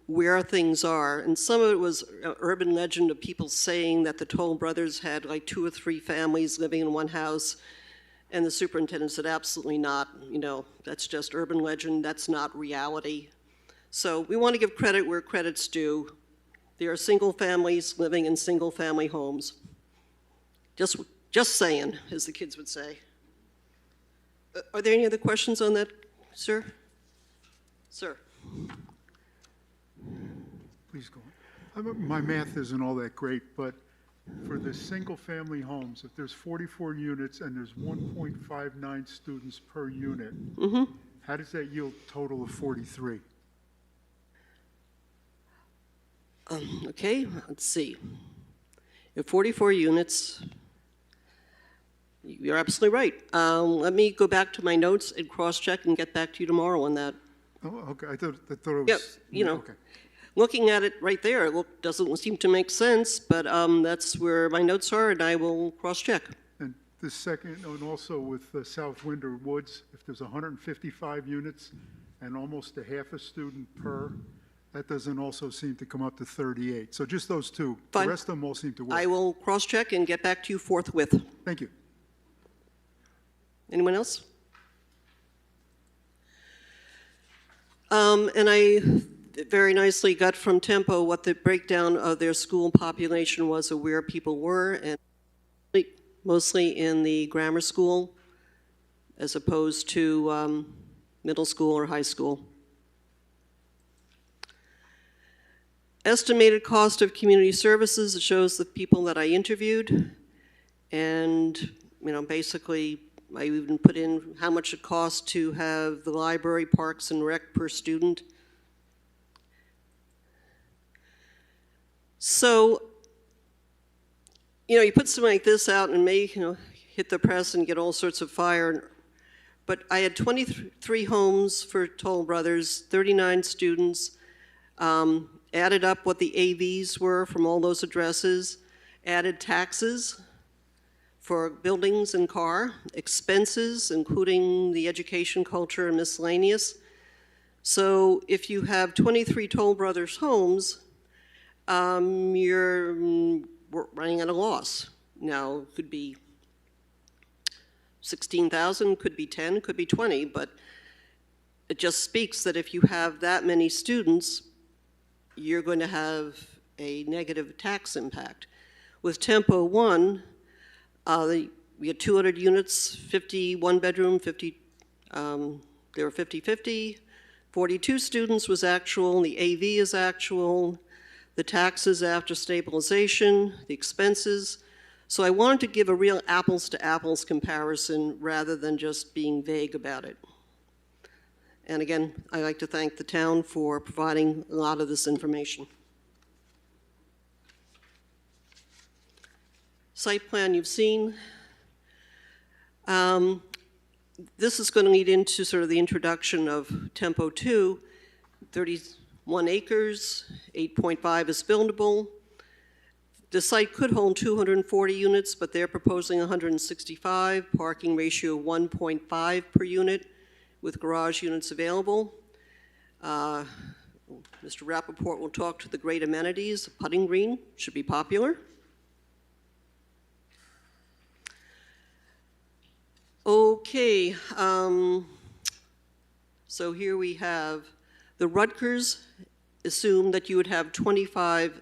where things are. And some of it was urban legend of people saying that the Toll brothers had like 2 or 3 families living in one house. And the superintendent said, absolutely not. That's just urban legend. That's not reality. So we want to give credit where credit's due. There are single families living in single family homes. Just saying, as the kids would say. Are there any other questions on that, sir? Sir. Please go on. My math isn't all that great, but for the single-family homes, if there's 44 units and there's 1.59 students per unit, how does that yield a total of 43? Okay, let's see. You have 44 units. You're absolutely right. Let me go back to my notes and cross-check and get back to you tomorrow on that. Oh, okay. I thought it was... Yep, Okay. Looking at it right there, it doesn't seem to make sense, but that's where my notes are, and I will cross-check. And the second, and also with South Windsor Woods, if there's 155 units and almost a half a student per, that doesn't also seem to come up to 38. So just those two. Fine. The rest of them all seem to work. I will cross-check and get back to you forthwith. Thank you. Anyone else? And I very nicely got from Tempo what the breakdown of their school population was of where people were, and mostly in the grammar school as opposed to middle school or high school. Estimated cost of community services, it shows the people that I interviewed, and basically I even put in how much it costs to have the library, parks, and rec per student. So, you put something like this out and may, hit the press and get all sorts of fire. But I had 23 homes for Toll Brothers, 39 students, added up what the AVs were from all those addresses, added taxes for buildings and car, expenses, including the education, culture, and miscellaneous. So if you have 23 Toll Brothers homes, you're running at a loss. Now, it could be 16,000, could be 10, could be 20, but it just speaks that if you have that many students, you're going to have a negative tax impact. With Tempo 1, we had 200 units, 51 bedroom, 50, they were 50-50. 42 students was actual, the AV is actual, the taxes after stabilization, the expenses. So I wanted to give a real apples to apples comparison rather than just being vague about it. And again, I'd like to thank the town for providing a lot of this information. Site plan you've seen. This is going to lead into sort of the introduction of Tempo 2, 31 acres, 8.5 is buildable, The site could hold 240 units, but they're proposing 165, parking ratio 1.5 per unit, with garage units available. Mr. Rappaport will talk to the great amenities. Putting green should be popular. Okay, so here we have the Rutgers assumed that you would have 25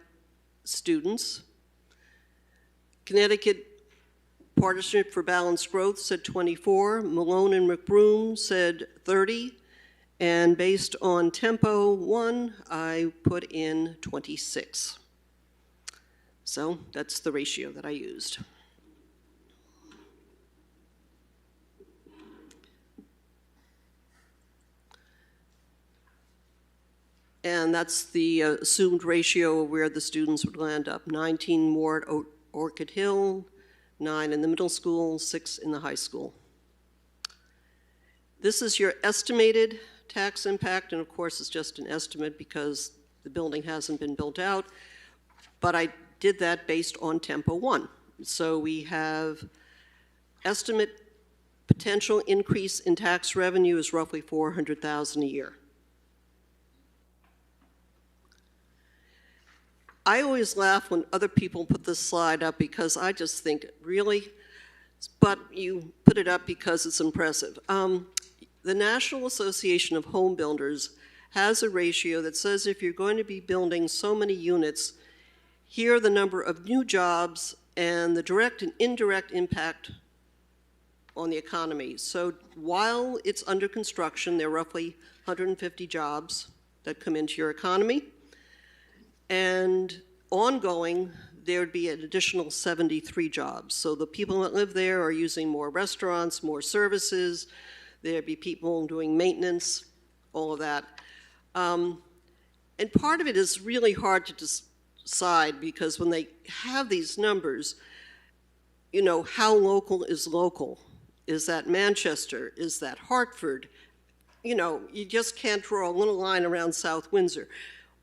students. Connecticut Partnership for Balanced Growth said 24. Malone and McBroom said 30. And based on Tempo 1, I put in 26. So that's the ratio that I used. And that's the assumed ratio of where the students would land up. 19 more at Orchid Hill, 9 in the middle school, 6 in the high school. This is your estimated tax impact, and of course it's just an estimate because the building hasn't been built out, but I did that based on Tempo 1. So we have estimate potential increase in tax revenue is roughly $400,000 a year. I always laugh when other people put this slide up because I just think, really? But you put it up because it's impressive. The National Association of Home Builders has a ratio that says if you're going to be building so many units, here are the number of new jobs and the direct and indirect impact on the economy. So while it's under construction, there are roughly 150 jobs that come into your economy. And ongoing, there'd be an additional 73 jobs. So the people that live there are using more restaurants, more services. There'd be people doing maintenance, all of that. And part of it is really hard to decide because when they have these numbers, you know, how local is local? Is that Manchester? Is that Hartford? You know, you just can't draw a little line around South Windsor.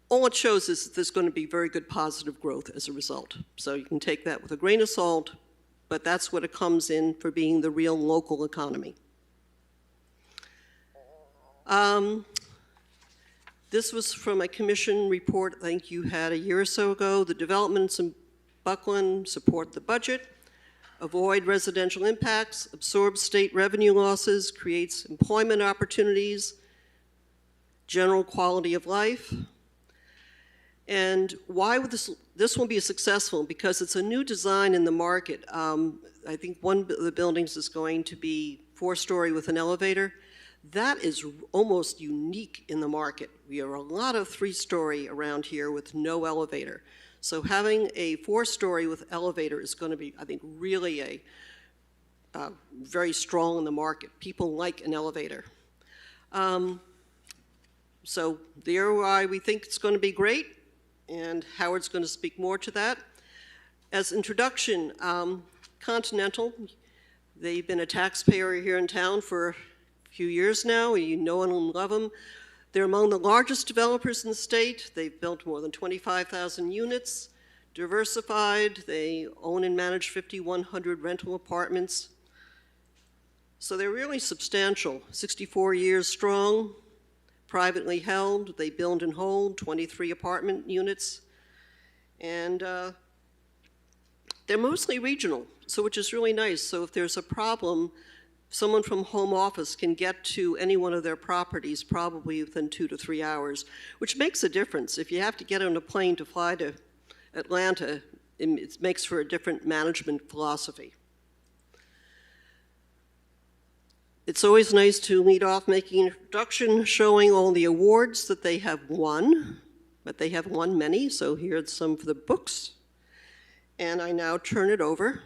All it shows is that there's going to be very good positive growth as a result. So you can take that with a grain of salt, but that's what it comes in for being the real local economy. This was from a commission report I think you had a year or so ago. The developments in Buckland support the budget, avoid residential impacts, absorb state revenue losses, creates employment opportunities, general quality of life. And why would this will be successful? Because it's a new design in the market. I think one of the buildings is going to be 4-story with an elevator. That is almost unique in the market. We have a lot of 3-story around here with no elevator. So having a 4-story with elevator is going to be, I think, really very strong in the market. People like an elevator. So there why we think it's going to be great. And Howard's going to speak more to that. As introduction, Continental, they've been a taxpayer here in town for a few years now. You know and love them. They're among the largest developers in the state. They've built more than 25,000 units, diversified. They own and manage 5,100 rental apartments. So they're really substantial, 64 years strong. Privately held, they build and hold 23 apartment units, and they're mostly regional, so which is really nice. So if there's a problem, someone from home office can get to any one of their properties probably within 2 to 3 hours, which makes a difference. If you have to get on a plane to fly to Atlanta, it makes for a different management philosophy. It's always nice to lead off making an introduction showing all the awards that they have won, but they have won many, so here's some for the books. And I now turn it over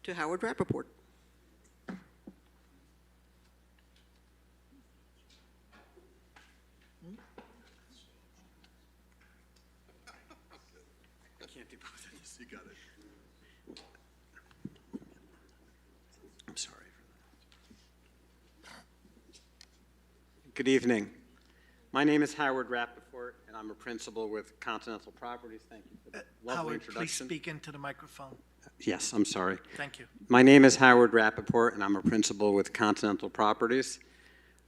to Howard Rappaport. I can't do both of these. You got it. I'm sorry. Good evening. My name is Howard Rappaport, and and I'm a principal with Continental Properties. Thank you for the lovely Howard, please introduction. speak into the microphone. Yes, I'm sorry. Thank you. My name is Howard Rappaport, and I'm a principal with Continental Properties.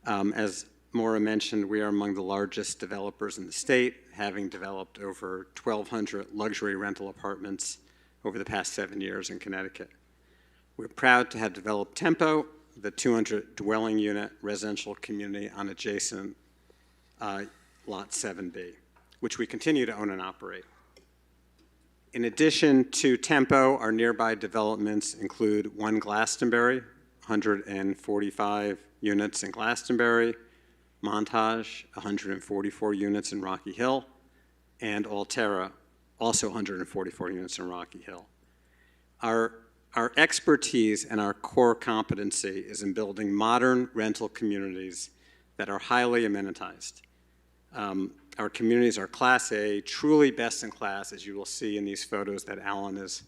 As Maura mentioned, we are among the largest developers in the state, having developed over 1,200 luxury rental apartments over the past 7 years in Connecticut. We're proud to have developed Tempo, the 200 dwelling unit residential community on adjacent Lot 7B, which we continue to own and operate. In addition to Tempo, our nearby developments include One Glastonbury, 145 units in Glastonbury, Montage, 144 units in Rocky Hill, and Altera, also 144 units in Rocky Hill. Our expertise and our core competency is in building modern rental communities that are highly amenitized. Our communities are Class A, truly best in class, as you will see in these photos that Alan is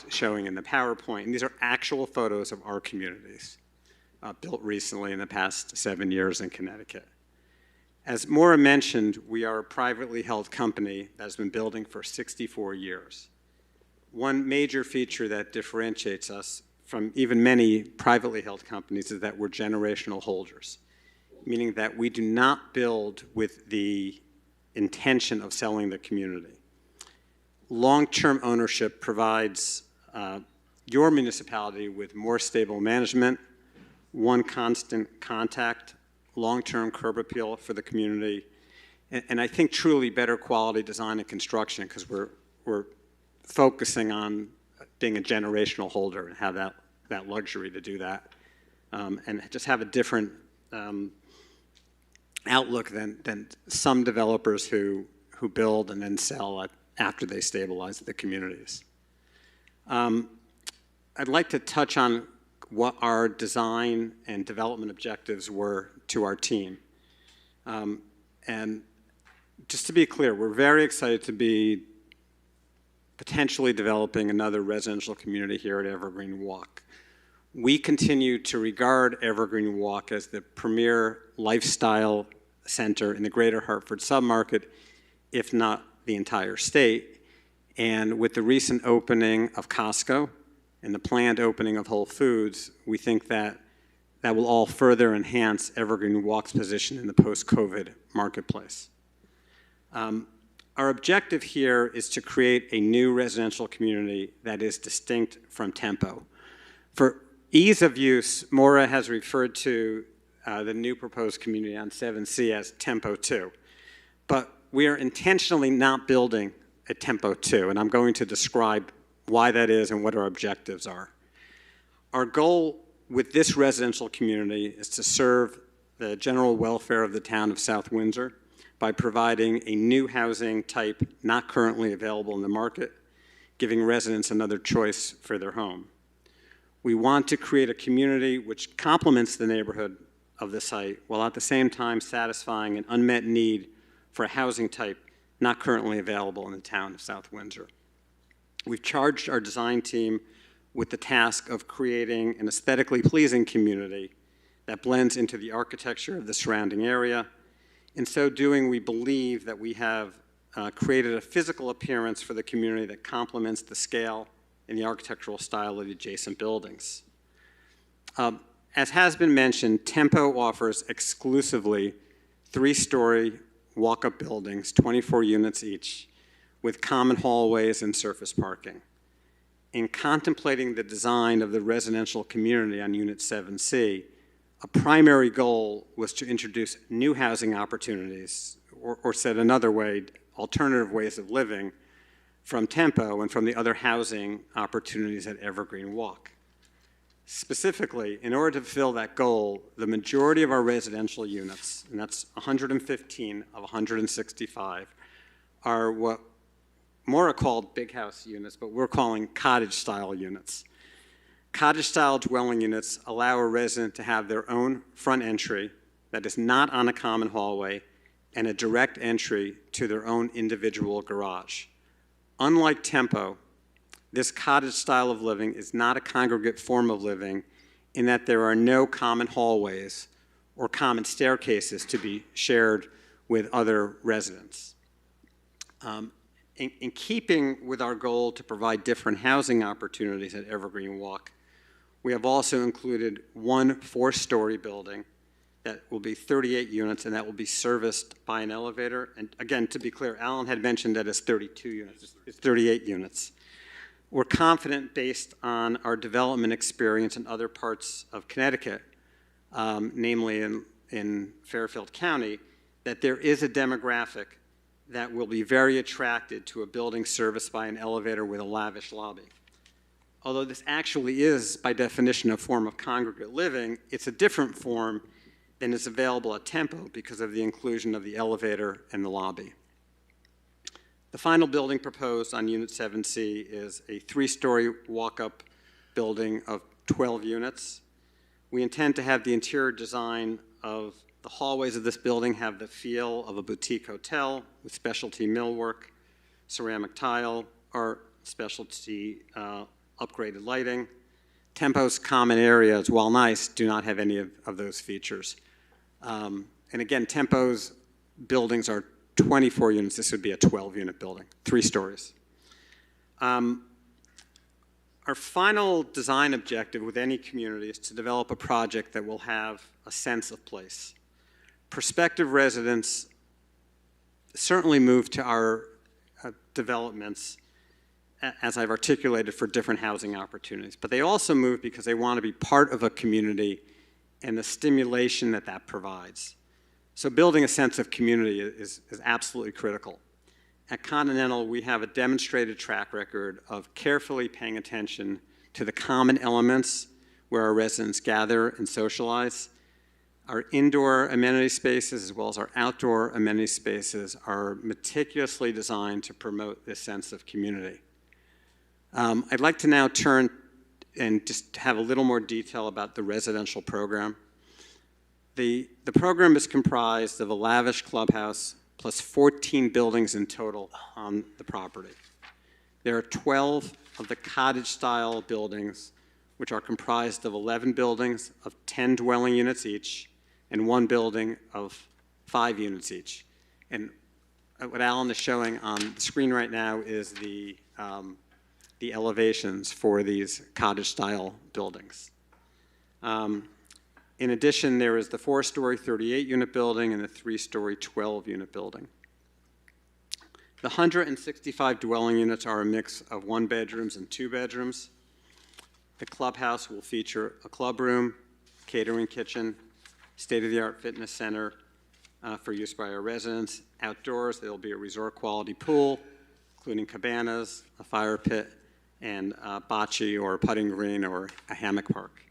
showing in the PowerPoint. And these are actual photos of our communities built recently in the past 7 years in Connecticut. As Maura mentioned, we are a privately held company that has been building for 64 years. One major feature that differentiates us from even many privately held companies is that we're generational holders, meaning that we do not build with the intention of selling the community. Long-term ownership provides your municipality with more stable management, one constant contact, long-term curb appeal for the community, and I think truly better quality design and construction, because we're focusing on being a generational holder and have that luxury to do that, and just have a different outlook than some developers who build and then sell after they stabilize the communities. I'd like to touch on what our design and development objectives were to our team. And just to be clear, we're very excited to be potentially developing another residential community here at Evergreen Walk. We continue to regard Evergreen Walk as the premier lifestyle center in the greater Hartford submarket, if not the entire state. And with the recent opening of Costco and the planned opening of Whole Foods, we think that that will all further enhance Evergreen Walk's position in the post-COVID marketplace. Our objective here is to create a new residential community that is distinct from Tempo. For ease of use, Maura has referred to the new proposed community on 7C as Tempo 2. But we are intentionally not building a Tempo 2, and I'm going to describe why that is and what our objectives are. Our goal with this residential community is to serve the general welfare of the town of South Windsor by providing a new housing type not currently available in the market, giving residents another choice for their home. We want to create a community which complements the neighborhood of the site, while at the same time satisfying an unmet need for a housing type not currently available in the town of South Windsor. We've charged our design team with the task of creating an aesthetically pleasing community that blends into the architecture of the surrounding area. In so doing, we believe that we have created a physical appearance for the community that complements the scale and the architectural style of the adjacent buildings. As has been mentioned, Tempo offers exclusively 3-story walk-up buildings, 24 units each, with common hallways and surface parking. In contemplating the design of the residential community on Unit 7C, a primary goal was to introduce new housing opportunities, or said another way, alternative ways of living from Tempo and from the other housing opportunities at Evergreen Walk. Specifically, in order to fulfill that goal, the majority of our residential units, and that's 115 of 165, are what Maura called big house units, but we're calling cottage-style units. Cottage-style dwelling units allow a resident to have their own front entry that is not on a common hallway and a direct entry to their own individual garage. Unlike Tempo, this cottage style of living is not a congregate form of living in that there are no common hallways or common staircases to be shared with other residents. In keeping with our goal to provide different housing opportunities at Evergreen Walk, we have also included one 4-story building that will be 38 units, and that will be serviced by an elevator. And again, to be clear, Alan had mentioned that it's 32 units. It's 38 units. We're confident, based on our development experience in other parts of Connecticut, namely in Fairfield County, that there is a demographic that will be very attracted to a building serviced by an elevator with a lavish lobby. Although this actually is, by definition, a form of congregate living, it's a different form than is available at Tempo because of the inclusion of the elevator and the lobby. The final building proposed on Unit 7C is a 3-story walk-up building of 12 units. We intend to have the interior design of the hallways of this building have the feel of a boutique hotel with specialty millwork, ceramic tile, or specialty upgraded lighting. Tempo's common areas, while nice, do not have any of those features. And again, Tempo's buildings are 24 units. This would be a 12-unit building, 3 stories. Our final design objective with any community is to develop a project that will have a sense of place. Prospective residents certainly move to our developments, as I've articulated, for different housing opportunities, but they also move because they want to be part of a community and the stimulation that that provides. So building a sense of community is absolutely critical. At Continental, we have a demonstrated track record of carefully paying attention to the common elements where our residents gather and socialize. Our indoor amenity spaces, as well as our outdoor amenity spaces, are meticulously designed to promote this sense of community. I'd like to now turn and just have a little more detail about the residential program. The program is comprised of a lavish clubhouse plus 14 buildings in total on the property. There are 12 of the cottage-style buildings, which are comprised of 11 buildings of 10 dwelling units each, and 1 building of 5 units each. And what Alan is showing on the screen right now is the elevations for these cottage-style buildings. In addition, there is the 4-story 38-unit building and the 3-story 12-unit building. The 165 dwelling units are a mix of 1-bedrooms and 2-bedrooms. The clubhouse will feature a club room, catering kitchen, state-of-the-art fitness center for use by our residents. Outdoors, there will be a resort-quality pool, including cabanas, a fire pit, and bocce or putting green or a hammock park.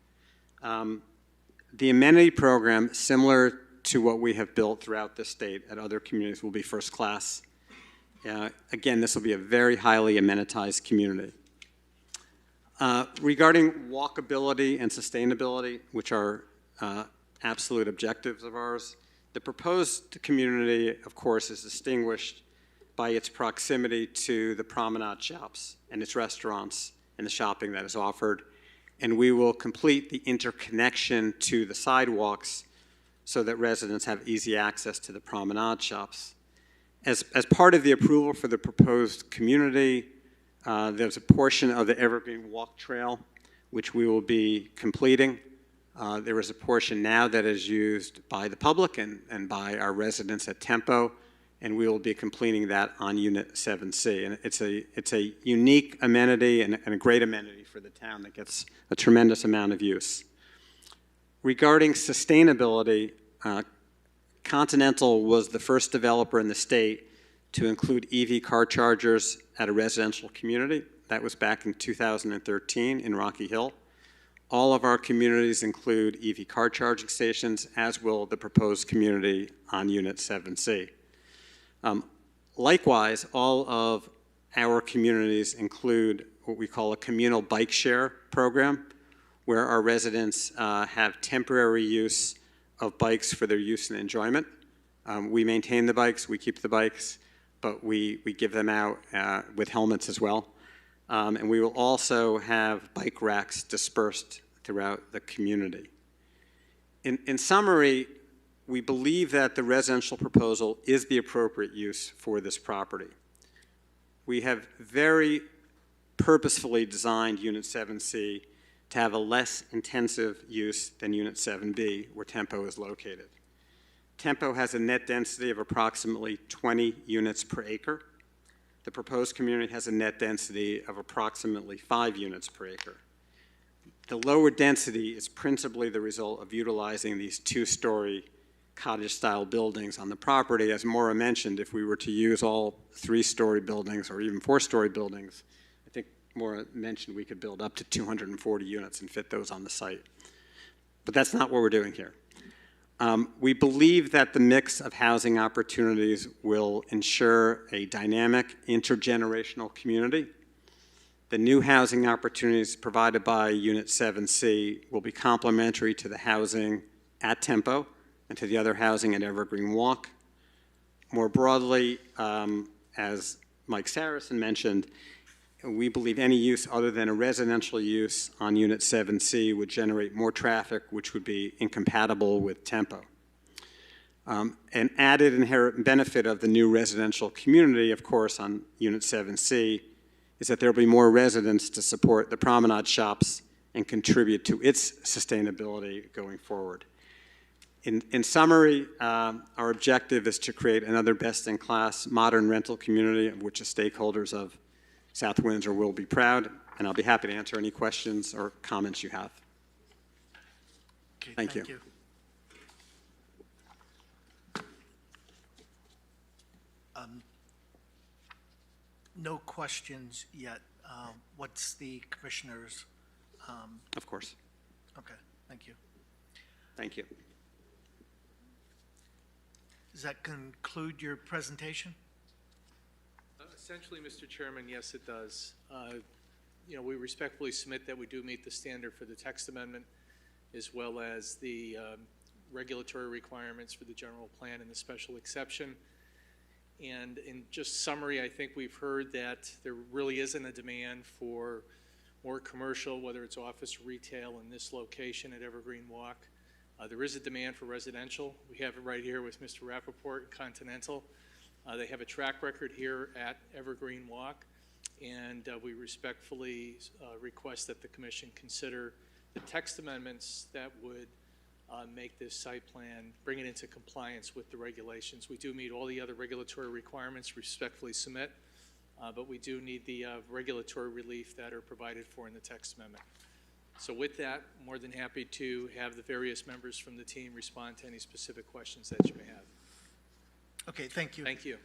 The amenity program, similar to what we have built throughout the state at other communities, will be first class. Again, this will be a very highly amenitized community. Regarding walkability and sustainability, which are absolute objectives of ours, the proposed community, of course, is distinguished by its proximity to the promenade shops and its restaurants and the shopping that is offered. And we will complete the interconnection to the sidewalks so that residents have easy access to the promenade shops. As part of the approval for the proposed community, there's a portion of the Evergreen Walk Trail which we will be completing. There is a portion now that is used by the public and by our residents at Tempo, and we will be completing that on Unit 7C. And it's a unique amenity and a great amenity for the town that gets a tremendous amount of use. Regarding sustainability, Continental was the first developer in the state to include EV car chargers at a residential community. That was back in 2013 in Rocky Hill. All of our communities include EV car charging stations, as will the proposed community on Unit 7C. Likewise, all of our communities include what we call a communal bike share program, where our residents have temporary use of bikes for their use and enjoyment. We maintain the bikes, we keep the bikes, but we give them out with helmets as well. And we will also have bike racks dispersed throughout the community. In summary, we believe that the residential proposal is the appropriate use for this property. We have very purposefully designed Unit 7C to have a less intensive use than Unit 7B, where Tempo is located. Tempo has a net density of approximately 20 units per acre. The proposed community has a net density of approximately 5 units per acre. The lower density is principally the result of utilizing these two-story cottage-style buildings on the property. As Maura mentioned, if we were to use all 3-story buildings or even 4-story buildings, I think Maura mentioned we could build up to 240 units and fit those on the site. But that's not what we're doing here. We believe that the mix of housing opportunities will ensure a dynamic intergenerational community. The new housing opportunities provided by Unit 7C will be complementary to the housing at Tempo and to the other housing at Evergreen Walk. More broadly, as Mike Saracen mentioned, we believe any use other than a residential use on Unit 7C would generate more traffic, which would be incompatible with Tempo. An added inherent benefit of the new residential community, of course, on Unit 7C is that there will be more residents to support the promenade shops and contribute to its sustainability going forward. In summary, our objective is to create another best-in-class modern rental community of which the stakeholders of South Windsor will be proud, and I'll be happy to answer any questions or comments you have. Okay, Thank you. No questions yet. What's the commissioner's? Of course. Okay, thank you. Thank you. Does that conclude your presentation? Essentially, Mr. Chairman, yes, it does. We respectfully submit that we do meet the standard for the text amendment as well as the regulatory requirements for the general plan and the special exception. And in just summary, I think we've heard that there really isn't a demand for more commercial, whether it's office or retail in this location at Evergreen Walk. There is a demand for residential. We have it right here with Mr. Rappaport and Continental. They have a track record here at Evergreen Walk, and we respectfully request that the Commission consider the text amendments that would make this site plan, bring it into compliance with the regulations. We do meet all the other regulatory requirements, respectfully submit, but we do need the regulatory relief that are provided for in the text amendment. So with that, more than happy to have the various members from the team respond to any specific questions that you may have. Okay, thank you. Thank you.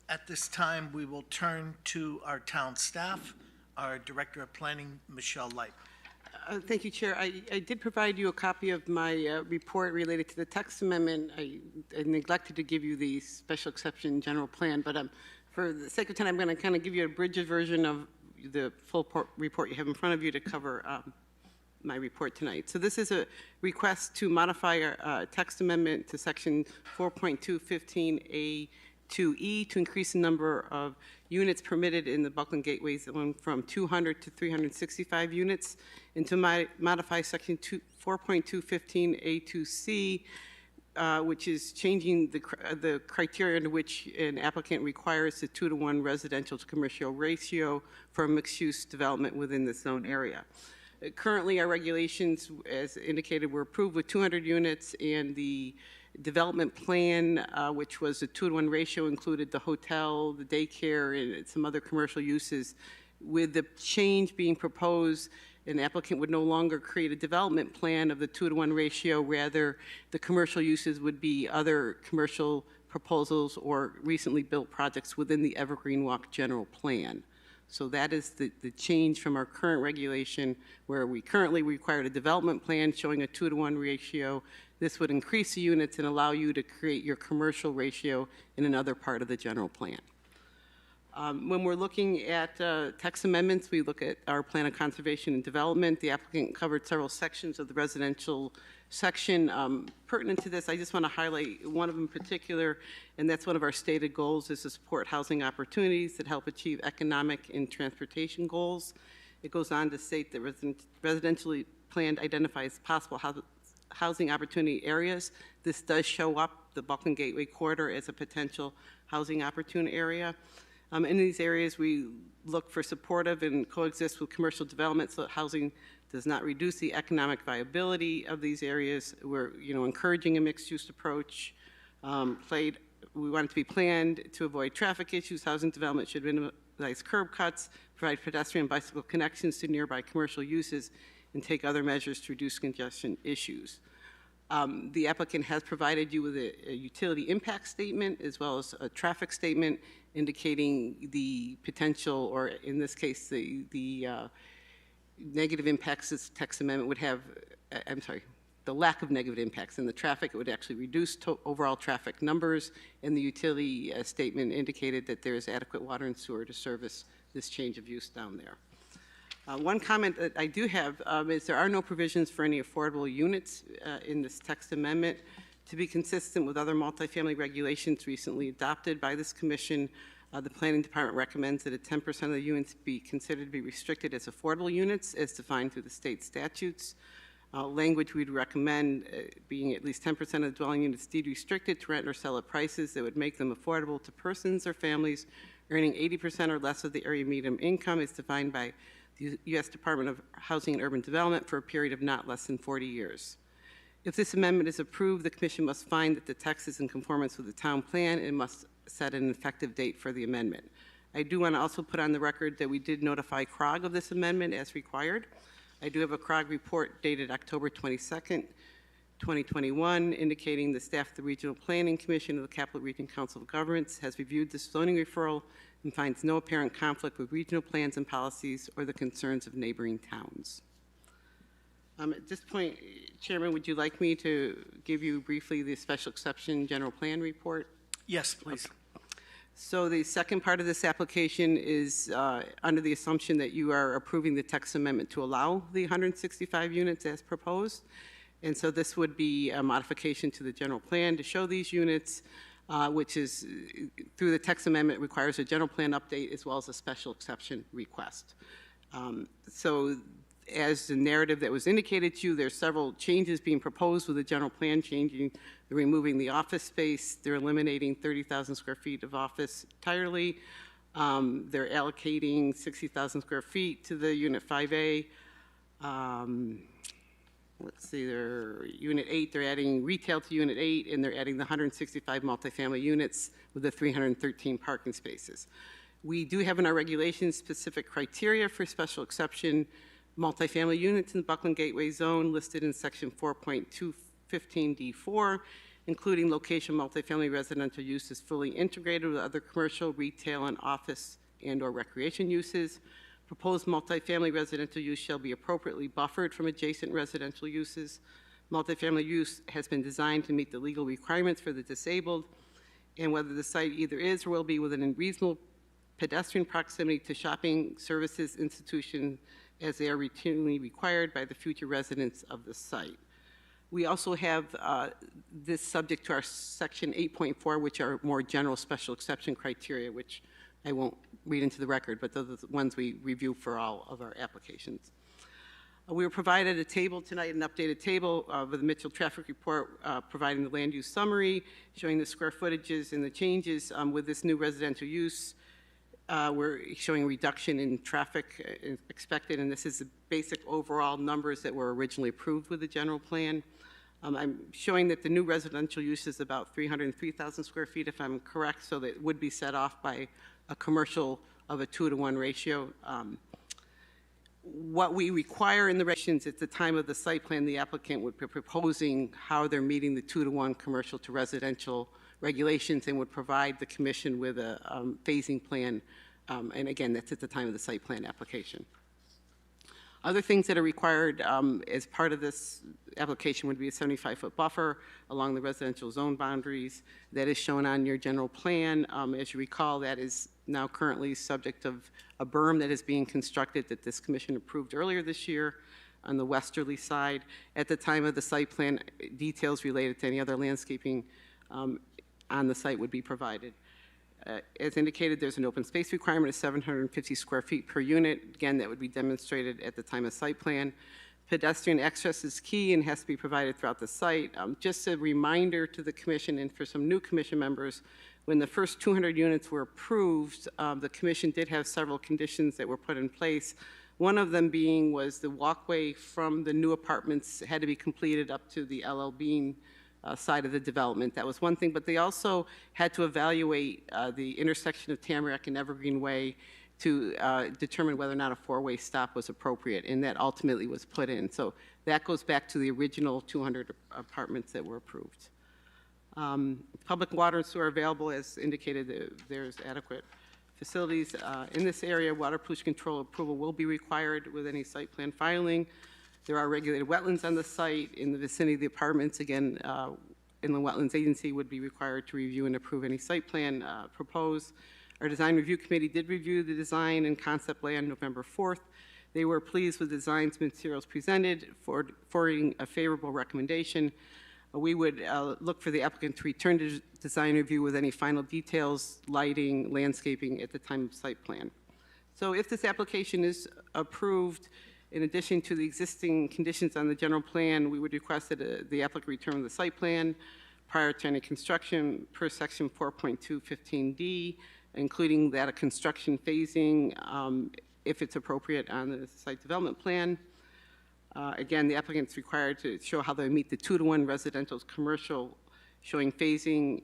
At this time, we will turn to our town staff, our Director of Planning, Michelle Light. Thank you, Chair. I did provide you a copy of my report related to the text amendment. I neglected to give you the special exception general plan, but for the sake of time, I'm going to kind of give you a abridged version of the full report you have in front of you to cover my report tonight. So this is a request to modify our text amendment to section 4.215A2E to increase the number of units permitted in the Buckland gateways from 200 to 365 units, and to modify section 4.215A2C, which is changing the criteria under which an applicant requires a 2-to-1 residential to commercial ratio for a mixed-use development within the zone area. Currently, our regulations, as indicated, were approved with 200 units, and the development plan, which was a 2-to-1 ratio, included the hotel, the daycare, and some other commercial uses. With the change being proposed, an applicant would no longer create a development plan of the 2-to-1 ratio. Rather, the commercial uses would be other commercial proposals or recently built projects within the Evergreen Walk general plan. So that is the change from our current regulation, where we currently require a development plan showing a 2-to-1 ratio. This would increase the units and allow you to create your commercial ratio in another part of the general plan. When we're looking at text amendments, we look at our plan of conservation and development. The applicant covered several sections of the residential section. Pertinent to this, I just want to highlight one of them in particular, and that's one of our stated goals, is to support housing opportunities that help achieve economic and transportation goals. It goes on to state that residentially planned identifies possible housing opportunity areas. This does show up the Buckland Gateway Corridor as a potential housing opportunity area. In these areas, we look for supportive and coexist with commercial development so that housing does not reduce the economic viability of these areas. We're, encouraging a mixed-use approach. We want it to be planned to avoid traffic issues. Housing development should minimize curb cuts, provide pedestrian and bicycle connections to nearby commercial uses, and take other measures to reduce congestion issues. The applicant has provided you with a utility impact statement as well as a traffic statement indicating the potential, or in this case, the negative impacts this text amendment would have, the lack of negative impacts in the traffic. It would actually reduce overall traffic numbers, and the utility statement indicated that there is adequate water and sewer to service this change of use down there. One comment that I do have is there are no provisions for any affordable units in this text amendment. To be consistent with other multifamily regulations recently adopted by this commission, the Planning Department recommends that 10% of the units be considered to be restricted as affordable units as defined through the state statutes. Language we'd recommend being at least 10% of the dwelling units deed restricted to rent or sell at prices that would make them affordable to persons or families earning 80% or less of the area median income as defined by the U.S. Department of Housing and Urban Development for a period of not less than 40 years. If this amendment is approved, the Commission must find that the text is in conformance with the town plan and must set an effective date for the amendment. I do want to also put on the record that we did notify CROG of this amendment as required. I do have a CROG report dated October 22nd, 2021, indicating the staff of the Regional Planning Commission of the Capital Region Council of Governments has reviewed this zoning referral and finds no apparent conflict with regional plans and policies or the concerns of neighboring towns. At this point, Chairman, would you like me to give you briefly the special exception general plan report? Yes, please. So the second part of this application is under the assumption that you are approving the text amendment to allow the 165 units as proposed. And so this would be a modification to the general plan to show these units, which is, through the text amendment, requires a general plan update as well as a special exception request. So as the narrative that was indicated to you, there's several changes being proposed with the general plan, changing, they're removing the office space, they're eliminating 30,000 square feet of office entirely, they're allocating 60,000 square feet to the Unit 5A. Let's see, they're Unit 8, they're adding retail to Unit 8, and they're adding the 165 multifamily units with the 313 parking spaces. We do have in our regulations specific criteria for special exception multifamily units in the Buckland Gateway Zone listed in section 4.215D4, including location multifamily residential uses fully integrated with other commercial, retail, and office and/or recreation uses. Proposed multifamily residential use shall be appropriately buffered from adjacent residential uses. Multifamily use has been designed to meet the legal requirements for the disabled, and whether the site either is or will be within reasonable pedestrian proximity to shopping, services, institutions, as they are routinely required by the future residents of the site. We also have this subject to our section 8.4, which are more general special exception criteria, which I won't read into the record, but those are the ones we review for all of our applications. We were provided a table tonight, an updated table of the Mitchell traffic report providing the land use summary, showing the square footages and the changes with this new residential use. We're showing a reduction in traffic expected, and this is the basic overall numbers that were originally approved with the general plan. I'm showing that the new residential use is about 303,000 square feet, if I'm correct, so that would be set off by a commercial of a 2-to-1 ratio. What we require in the regulations at the time of the site plan, the applicant would be proposing how they're meeting the 2-to-1 commercial to residential regulations and would provide the commission with a phasing plan. And again, that's at the time of the site plan application. Other things that are required as part of this application would be a 75-foot buffer along the residential zone boundaries. That is shown on your general plan. As you recall, that is now currently subject of a berm that is being constructed that this commission approved earlier this year on the westerly side. At the time of the site plan, details related to any other landscaping on the site would be provided. As indicated, there's an open space requirement of 750 square feet per unit. Again, that would be demonstrated at the time of site plan. Pedestrian access is key and has to be provided throughout the site. Just a reminder to the commission and for some new commission members, when the first 200 units were approved, the commission did have several conditions that were put in place. One of them was the walkway from the new apartments had to be completed up to the LL Bean side of the development. That was one thing, but they also had to evaluate the intersection of Tamarack and Evergreen Way to determine whether or not a four-way stop was appropriate, and that ultimately was put in. So that goes back to the original 200 apartments that were approved. Public water and sewer available, as indicated, there's adequate facilities. In this area, water pollution control approval will be required with any site plan filing. There are regulated wetlands on the site in the vicinity of the apartments. Again, Inland Wetlands Agency would be required to review and approve any site plan proposed. Our design review committee did review the design and concept layout on November 4th. They were pleased with the designs materials presented, forwarding a favorable recommendation. We would look for the applicant to return to design review with any final details, lighting, landscaping at the time of site plan. So if this application is approved, in addition to the existing conditions on the general plan, we would request that the applicant return with the site plan prior to any construction per section 4.215D, including that of construction phasing, if it's appropriate on the site development plan. Again, the applicant's required to show how they meet the 2-to-1 residential to commercial, showing phasing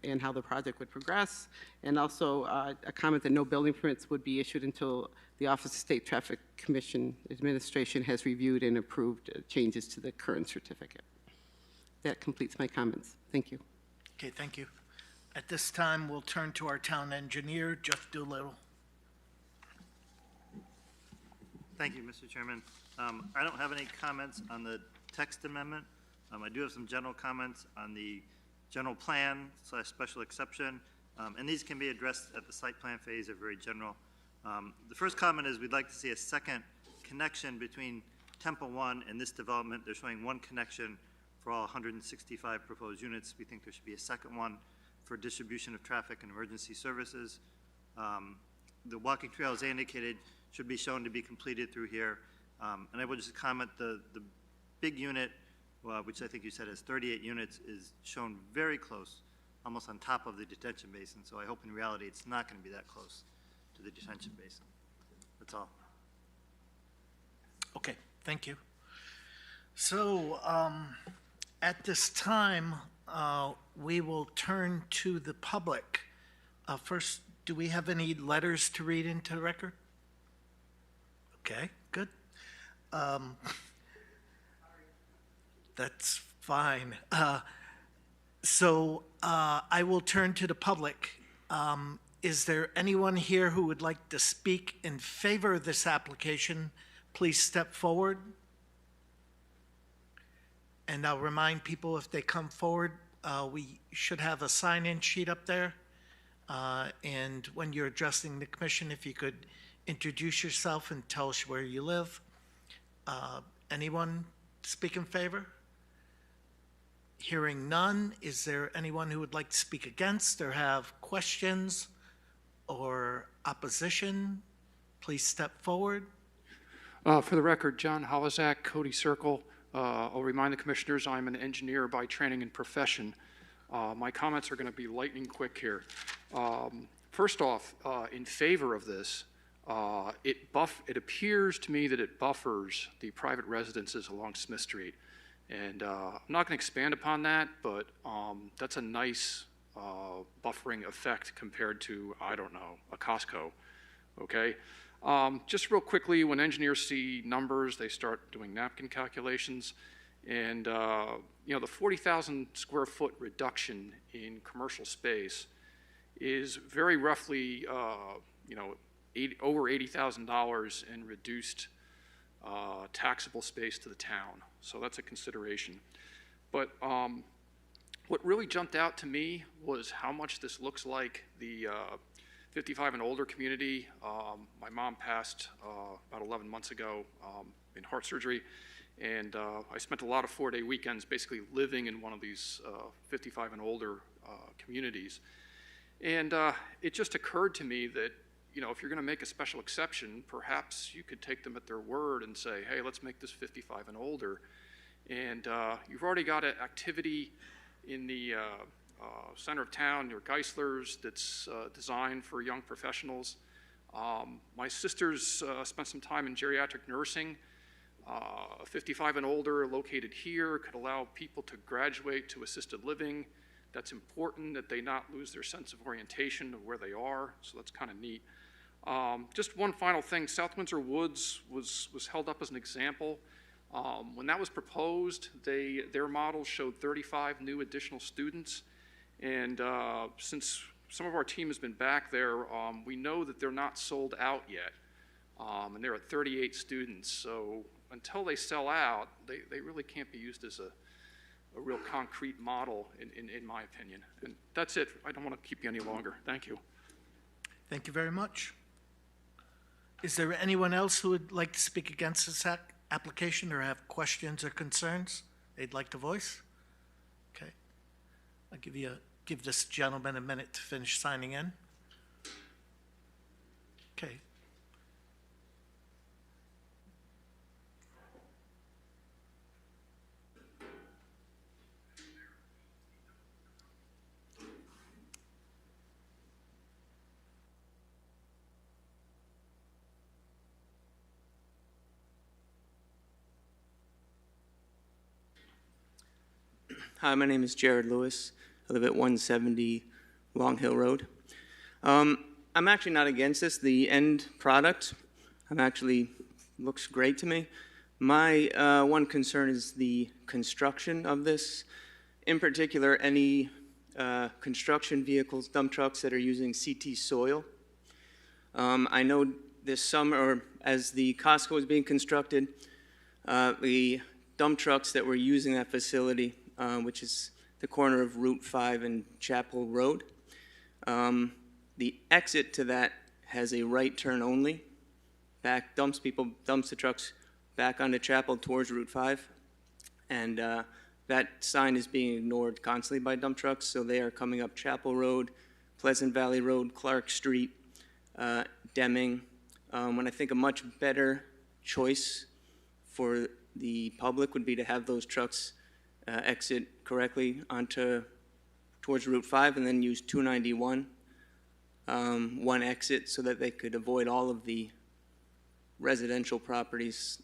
and how the project would progress, and also a comment that no building permits would be issued until the Office of State Traffic Commission Administration has reviewed and approved changes to the current certificate. That completes my comments. Thank you. Okay, thank you. At this time, we'll turn to our town engineer, Jeff Doolittle. Thank you, Mr. Chairman. I don't have any comments on the text amendment. I do have some general comments on the general plan / special exception, and these can be addressed at the site plan phase. They're very general. The first comment is we'd like to see a second connection between Temple 1 and this development. They're showing one connection for all 165 proposed units. We think there should be a second one for distribution of traffic and emergency services. The walking trail, as I indicated, should be shown to be completed through here. And I will just comment, the big unit, which I think you said has 38 units, is shown very close, almost on top of the detention basin. So I hope in reality it's not going to be that close to the detention basin. That's all. Okay, thank you. So at this time, we will turn to the public. First, do we have any letters to read into the record? Okay, good. That's fine. So I will turn to the public. Is there anyone here who would like to speak in favor of this application? Please step forward. And I'll remind people if they come forward, we should have a sign-in sheet up there. And when you're addressing the commission, if you could introduce yourself and tell us where you live. Anyone speak in favor? Hearing none, is there anyone who would like to speak against or have questions or opposition? Please step forward. For the record, John Holozak, Cody Circle. I'll remind the commissioners I'm an engineer by training and profession. My comments are going to be lightning quick here. First off, in favor of this, it appears to me that it buffers the private residences along Smith Street. And I'm not going to expand upon that, but that's a nice buffering effect compared to, I don't know, a Costco, okay? Just real quickly, when engineers see numbers, they start doing napkin calculations. And, you know, the 40,000 square foot reduction in commercial space is very roughly, you know, over $80,000 in reduced taxable space to the town. So that's a consideration. But what really jumped out to me was how much this looks like the 55 and older community. My mom passed about 11 months ago in heart surgery, and I spent a lot of 4-day weekends basically living in one of these 55 and older communities. And it just occurred to me that, you know, if you're going to make a special exception, perhaps you could take them at their word and say, hey, let's make this 55 and older. And you've already got an activity in the center of town near Geisler's that's designed for young professionals. My sisters spent some time in geriatric nursing. 55 and older located here could allow people to graduate to assisted living. That's important that they not lose their sense of orientation of where they are, so that's kind of neat. Just one final thing, South Windsor Woods was held up as an example. When that was proposed, their model showed 35 new additional students, and since some of our team has been back there, we know that they're not sold out yet, and they're at 38 students, so until they sell out, they really can't be used as a real concrete model, in my opinion. And that's it. I don't want to keep you any longer. Thank you. Thank you very much. Is there anyone else who would like to speak against this application or have questions or concerns they'd like to voice? Okay. I'll give this gentleman a minute to finish signing in. Okay. Hi, my name is Jared Lewis. I live at 170 Long Hill Road. I'm actually not against this. The end product looks great to me. My one concern is the construction of this. In particular, any construction vehicles, dump trucks that are using CT soil. I know this summer, as the Costco was being constructed, the dump trucks that were using that facility, which is the corner of Route 5 and Chapel Road. The exit to that has a right turn only. Dumps the trucks back onto Chapel towards Route 5. And that sign is being ignored constantly by dump trucks, so they are coming up Chapel Road, Pleasant Valley Road, Clark Street, Deming. When I think a much better choice for the public would be to have those trucks exit correctly towards Route 5 and then use 291, one exit, so that they could avoid all of the residential properties,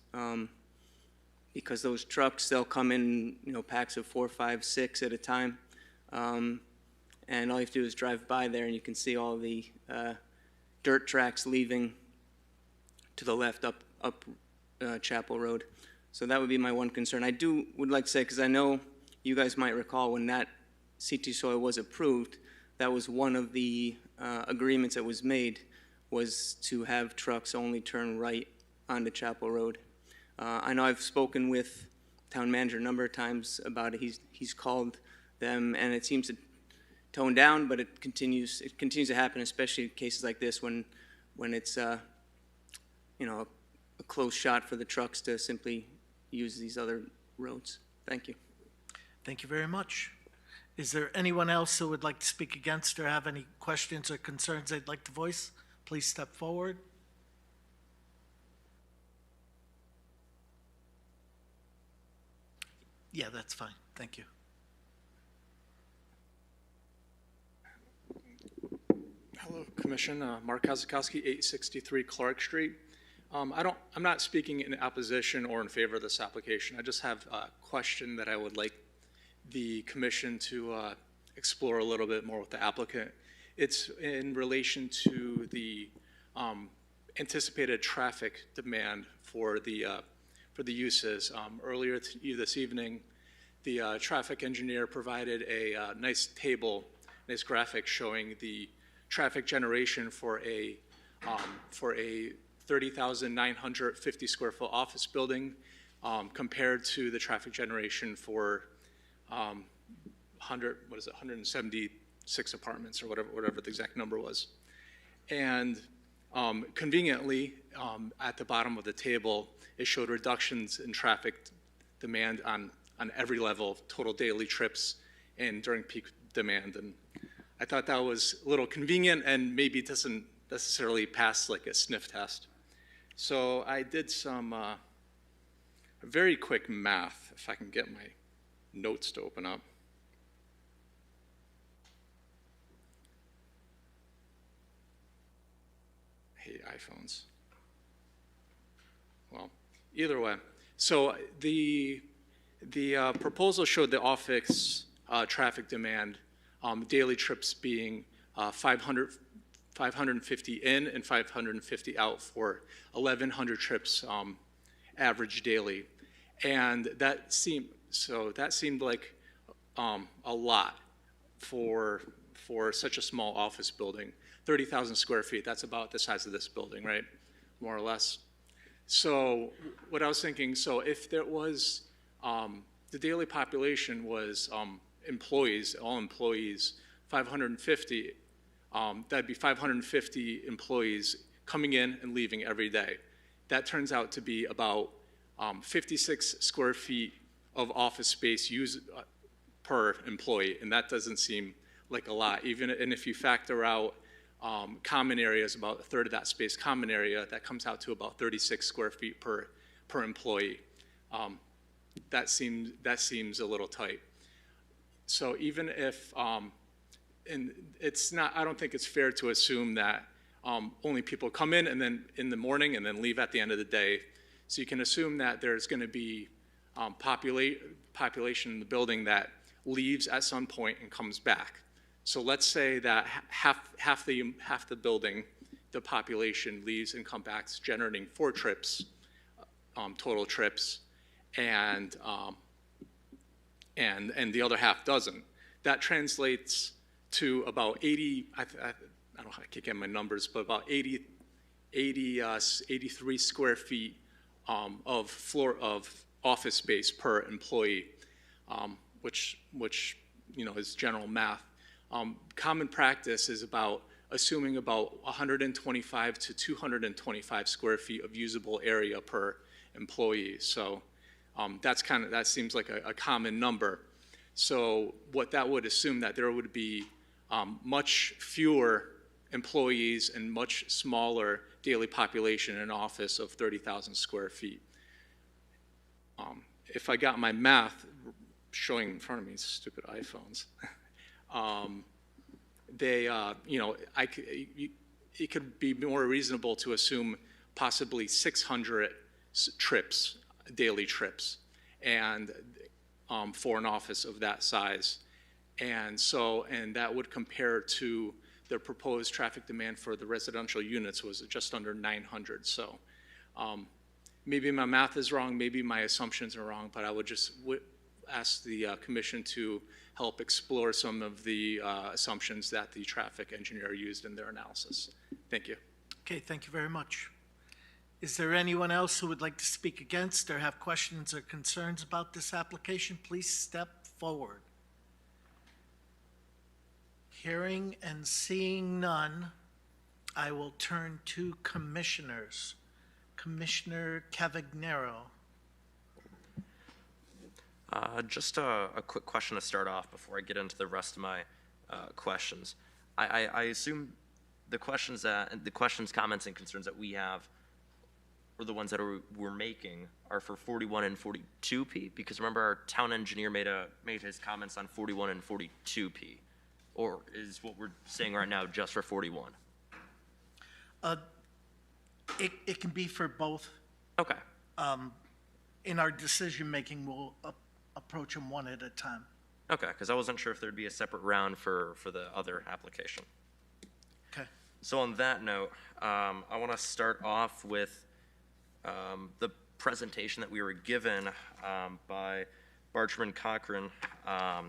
because those trucks, they'll come in, packs of 4, 5, 6 at a time, and all you have to do is drive by there and you can see all the dirt tracks leaving to the left up Chapel Road. So that would be my one concern. I would like to say, because I know you guys might recall when that CT soil was approved, that was one of the agreements that was made, was to have trucks only turn right onto Chapel Road. I know I've spoken with town manager a number of times about it. He's called them, and it seems to tone down, but it continues to happen, especially in cases like this when it's a close shot for the trucks to simply use these other roads. Thank you. Thank you very much. Is there anyone else who would like to speak against or have any questions or concerns they'd like to voice? Please step forward. Yeah, that's fine. Thank you. Hello, Commission. Mark Kazakowski, 863 Clark Street. I'm not speaking in opposition or in favor of this application. I just have a question that I would like the Commission to explore a little bit more with the applicant. It's in relation to the anticipated traffic demand for the uses. Earlier this evening, the traffic engineer provided a nice table, nice graphic showing the traffic generation for a 30,950 square foot office building compared to the traffic generation for 176 apartments or whatever the exact number was. And conveniently, at the bottom of the table, it showed reductions in traffic demand on every level of total daily trips and during peak demand. And I thought that was a little convenient and maybe doesn't necessarily pass like a sniff test. So I did some very quick math, if I can get my notes to open up. I hate iPhones. Well, either way. So the proposal showed the office traffic demand, daily trips being 550 in and 550 out for 1,100 trips average daily. And that seemed like a lot for such a small office building. 30,000 square feet, that's about the size of this building, right? More or less. So what I was thinking, so if there was, the daily population was employees, all employees, 550, that'd be 550 employees coming in and leaving every day. That turns out to be about 56 square feet of office space used per employee, and that doesn't seem like a lot. And if you factor out common areas, about a third of that space common area, that comes out to about 36 square feet per employee. That seems a little tight. So even if, and it's not, I don't think it's fair to assume that only people come in and then in the morning and then leave at the end of the day. So you can assume that there's going to be population in the building that leaves at some point and comes back. So let's say that half the building, the population leaves and comes back, generating 4 trips, total trips, and the other half doesn't. That translates to about 80. I don't know how I can't get my numbers, but about 83 square feet of office space per employee, which is general math. Common practice is about assuming about 125 to 225 square feet of usable area per employee. So that seems like a common number. So what that would assume that there would be much fewer employees and much smaller daily population in an office of 30,000 square feet. If I got my math showing in front of me, stupid iPhones. It could be more reasonable to assume possibly 600 trips, daily trips, and for an office of that size. And that would compare to the proposed traffic demand for the residential units was just under 900. So maybe my math is wrong, maybe my assumptions are wrong, but I would just ask the commission to help explore some of the assumptions that the traffic engineer used in their analysis. Thank you. Okay, thank you very much. Is there anyone else who would like to speak against or have questions or concerns about this application? Please step forward. Hearing and seeing none, I will turn to commissioners. Commissioner Cavagnero. Just a quick question to start off before I get into the rest of my questions. I assume the questions, comments, and concerns that we have, or the ones that we're making, are for 41 and 42P, because remember our town engineer made his comments on 41 and 42P, or is what we're saying right now just for 41? It can be for both. Okay. In our decision making, we'll approach them one at a time. Okay, because I wasn't sure if there'd be a separate round for the other application. Okay. So on that note, I want to start off with the presentation that we were given by Bartram Cochran.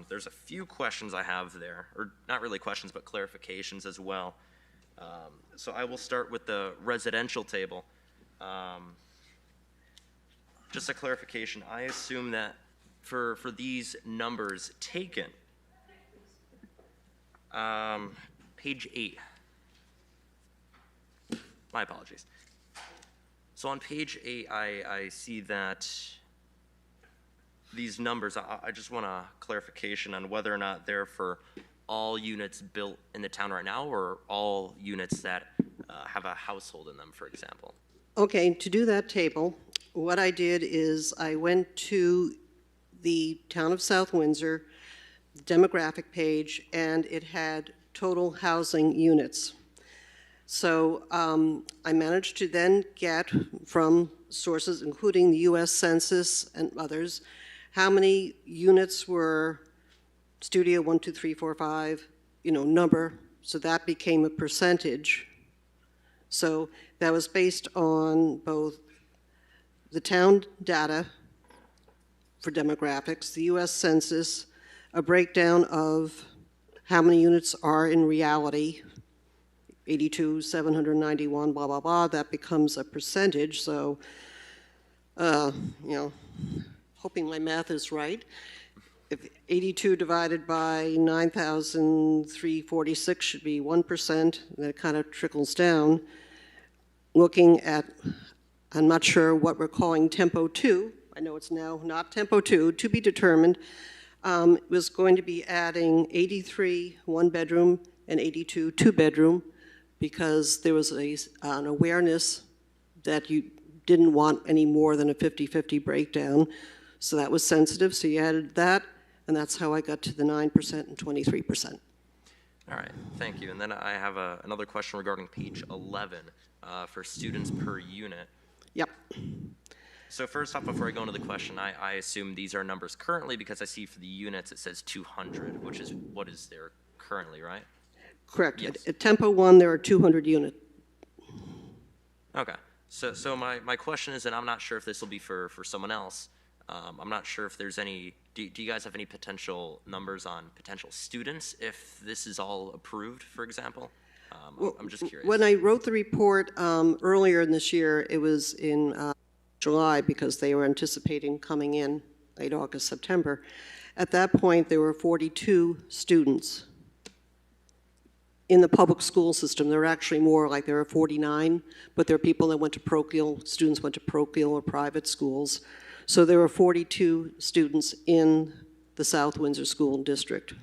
There's a few questions I have there, or not really questions, but clarifications as well. So I will start with the residential table. Just a clarification, I assume that for these numbers taken, page 8, my apologies. So on page 8, I see that these numbers, I just want a clarification on whether or not they're for all units built in the town right now, or all units that have a household in them, for example? Okay, to do that table, what I did is I went to the town of South Windsor demographic page, and it had total housing units. So I managed to then get from sources, including the U.S. Census and others, how many units were studio 1, 2, 3, 4, 5, number. So that became a percentage. So that was based on both the town data for demographics, the U.S. Census, a breakdown of how many units are in reality, 82, 791, blah, blah, blah. That becomes a percentage. So, hoping my math is right. If 82 divided by 9,346 should be 1%, that kind of trickles down. Looking at, I'm not sure what we're calling tempo 2. I know it's now not tempo 2, to be determined. Was going to be adding 83 one-bedroom and 82 two-bedroom because there was an awareness that you didn't want any more than a 50-50 breakdown. So that was sensitive, so you added that, and that's how I got to the 9% and 23%. All right, thank you. And then I have another question regarding page 11 for students per unit. Yep. So first off, before I go into the question, I assume these are numbers currently because I see for the units it says 200, which is what is there currently, right? Correct. Yes. At tempo 1, there are 200 units. Okay. So my question is, and I'm not sure if this will be for someone else, I'm not sure if there's any, do you guys have any potential numbers on potential students if this is all approved, for example? I'm just curious. When I wrote the report earlier in this year, it was in July because they were anticipating coming in late August, September. At that point, there were 42 students in the public school system. There were actually more, like there were 49, but there are people that went to parochial, students went to parochial or private schools. So there were 42 students in the South Windsor School District.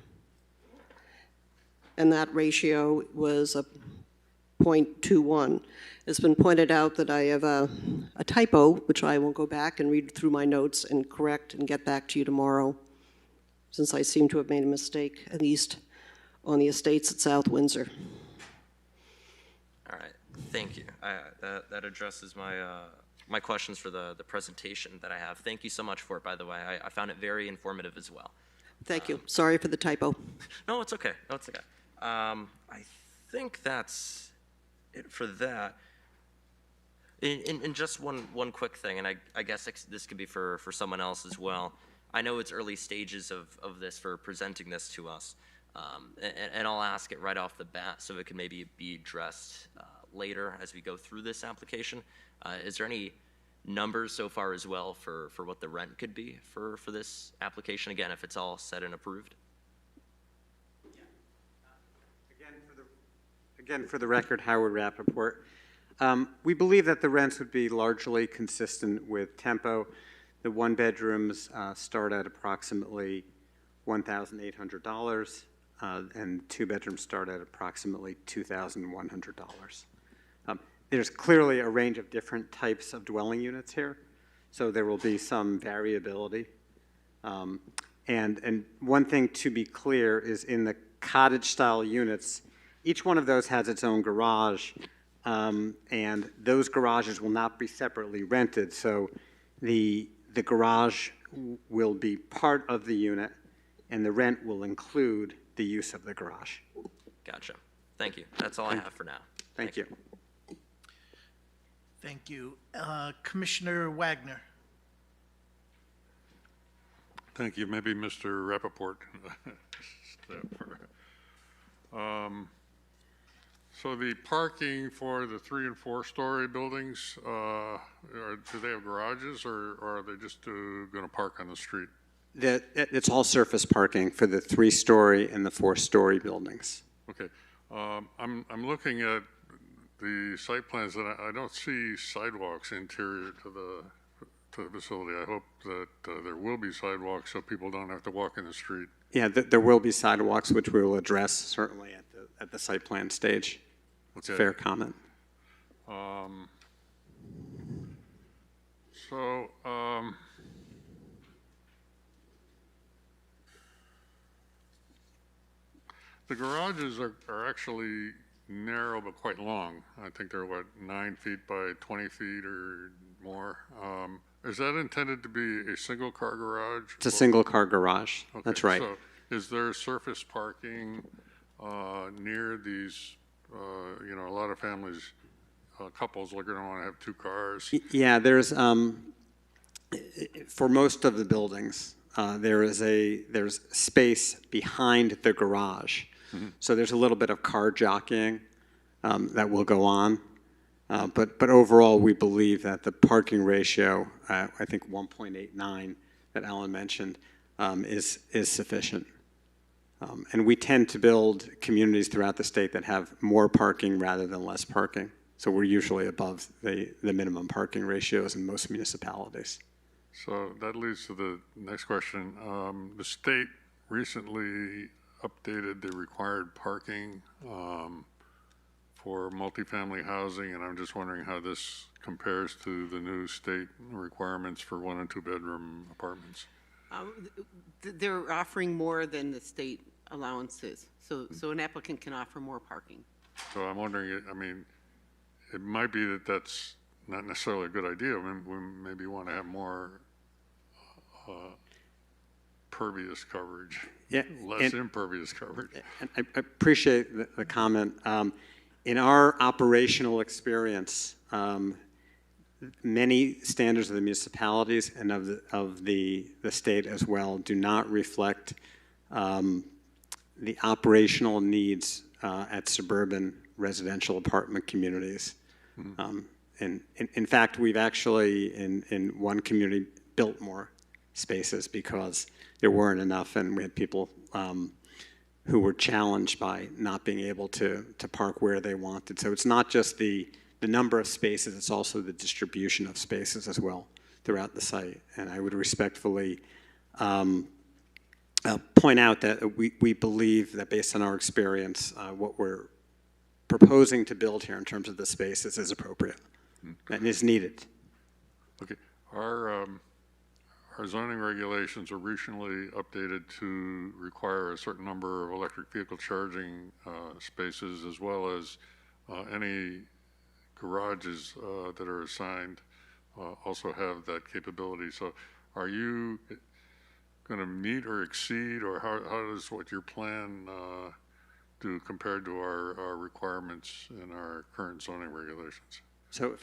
And that ratio was a 0.21. It's been pointed out that I have a typo, which I will go back and read through my notes and correct and get back to you tomorrow, since I seem to have made a mistake, at least on the estates at South Windsor. All right, thank you. That addresses my questions for the presentation that I have. Thank you so much for it, by the way. I found it very informative as well. Thank you. Sorry for the typo. No, it's okay. No, it's okay. I think that's it for that. In just one quick thing, and I guess this could be for someone else as well. I know it's early stages of this for presenting this to us, and I'll ask it right off the bat so it can maybe be addressed later as we go through this application. Is there any numbers so far as well for what the rent could be for this application, again, if it's all set and approved? Again, for the record, Howard Rappaport. We believe that the rents would be largely consistent with tempo. The one bedrooms start at approximately $1,800, and two bedrooms start at approximately $2,100. There's clearly a range of different types of dwelling units here, so there will be some variability. And one thing to be clear is in the cottage-style units, each one of those has its own garage, and those garages will not be separately rented. So the garage will be part of the unit, and the rent will include the use of the garage. Gotcha. Thank you. That's all I have for now. Thank you. Thank you. Commissioner Wagner. Thank you. Maybe Mr. Rappaport. So the parking for the 3- and 4-story buildings, do they have garages, or are they just going to park on the street? It's all surface parking for the 3-story and the 4-story buildings. Okay. I'm looking at the site plans, and I don't see sidewalks interior to the facility. I hope that there will be sidewalks so people don't have to walk in the street. Yeah, there will be sidewalks, which we will address certainly at the site plan stage. It's a fair comment. So, the garages are actually narrow but quite long. I think they're, what, 9 feet by 20 feet or more. Is that intended to be a single-car garage? It's a single-car garage. Okay, That's right. So is there surface parking near these, you know, a lot of families, couples are going to want to have 2 cars? Yeah, there's, for most of the buildings, there's space behind the garage. So there's a little bit of car jockeying that will go on. But overall, we believe that the parking ratio, I think 1.89 that Alan mentioned, is sufficient. And we tend to build communities throughout the state that have more parking rather than less parking. So we're usually above the minimum parking ratios in most municipalities. So that leads to the next question. The state recently updated the required parking for multifamily housing, and I'm just wondering how this compares to the new state requirements for 1 and 2 bedroom apartments. They're offering more than the state allowances, so an applicant can offer more parking. So I'm wondering, I mean, it might be that that's not necessarily a good idea. I mean, we maybe want to have more pervious coverage, less impervious coverage. And I appreciate the comment. In our operational experience, many standards of the municipalities and of the state as well do not reflect the operational needs at suburban residential apartment communities. And in fact, we've actually, in one community, built more spaces because there weren't enough, and we had people who were challenged by not being able to park where they wanted. So it's not just the number of spaces, it's also the distribution of spaces as well throughout the site. And I would respectfully point out that we believe that based on our experience, what we're proposing to build here in terms of the spaces is appropriate and is needed. Okay. Our zoning regulations were recently updated to require a certain number of electric vehicle charging spaces, as well as any garages that are assigned also have that capability. So are you going to meet or exceed, or how does what your plan do compared to our requirements in our current zoning regulations? So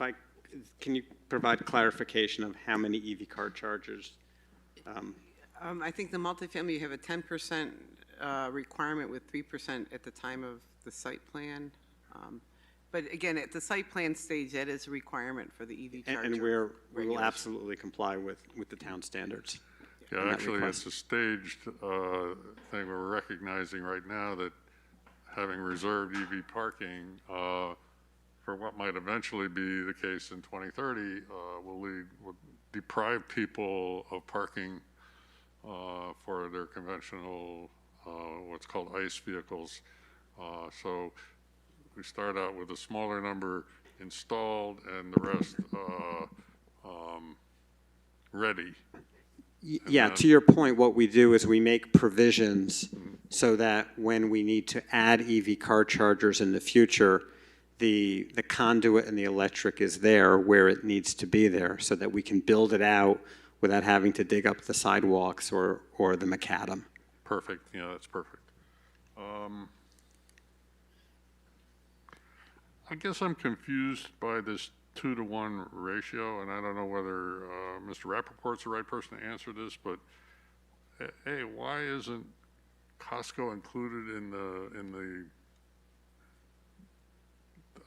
can you provide clarification of how many EV car chargers? I think the multifamily, you have a 10% requirement with 3% at the time of the site plan. But again, at the site plan stage, that is a requirement for the EV charger. And we will absolutely comply with the town standards. Yeah, actually, it's a staged thing where we're recognizing right now that having reserved EV parking for what might eventually be the case in 2030 will deprive people of parking for their conventional, what's called ICE vehicles. So we start out with a smaller number installed and the rest ready. Yeah, to your point, what we do is we make provisions so that when we need to add EV car chargers in the future, the conduit and the electric is there where it needs to be there so that we can build it out without having to dig up the sidewalks or the macadam. Perfect. Yeah, that's perfect. I guess I'm confused by this 2-to-1 ratio, and I don't know whether Mr. Rappaport's the right person to answer this, but hey, why isn't Costco included in the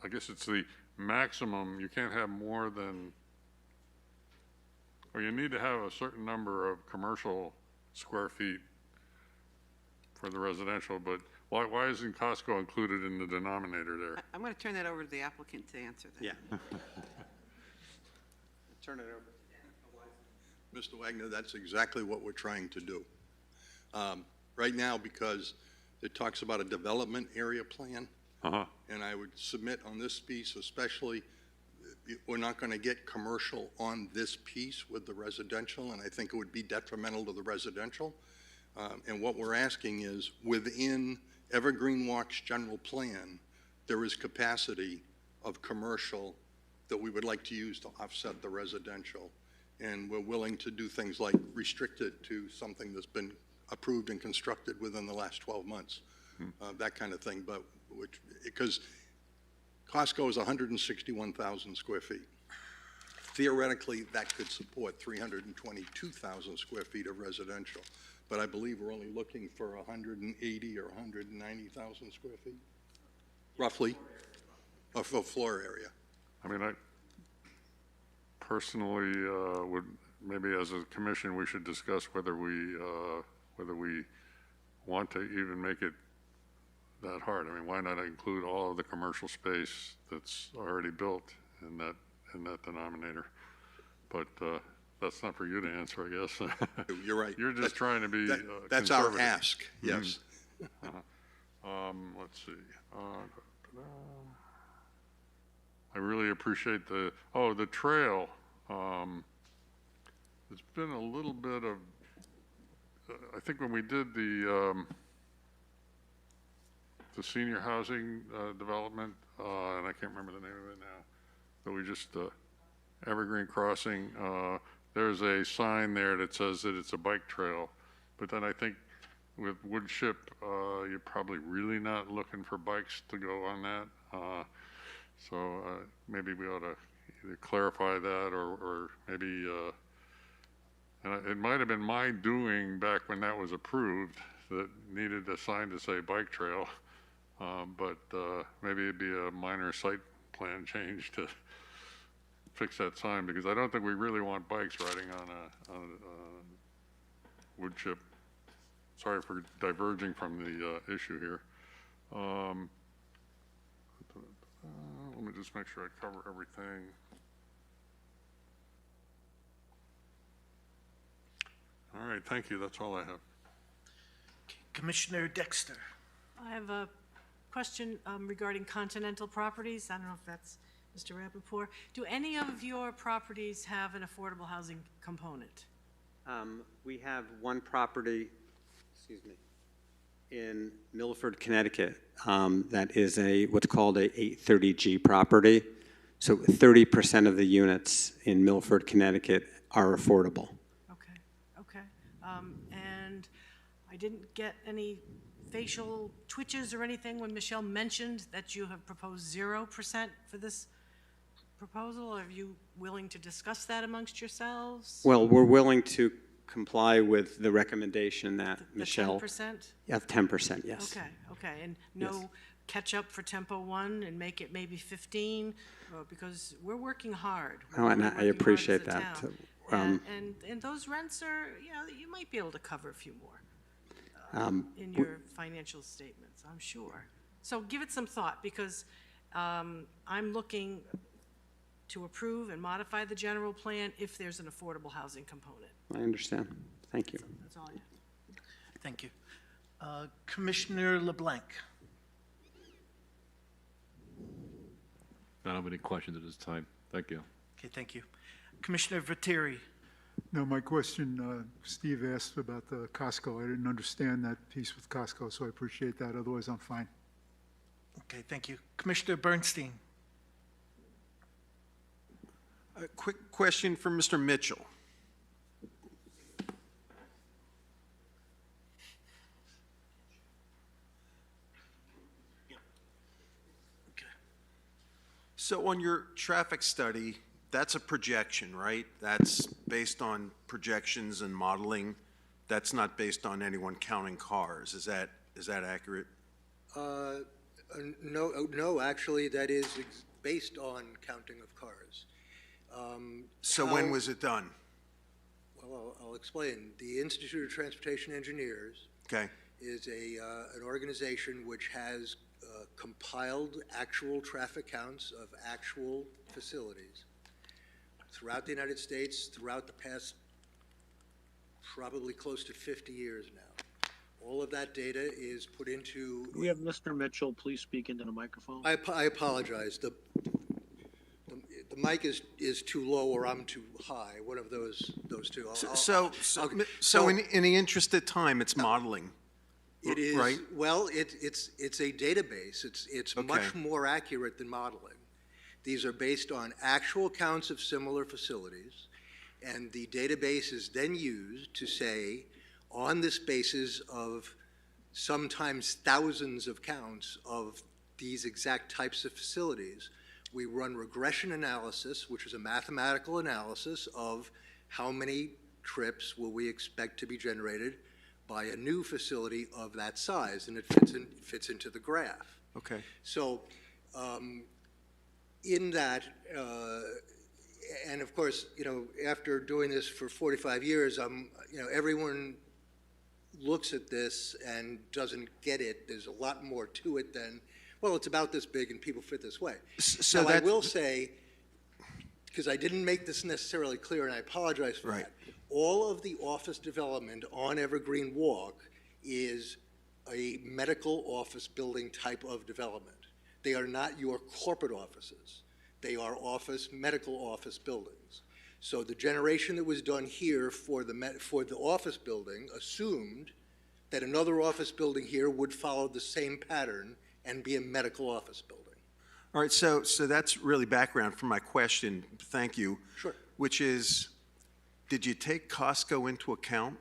I guess it's the maximum, you can't have more than, or you need to have a certain number of commercial square feet for the residential, but why isn't Costco included in the denominator there? I'm going to turn that over to the applicant to answer that. Yeah. Turn it over. Mr. Wagner, that's exactly what we're trying to do. Right now, because it talks about a development area plan, and I would submit on this piece especially we're not going to get commercial on this piece with the residential, and I think it would be detrimental to the residential. And what we're asking is, within Evergreen Walk's general plan, there is capacity of commercial that we would like to use to offset the residential. And we're willing to do things like restrict it to something that's been approved and constructed within the last 12 months, that kind of thing. But because Costco is 161,000 square feet. Theoretically, that could support 322,000 square feet of residential. But I believe we're only looking for 180 or 190,000 square feet, roughly, of floor area. I mean, I personally would, maybe as a commission, we should discuss whether we want to even make it that hard. I mean, why not include all of the commercial space that's already built in that denominator? But that's not for you to answer, I guess. You're right. You're just trying to be that's our ask, yes. Let's see. I really appreciate the trail. It's been a little bit of, I think when we did the senior housing development, and I can't remember the name of it now, but we just, Evergreen Crossing, there's a sign there that says that it's a bike trail. But then I think with Woodship, you're probably really not looking for bikes to go on that. So maybe we ought to either clarify that or maybe, and it might have been my doing back when that was approved that needed a sign to say bike trail. But maybe it'd be a minor site plan change to fix that sign, because I don't think we really want bikes riding on a wood chip. Sorry for diverging from the issue here. Let me just make sure I cover everything. All right, thank you. That's all I have. Commissioner Dexter. I have a question regarding Continental Properties. I don't know if that's Mr. Rappaport. Do any of your properties have an affordable housing component? We have one property, excuse me, in Milford, Connecticut, that is what's called a 830G property. So 30% of the units in Milford, Connecticut are affordable. Okay. And I didn't get any facial twitches or anything when Michelle mentioned that you have proposed 0% for this proposal. Are you willing to discuss that amongst yourselves? Well, we're willing to comply with the recommendation that Michelle. 10%? Yeah, 10%, yes. Okay, and no catch up for Tempo 1 and make it maybe 15, because we're working hard. Oh, and I appreciate that. And those rents are, you might be able to cover a few more in your financial statements, I'm sure. So give it some thought, because I'm looking to approve and modify the general plan if there's an affordable housing component. I understand. Thank you. That's all I have. Thank you. Commissioner LeBlanc. I don't have any questions at this time. Thank you. Okay, thank you. Commissioner Viteri. No, my question, Steve asked about the Costco. I didn't understand that piece with Costco, so I appreciate that. Otherwise, I'm fine. Okay, thank you. Commissioner Bernstein. A quick question for Mr. Mitchell. So on your traffic study, that's a projection, right? That's based on projections and modeling. That's not based on anyone counting cars. Is that accurate? No, actually, that is based on counting of cars. So when was it done? Well, I'll explain. The Institute of Transportation Engineers is an organization which has compiled actual traffic counts of actual facilities throughout the United States, throughout the past probably close to 50 years now. All of that data is put into... We have Mr. Mitchell, please speak into the microphone. I apologize. The mic is too low or I'm too high, one of those two. So in the interest of time, it's modeling. It is, right? well, it's a database. It's Okay. much more accurate than modeling. These are based on actual counts of similar facilities, and the database is then used to say, on this basis of sometimes thousands of counts of these exact types of facilities, we run regression analysis, which is a mathematical analysis of how many trips will we expect to be generated by a new facility of that size, and it fits into the graph. Okay. So in that, and of course, after doing this for 45 years, everyone looks at this and doesn't get it. There's a lot more to it than, well, it's about this big and people fit this way. So now, I will say, because I didn't make this necessarily clear, and I apologize for that, all of the office development on Evergreen Walk is a medical office building type of development. They are not your corporate offices. They are medical office buildings. So the generation that was done here for the office building assumed that another office building here would follow the same pattern and be a medical office building. All right, so that's really background for my question. Thank you. Sure. Which is, did you take Costco into account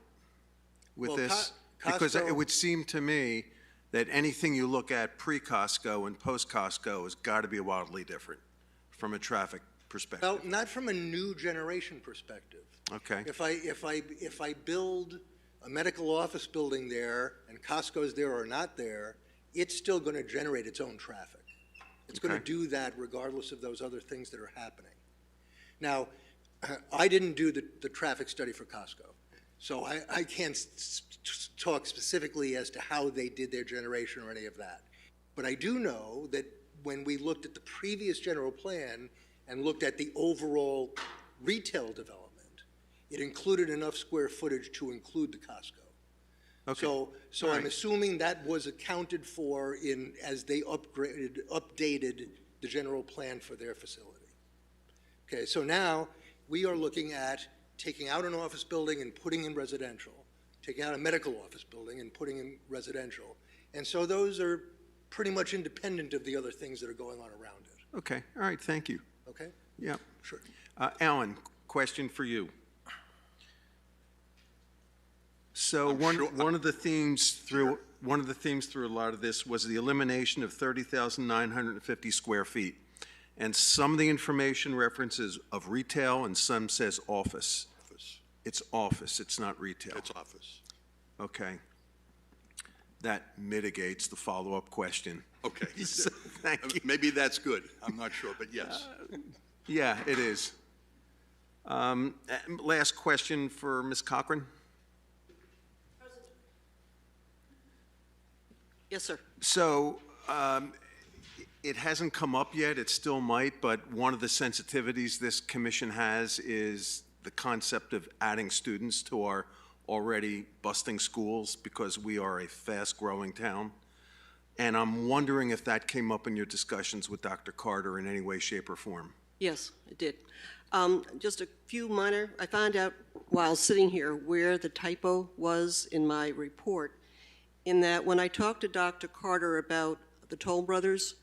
with this? Because it would seem to me that anything you look at pre-Costco and post-Costco has got to be wildly different from a traffic perspective. Well, not from a new generation perspective. Okay. If I build a medical office building there and Costco's there or not there, it's still going to generate its own traffic. It's going to do that regardless of those other things that are happening. Now, I didn't do the traffic study for Costco, so I can't talk specifically as to how they did their generation or any of that. But I do know that when we looked at the previous general plan and looked at the overall retail development, it included enough square footage to include the Costco. Okay. So I'm assuming that was accounted for as they updated the general plan for their facility. Okay, so now we are looking at taking out an office building and putting in residential, taking out a medical office building and putting in residential. And so those are pretty much independent of the other things that are going on around it. Okay, all right, thank you. Okay? Yeah. Sure. Alan, question for you. So one of the themes through a lot of this was the elimination of 30,950 square feet. And some of the information references of retail and some says office. It's office, it's not retail. It's office. Okay. That mitigates the follow-up question. Okay. So, thank you. Maybe that's good. I'm not sure, but yes. Yeah, it is. Last question for Ms. Cochran. Yes, sir. So it hasn't come up yet, it still might, but one of the sensitivities this commission has is the concept of adding students to our already busting schools because we are a fast-growing town. And I'm wondering if that came up in your discussions with Dr. Carter in any way, shape, or form. Yes, it did. Just a few minor, I found out while sitting here where the typo was in my report, in that when I talked to Dr. Carter about the Toll Brothers,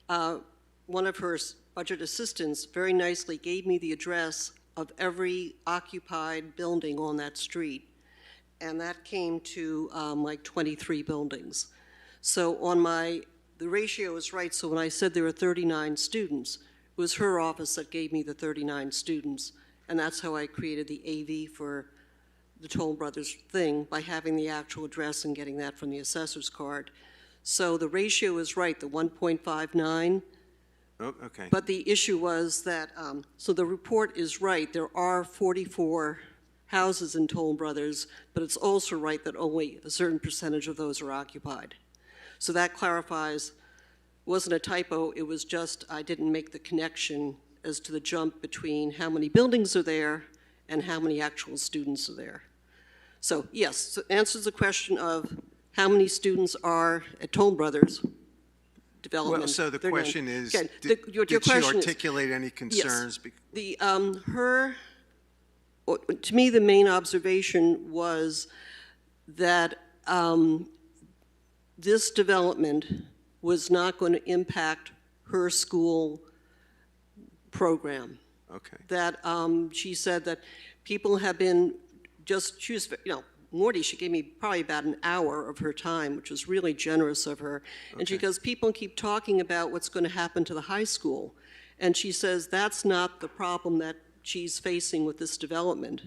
one of her budget assistants very nicely gave me the address of every occupied building on that street, and that came to like 23 buildings. So the ratio is right, so when I said there were 39 students, it was her office that gave me the 39 students, and that's how I created the AV for the Toll Brothers thing, by having the actual address and getting that from the assessor's card. So the ratio is right, the 1.59. Oh, okay. But the issue was that, so the report is right, there are 44 houses in Toll Brothers, but it's also right that only a certain percentage of those are occupied. So that clarifies, wasn't a typo, it was just I didn't make the connection as to the jump between how many buildings are there and how many actual students are there. So yes, so answers the question of how many students are at Toll Brothers. development. Well, so the They're going- question is, Again, did your she question is- articulate any concerns? The, to me, the main observation was that this development was not going to impact her school program. Okay. That she said that people have been she was, Morty, she gave me probably about an hour of her time, which was really generous of her. And she goes, people keep talking about what's going to happen to the high school. And she says that's not the problem that she's facing with this development.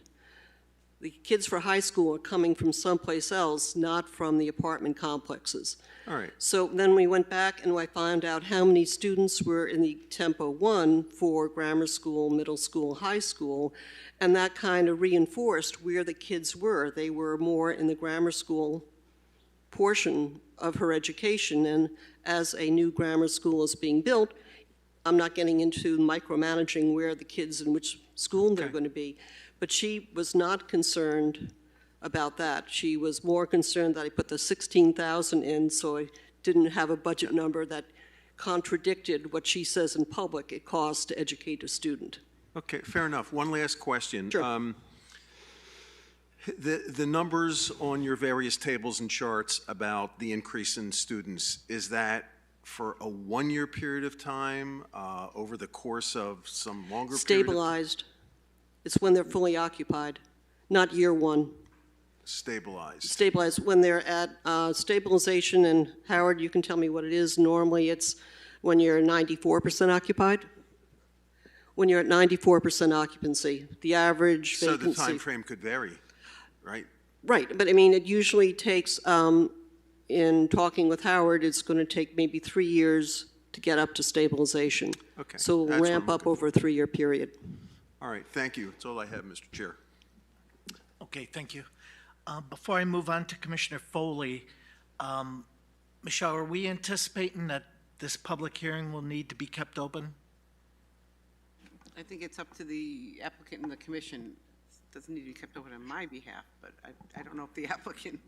The kids for high school are coming from someplace else, not from the apartment complexes. All right. So then we went back and I found out how many students were in the Tempo 1 for grammar school, middle school, high school, and that kind of reinforced where the kids were. They were more in the grammar school portion of her education, and as a new grammar school is being built, I'm not getting into micromanaging where the kids in which school they're going to be, but she was not concerned about that. She was more concerned that I put the 16,000 in so I didn't have a budget number that contradicted what she says in public it costs to educate a student. Okay, fair enough. One last question. Sure. The numbers on your various tables and charts about the increase in students, is that for a one-year period of time, over the course of some longer period? Stabilized. It's when they're fully occupied, not year one. Stabilized. Stabilized. When they're at stabilization, and Howard, you can tell me what it is. Normally it's when you're 94% occupied. When you're at 94% occupancy, the average So vacancy. the time frame could vary, right? Right, but I mean, it usually takes, in talking with Howard, it's going to take maybe 3 years to get up to stabilization. Okay. So That's it'll what ramp I'm up over a 3-year period. All right, thank you. That's all I have, Mr. Chair. Okay, thank you. Before I move on to Commissioner Foley, Michelle, are we anticipating that this public hearing will need to be kept open? I think it's up to the applicant and the commission. It doesn't need to be kept open on my behalf, but I don't know if the applicant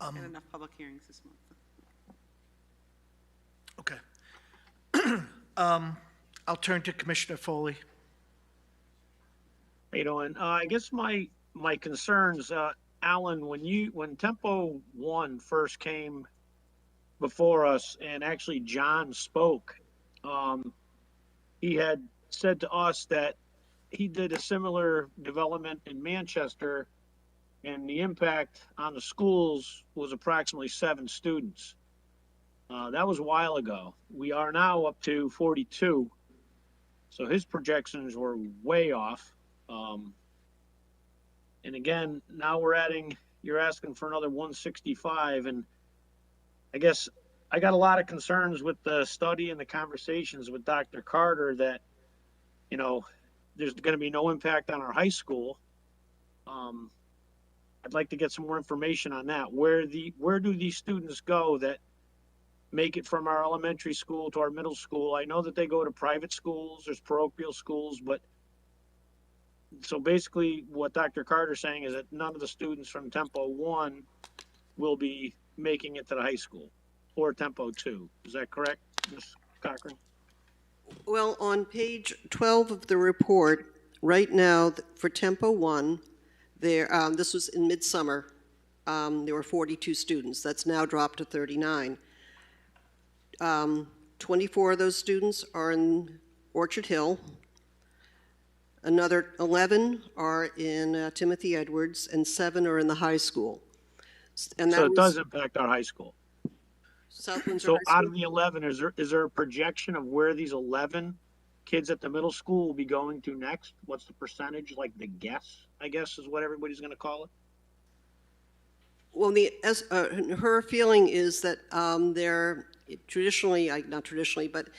had enough public hearings this month. Okay. I'll turn to Commissioner Foley. How you doing? I guess my concerns, Alan, when Tempo 1 first came before us, and actually John spoke, he had said to us that he did a similar development in Manchester, and the impact on the schools was approximately 7 students. That was a while ago. We are now up to 42. So his projections were way off. And again, now you're asking for another 165. And I guess I got a lot of concerns with the study and the conversations with Dr. Carter that, there's going to be no impact on our high school. I'd like to get some more information on that. Where do these students go that make it from our elementary school to our middle school? I know that they go to private schools, there's parochial schools, but so basically what Dr. Carter's saying is that none of the students from Tempo 1 will be making it to the high school or Tempo 2. Is that correct, Ms. Cochran? Well, on page 12 of the report, right now for Tempo 1, this was in midsummer, there were 42 students. That's now dropped to 39. 24 of those students are in Orchard Hill. Another 11 are in Timothy Edwards, and 7 are in the high school. And So it does impact our high school. South Windsor So High out School. of the 11, is there a projection of where these 11 kids at the middle school will be going to next? What's the percentage, like the guess, I guess is what everybody's going to call it? Well, her feeling is that they're traditionally, not traditionally, but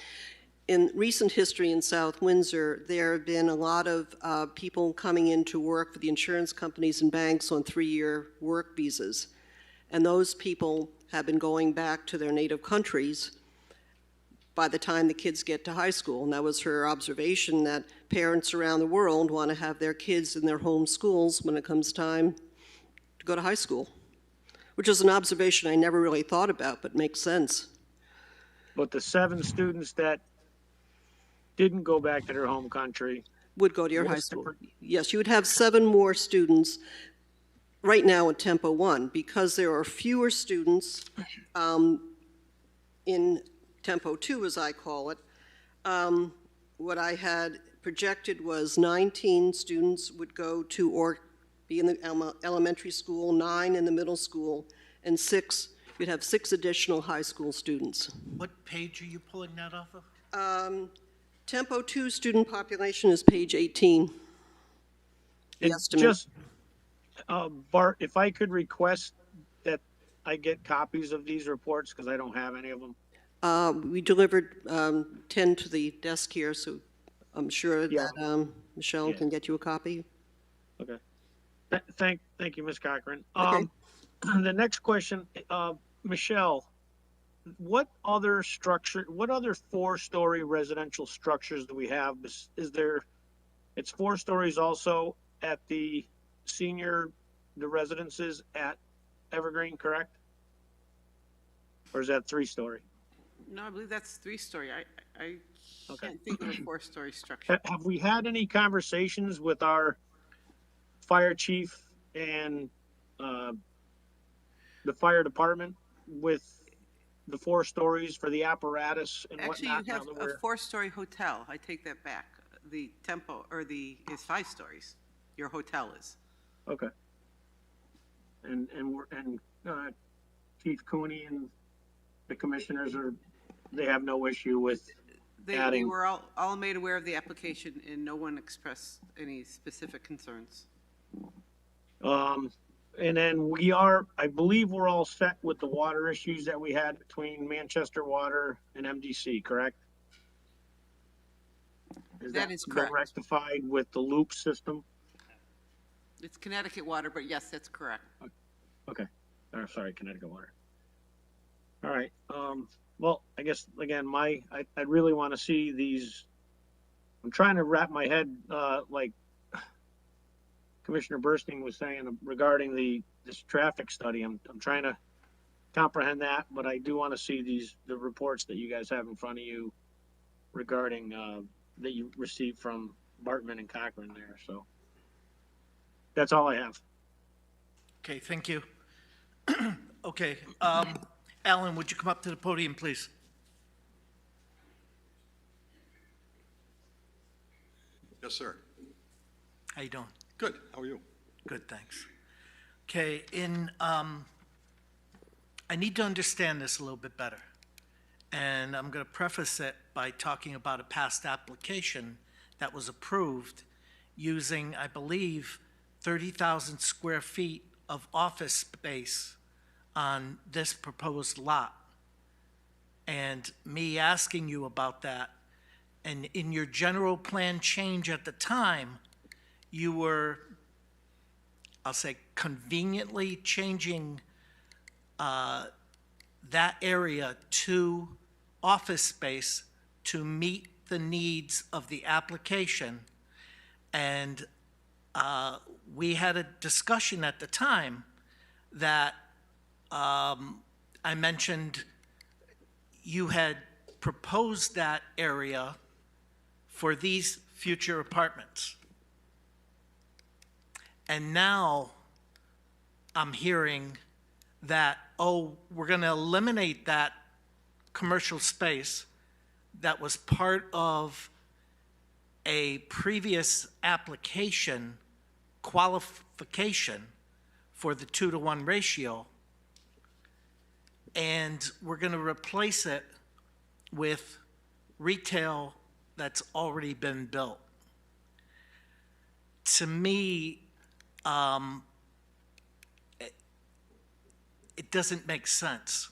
in recent history in South Windsor, there have been a lot of people coming in to work for the insurance companies and banks on 3-year work visas. And those people have been going back to their native countries by the time the kids get to high school. And that was her observation, that parents around the world want to have their kids in their home schools when it comes time to go to high school. which is an observation I never really thought about, but makes sense. But the 7 students that didn't go back to their home country. Would go to your high what's the school. per- Yes, you would have 7 more students right now in Tempo 1, because there are fewer students in Tempo 2, as I call it. What I had projected was 19 students would go to or be in the elementary school, 9 in the middle school, and you'd have 6 additional high school students. What page are you pulling that off of? Tempo 2 student population is page 18. The And estimate. just, Bart, if I could request that I get copies of these reports, because I don't have any of them. We delivered 10 to the desk here, so I'm sure that Michelle can get you a copy. Okay. Thank you, Ms. Cochran. Okay. The next question, Michelle, what other 4-story residential structures do we have? It's 4 stories also at the residences at Evergreen, correct? Or is that 3-story? No, I believe that's 3-story. I Okay. can't think of a 4-story structure. Have we had any conversations with our fire chief and the fire department with the 4 stories for the apparatus and Actually, whatnot? you have now that a we're- 4-story hotel. I take that back. The Tempo, is 5 stories. Your hotel is. Okay. And Chief Cooney and the commissioners they have no issue with They adding. were all made aware of the application, and no one expressed any specific concerns. And then I believe we're all set with the water issues that we had between Manchester Water and MDC, correct? That is been correct. rectified with the loop system? It's Connecticut water, but yes, that's correct. Okay. Sorry, Connecticut Water. All right. Well, I guess, again, I really want to see these. I'm trying to wrap my head, like Commissioner Bursting was saying regarding this traffic study. I'm trying to comprehend that, but I do want to see the reports that you guys have in front of you regarding, that you received from Bartman and Cochran there. So that's all I have. Okay, thank you. Okay, Alan, would you come up to the podium, please? Yes, sir. How you doing? Good. How are you? Good, thanks. Okay, I need to understand this a little bit better. And I'm going to preface it by talking about a past application that was approved using, I believe, 30,000 square feet of office space on this proposed lot. And me asking you about that, and in your general plan change at the time, you were, I'll say, conveniently changing that area to office space to meet the needs of the application. And we had a discussion at the time that I mentioned you had proposed that area for these future apartments. And now I'm hearing that, oh, we're going to eliminate that commercial space that was part of a previous application qualification for the 2-to-1 ratio, and we're going to replace it with retail that's already been built. To me, it doesn't make sense.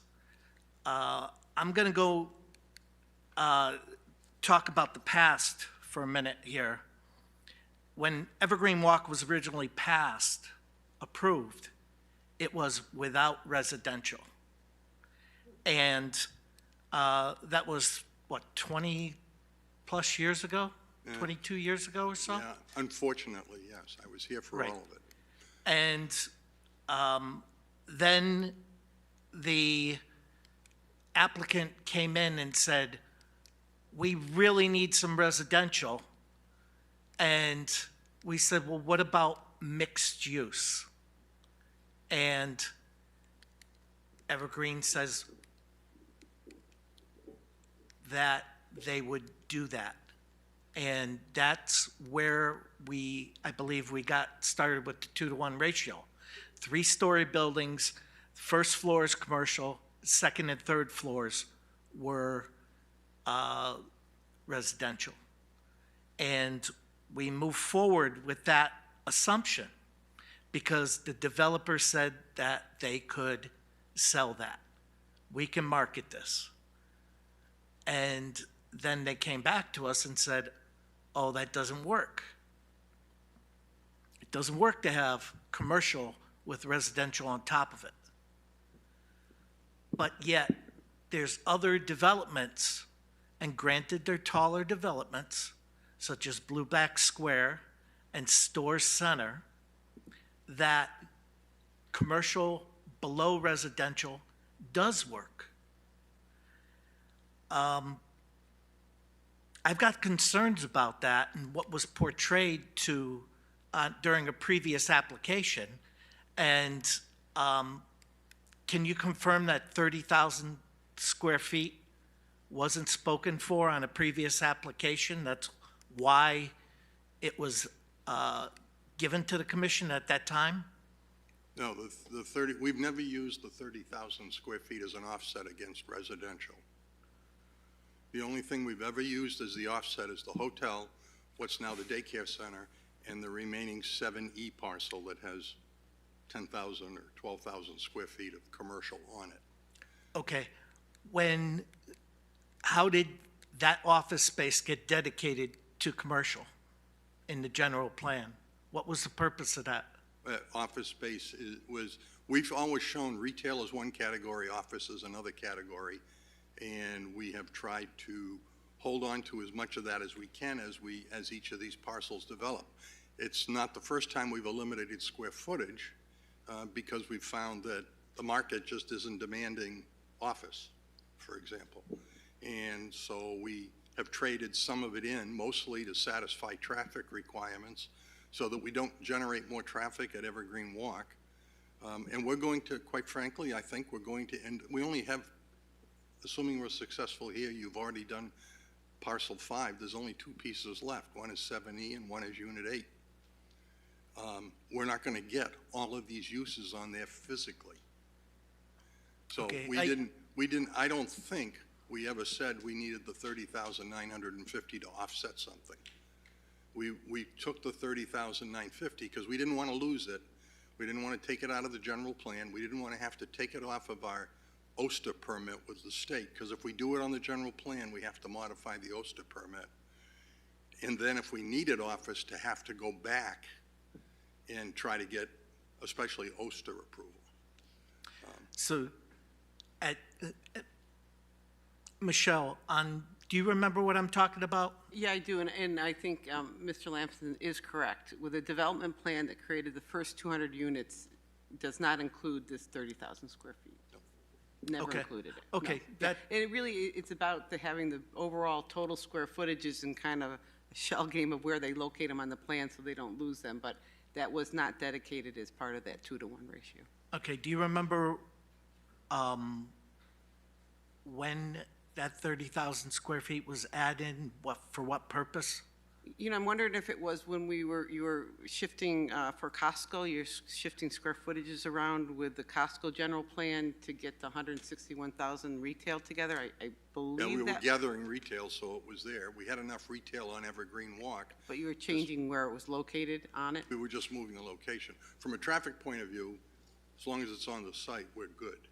I'm going to go talk about the past for a minute here. When Evergreen Walk was originally passed, approved, it was without residential. And that was, what, 20 plus years ago? Yeah. 22 years ago or so? Yeah, unfortunately, yes. I was here for Right. all of it. And Then the applicant came in and said, we really need some residential. And we said, well, what about mixed use? And Evergreen says that they would do that. And that's where I believe we got started with the 2-to-1 ratio. 3-story buildings, first floor is commercial, second and third floors were residential. And we moved forward with that assumption because the developer said that they could sell that. We can market this. And then they came back to us and said, oh, that doesn't work. It doesn't work to have commercial with residential on top of it. But yet, there's other developments, and granted they're taller developments, such as Blueback Square and Storrs Center, that commercial below residential does work. I've got concerns about that and what was portrayed to during a previous application. And can you confirm that 30,000 square feet wasn't spoken for on a previous application? That's why it was given to the commission at that time? No, we've never used the 30,000 square feet as an offset against residential. The only thing we've ever used as the offset is the hotel, what's now the daycare center, and the remaining 7E parcel that has 10,000 or 12,000 square feet of commercial on it. Okay. How did that office space get dedicated to commercial in the general plan? What was the purpose of that? Office space we've always shown retail as one category, office as another category, and we have tried to hold on to as much of that as we can as each of these parcels develop. It's not the first time we've eliminated square footage because we've found that the market just isn't demanding office, for example. And so we have traded some of it in, mostly to satisfy traffic requirements so that we don't generate more traffic at Evergreen Walk. And we're going to, quite frankly, I think we're going to end, we only have, assuming we're successful here, you've already done parcel 5, there's only 2 pieces left. One is 7E and one is Unit 8. We're not going to get all of these uses on there physically. So Okay, I don't think we ever said we needed the 30,950 to offset something. We took the 30,950 because we didn't want to lose it. We didn't want to take it out of the general plan. We didn't want to have to take it off of our OSTA permit with the state, because if we do it on the general plan, we have to modify the OSTA permit. And then if we needed office, to have to go back and try to get especially OSTA approval. So, Michelle, do you remember what I'm talking about? Yeah, I do, and I think Mr. Lamson is correct. With a development plan that created the first 200 units, does not include this 30,000 square feet. Never Okay. included it. Okay, No. And it really, it's about having the overall total square footages and kind of a shell game of where they locate them on the plan so they don't lose them, but that was not dedicated as part of that 2-to-1 ratio. Okay, do you remember when that 30,000 square feet was added, for what purpose? You know, I'm wondering if it was when you were shifting for Costco, you're shifting square footages around with the Costco general plan to get the 161,000 retail together. I believe Yeah, we were that. gathering retail, so it was there. We had enough retail on Evergreen Walk. But you were changing where it was located on it? We were just moving the location. From a traffic point of view, as long as it's on the site, we're good.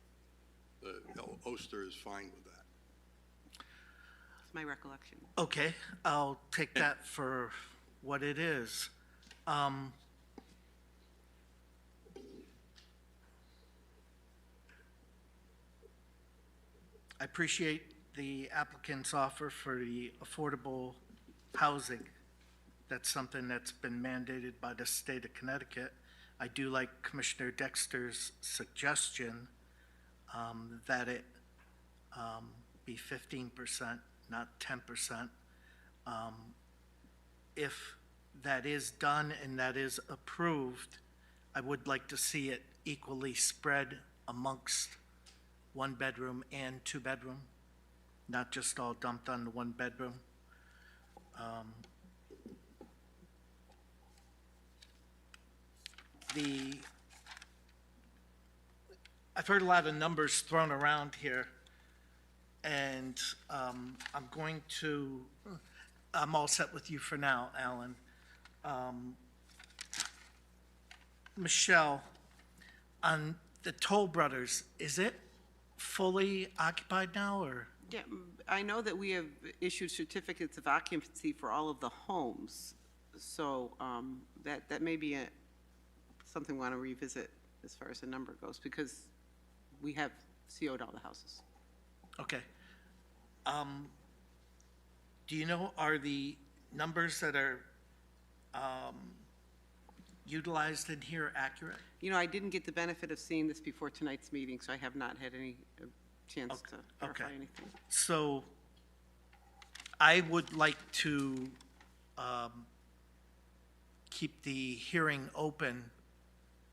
The OSTA is fine with that. That's my recollection. Okay, I'll take that for what it is. I appreciate the applicant's offer for the affordable housing. That's something that's been mandated by the state of Connecticut. I do like Commissioner Dexter's suggestion that it be 15%, not 10%. If that is done and that is approved, I would like to see it equally spread amongst one bedroom and two bedroom, not just all dumped on the one bedroom. I've heard a lot of numbers thrown around here, and I'm all set with you for now, Alan. Michelle, on the Toll Brothers, is it fully occupied now, or? Yeah, I know that we have issued certificates of occupancy for all of the homes, so that may be something we want to revisit as far as the number goes, because we have CO'd all the houses. Okay. Do you know, are the numbers that are utilized in here accurate? You know, I didn't get the benefit of seeing this before tonight's meeting, so I have not had any chance to verify anything. So I would like to keep the hearing open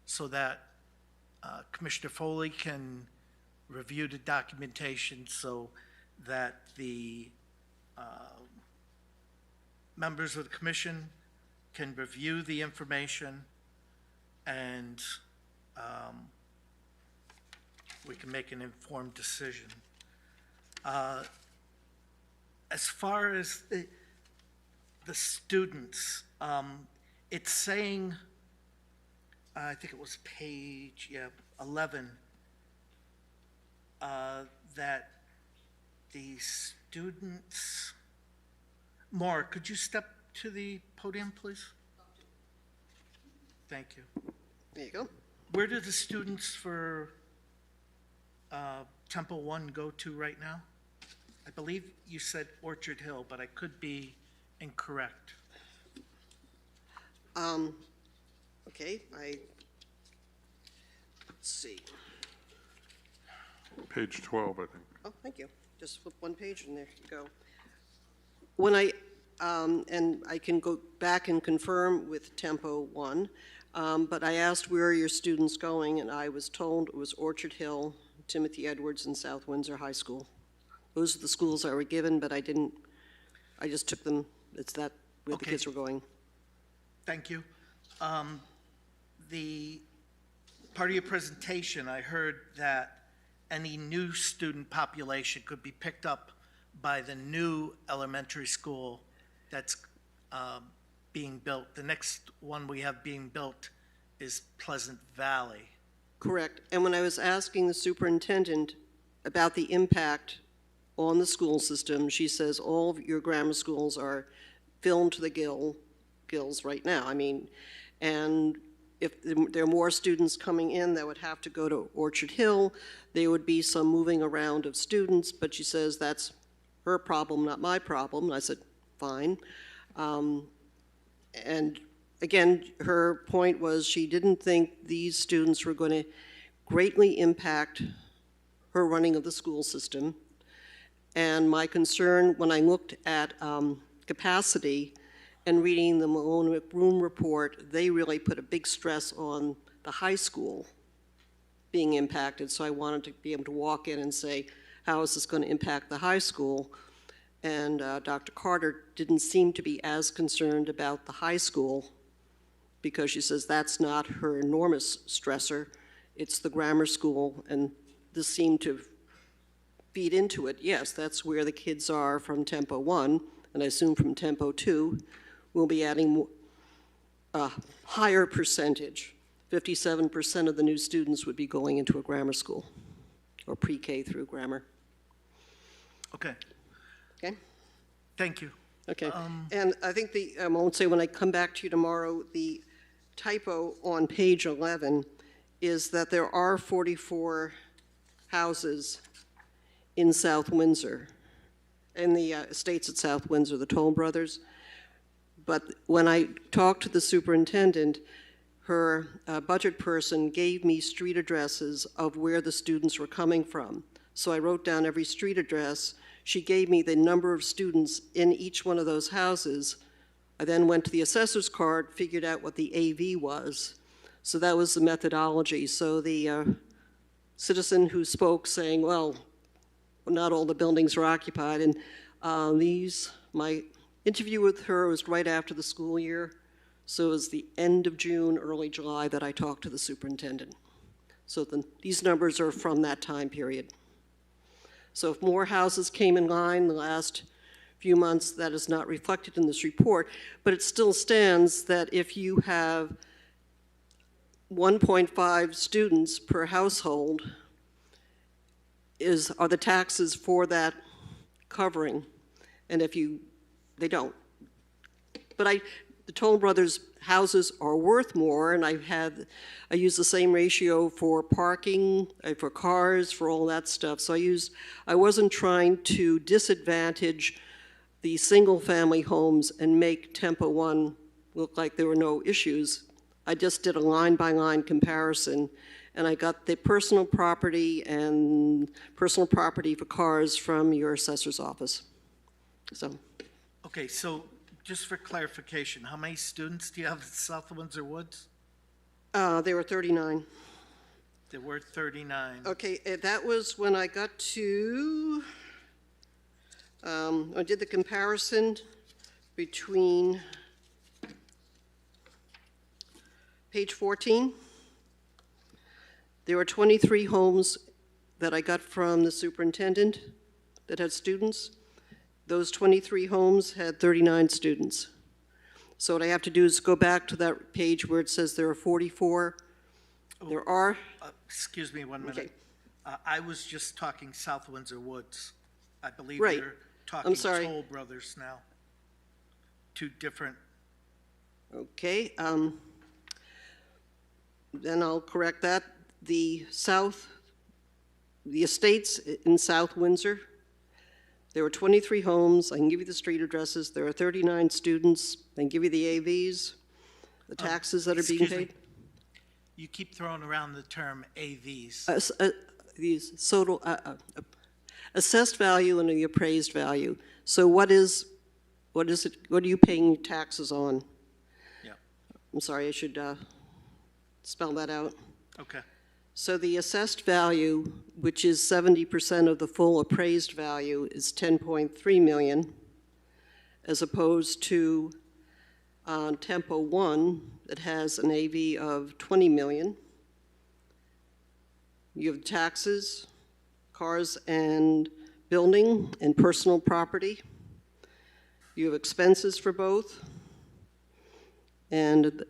so that Commissioner Foley can review the documentation so that the members of the commission can review the information and we can make an informed decision. As far as the students, it's saying, I think it was page 11, that the students, Maura, could you step to the podium, please? Thank you. There you go. Where do the students for Temple 1 go to right now? I believe you said Orchard Hill, but I could be incorrect. Okay, let's see. Page 12, I think. Oh, thank you. Just flip one page and there you go. When and I can go back and confirm with Tempo 1, but I asked where are your students going, and I was told it was Orchard Hill, Timothy Edwards, and South Windsor High School. Those are the schools I were given, but I just took them, it's that where the kids were going. Thank you. The part of your presentation, I heard that any new student population could be picked up by the new elementary school that's being built. The next one we have being built is Pleasant Valley. Correct. And when I was asking the superintendent about the impact on the school system, she says all of your grammar schools are filled to the gills right now. I mean, and if there are more students coming in that would have to go to Orchard Hill, there would be some moving around of students, but she says that's her problem, not my problem. And I said, fine. And again, her point was she didn't think these students were going to greatly impact her running of the school system. And my concern when I looked at capacity and reading the Malone McBroom report, they really put a big stress on the high school being impacted. So I wanted to be able to walk in and say, how is this going to impact the high school? And Dr. Carter didn't seem to be as concerned about the high school because she says that's not her enormous stressor. It's the grammar school, and this seemed to feed into it. Yes, that's where the kids are from Tempo 1, and I assume from Tempo 2, we'll be adding a higher percentage. 57% of the new students would be going into a grammar school or pre-K through grammar. Okay. Okay? Thank you. Okay. And I think I won't say when I come back to you tomorrow, the typo on page 11 is that there are 44 houses in South Windsor, in the estates at South Windsor, the Toll Brothers. But when I talked to the superintendent, her budget person gave me street addresses of where the students were coming from. So I wrote down every street address. She gave me the number of students in each one of those houses. I then went to the assessor's card, figured out what the AV was. So that was the methodology. So the citizen who spoke saying, well, not all the buildings are occupied, and my interview with her was right after the school year. So it was the end of June, early July that I talked to the superintendent. So these numbers are from that time period. So if more houses came in line the last few months, that is not reflected in this report, but it still stands that if you have 1.5 students per household, are the taxes for that covering? And if they don't. But the Toll Brothers houses are worth more, and I use the same ratio for parking, for cars, for all that stuff. So I wasn't trying to disadvantage the single-family homes and make Tempo 1 look like there were no issues. I just did a line-by-line comparison, and I got the personal property and personal property for cars from your assessor's office. So. Okay, so just for clarification, how many students do you have at South Windsor Woods? There were 39. There were 39. Okay, that was when I got to, I did the comparison between page 14. There were 23 homes that I got from the superintendent that had students. Those 23 homes had 39 students. So what I have to do is go back to that page where it says there are 44. There are. Excuse me 1 minute. Okay. I was just talking South Windsor Woods. I believe Right. you're talking I'm sorry. Toll Brothers now. Two different. Okay. Then I'll correct that. The estates in South Windsor, there were 23 homes. I can give you the street addresses. There are 39 students. I can give you the AVs, the taxes that are being Excuse me. paid. You keep throwing around the term AVs. These assessed value and the appraised value. So what is it? What are you paying taxes on? Yeah. I'm sorry, I should spell that out. Okay. So the assessed value, which is 70% of the full appraised value, is 10.3 million, as opposed to Tempo 1 that has an AV of 20 million. You have taxes, cars and building, and personal property. You have expenses for both. And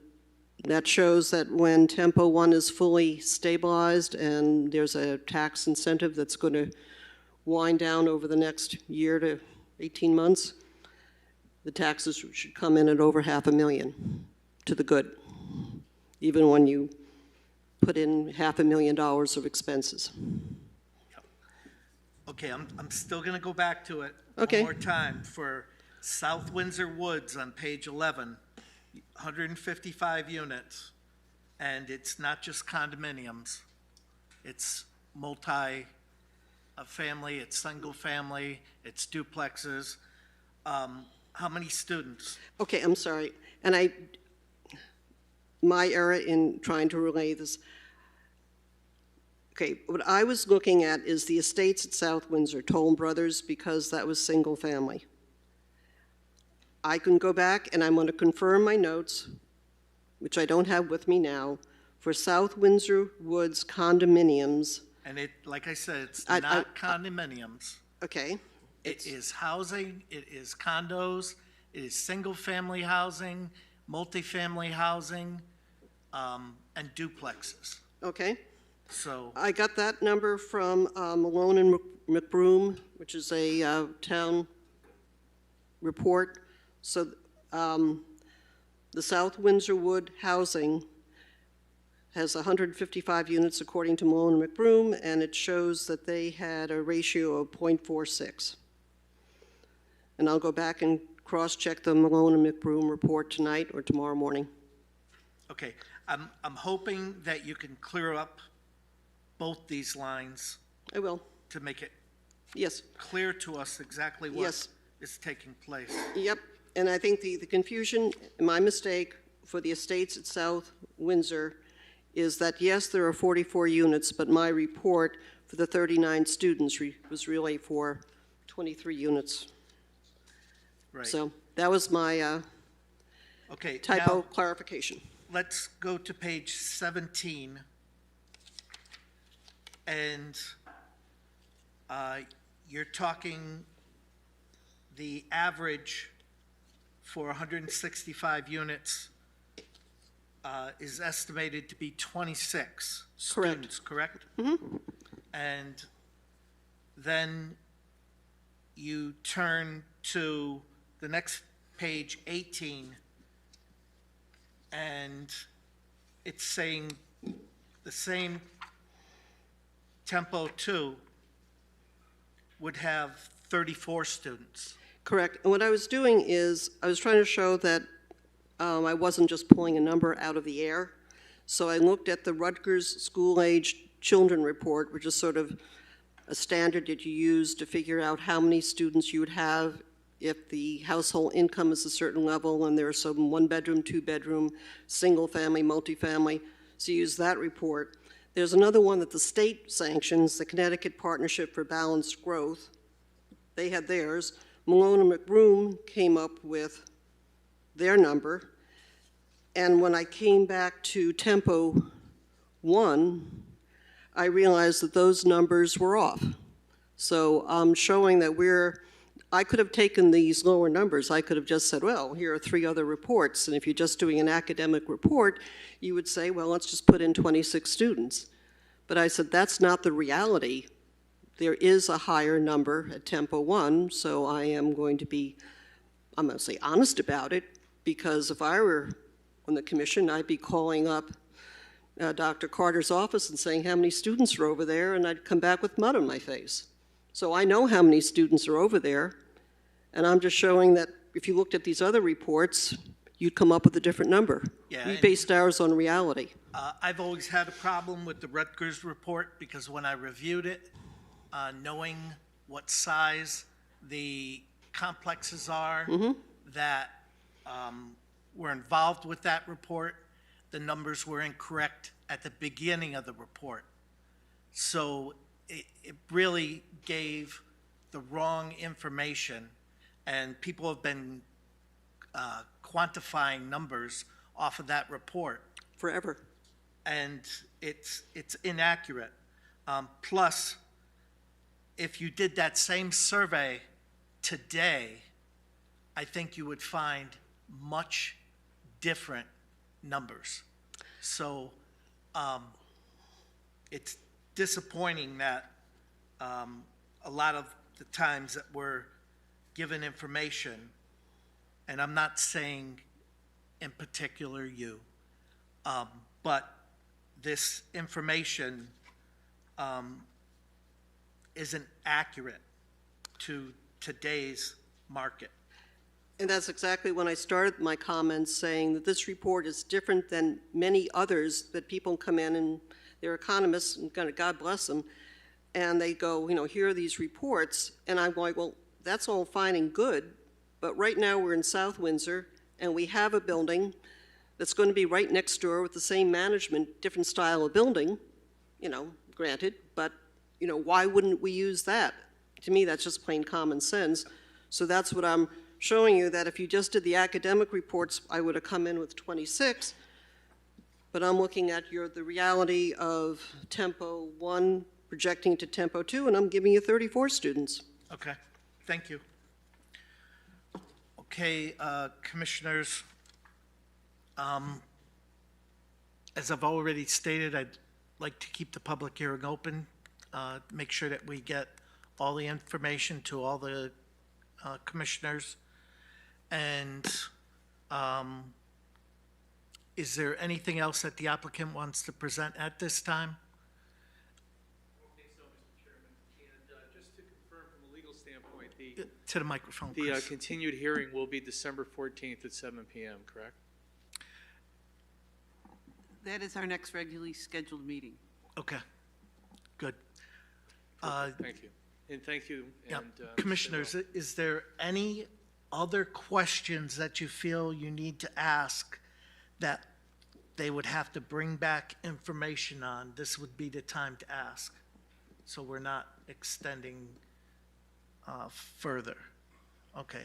that shows that when Tempo 1 is fully stabilized and there's a tax incentive that's going to wind down over the next year to 18 months, the taxes should come in at over $500,000 to the good, even when you put in $500,000 of expenses. Okay, I'm still going to go back to it Okay. one more time. For South Windsor Woods on page 11, 155 units, and it's not just condominiums. It's multi-family, it's single family, it's duplexes. How many students? Okay, I'm sorry. And my error in trying to relay this. Okay, what I was looking at is the estates at South Windsor, Toll Brothers, because that was single family. I can go back and I'm going to confirm my notes, which I don't have with me now, for South Windsor Woods condominiums. And it, like I said, it's not condominiums. Okay. It is housing, it is condos, it is single-family housing, multifamily housing, and duplexes. Okay. So I got that number from Malone and McBroom, which is a town report. So the South Windsor Wood housing has 155 units according to Malone and McBroom, and it shows that they had a ratio of 0.46. And I'll go back and cross-check the Malone and McBroom report tonight or tomorrow morning. Okay, I'm hoping that you can clear up both these lines I will. to make it Yes. clear to us exactly what Yes. is taking place. Yep, and I think the confusion, my mistake for the estates at South Windsor is that, yes, there are 44 units, but my report for the 39 students was really for 23 units. Right. So that was my Okay, typo now clarification. let's go to page 17. And you're talking the average for 165 units is estimated to be 26 students, correct? Mm-hmm. And then you turn to the next page, 18, and it's saying the same Tempo 2 would have 34 students. Correct. And what I was doing is I was trying to show that I wasn't just pulling a number out of the air. So I looked at the Rutgers School-Age Children Report, which is sort of a standard that you use to figure out how many students you would have if the household income is a certain level and there are some one-bedroom, two-bedroom, single-family, multifamily. So you use that report. There's another one that the state sanctions, the Connecticut Partnership for Balanced Growth. They had theirs. Malone and McBroom came up with their number. And when I came back to Tempo 1, I realized that those numbers were off. So I'm showing that I could have taken these lower numbers. I could have just said, well, here are 3 other reports. And if you're just doing an academic report, you would say, well, let's just put in 26 students. But I said, that's not the reality. There is a higher number at Tempo 1, so I am going to be, I'm going to say honest about it, because if I were on the commission, I'd be calling up Dr. Carter's office and saying how many students are over there, and I'd come back with mud on my face. So I know how many students are over there, and I'm just showing that if you looked at these other reports, you'd come up with a different number. Yeah, We based ours on reality. I've always had a problem with the Rutgers report because when I reviewed it, knowing what size the complexes are that were involved with that report, the numbers were incorrect at the beginning of the report. So it really gave the wrong information, and people have been quantifying numbers off of that report. Forever. And it's inaccurate. Plus, if you did that same survey today, I think you would find much different numbers. So it's disappointing that a lot of the times that we're given information, and I'm not saying in particular you, but this information isn't accurate to today's market. And that's exactly when I started my comments, saying that this report is different than many others that people come in and they're economists, and God bless them, and they go, here are these reports, and I'm going, well, that's all fine and good, but right now we're in South Windsor, and we have a building that's going to be right next door with the same management, different style of building, granted, but, why wouldn't we use that? To me, that's just plain common sense. So that's what I'm showing you, that if you just did the academic reports, I would have come in with 26, but I'm looking at the reality of Tempo 1 projecting to Tempo 2, and I'm giving you 34 students. Okay, thank you. Okay, commissioners, as I've already stated, I'd like to keep the public hearing open, make sure that we get all the information to all the commissioners. And is there anything else that the applicant wants to present at this time? I don't think so, Mr. Chairman. And just to confirm from a legal standpoint, To the microphone, the Chris. continued hearing will be December 14th at 7 p.m., correct? That is our next regularly scheduled meeting. Okay, good. Thank you. And thank you. Yeah. And, Mr. Commissioners, Bell. is there any other questions that you feel you need to ask that they would have to bring back information on? This would be the time to ask, so we're not extending further. Okay,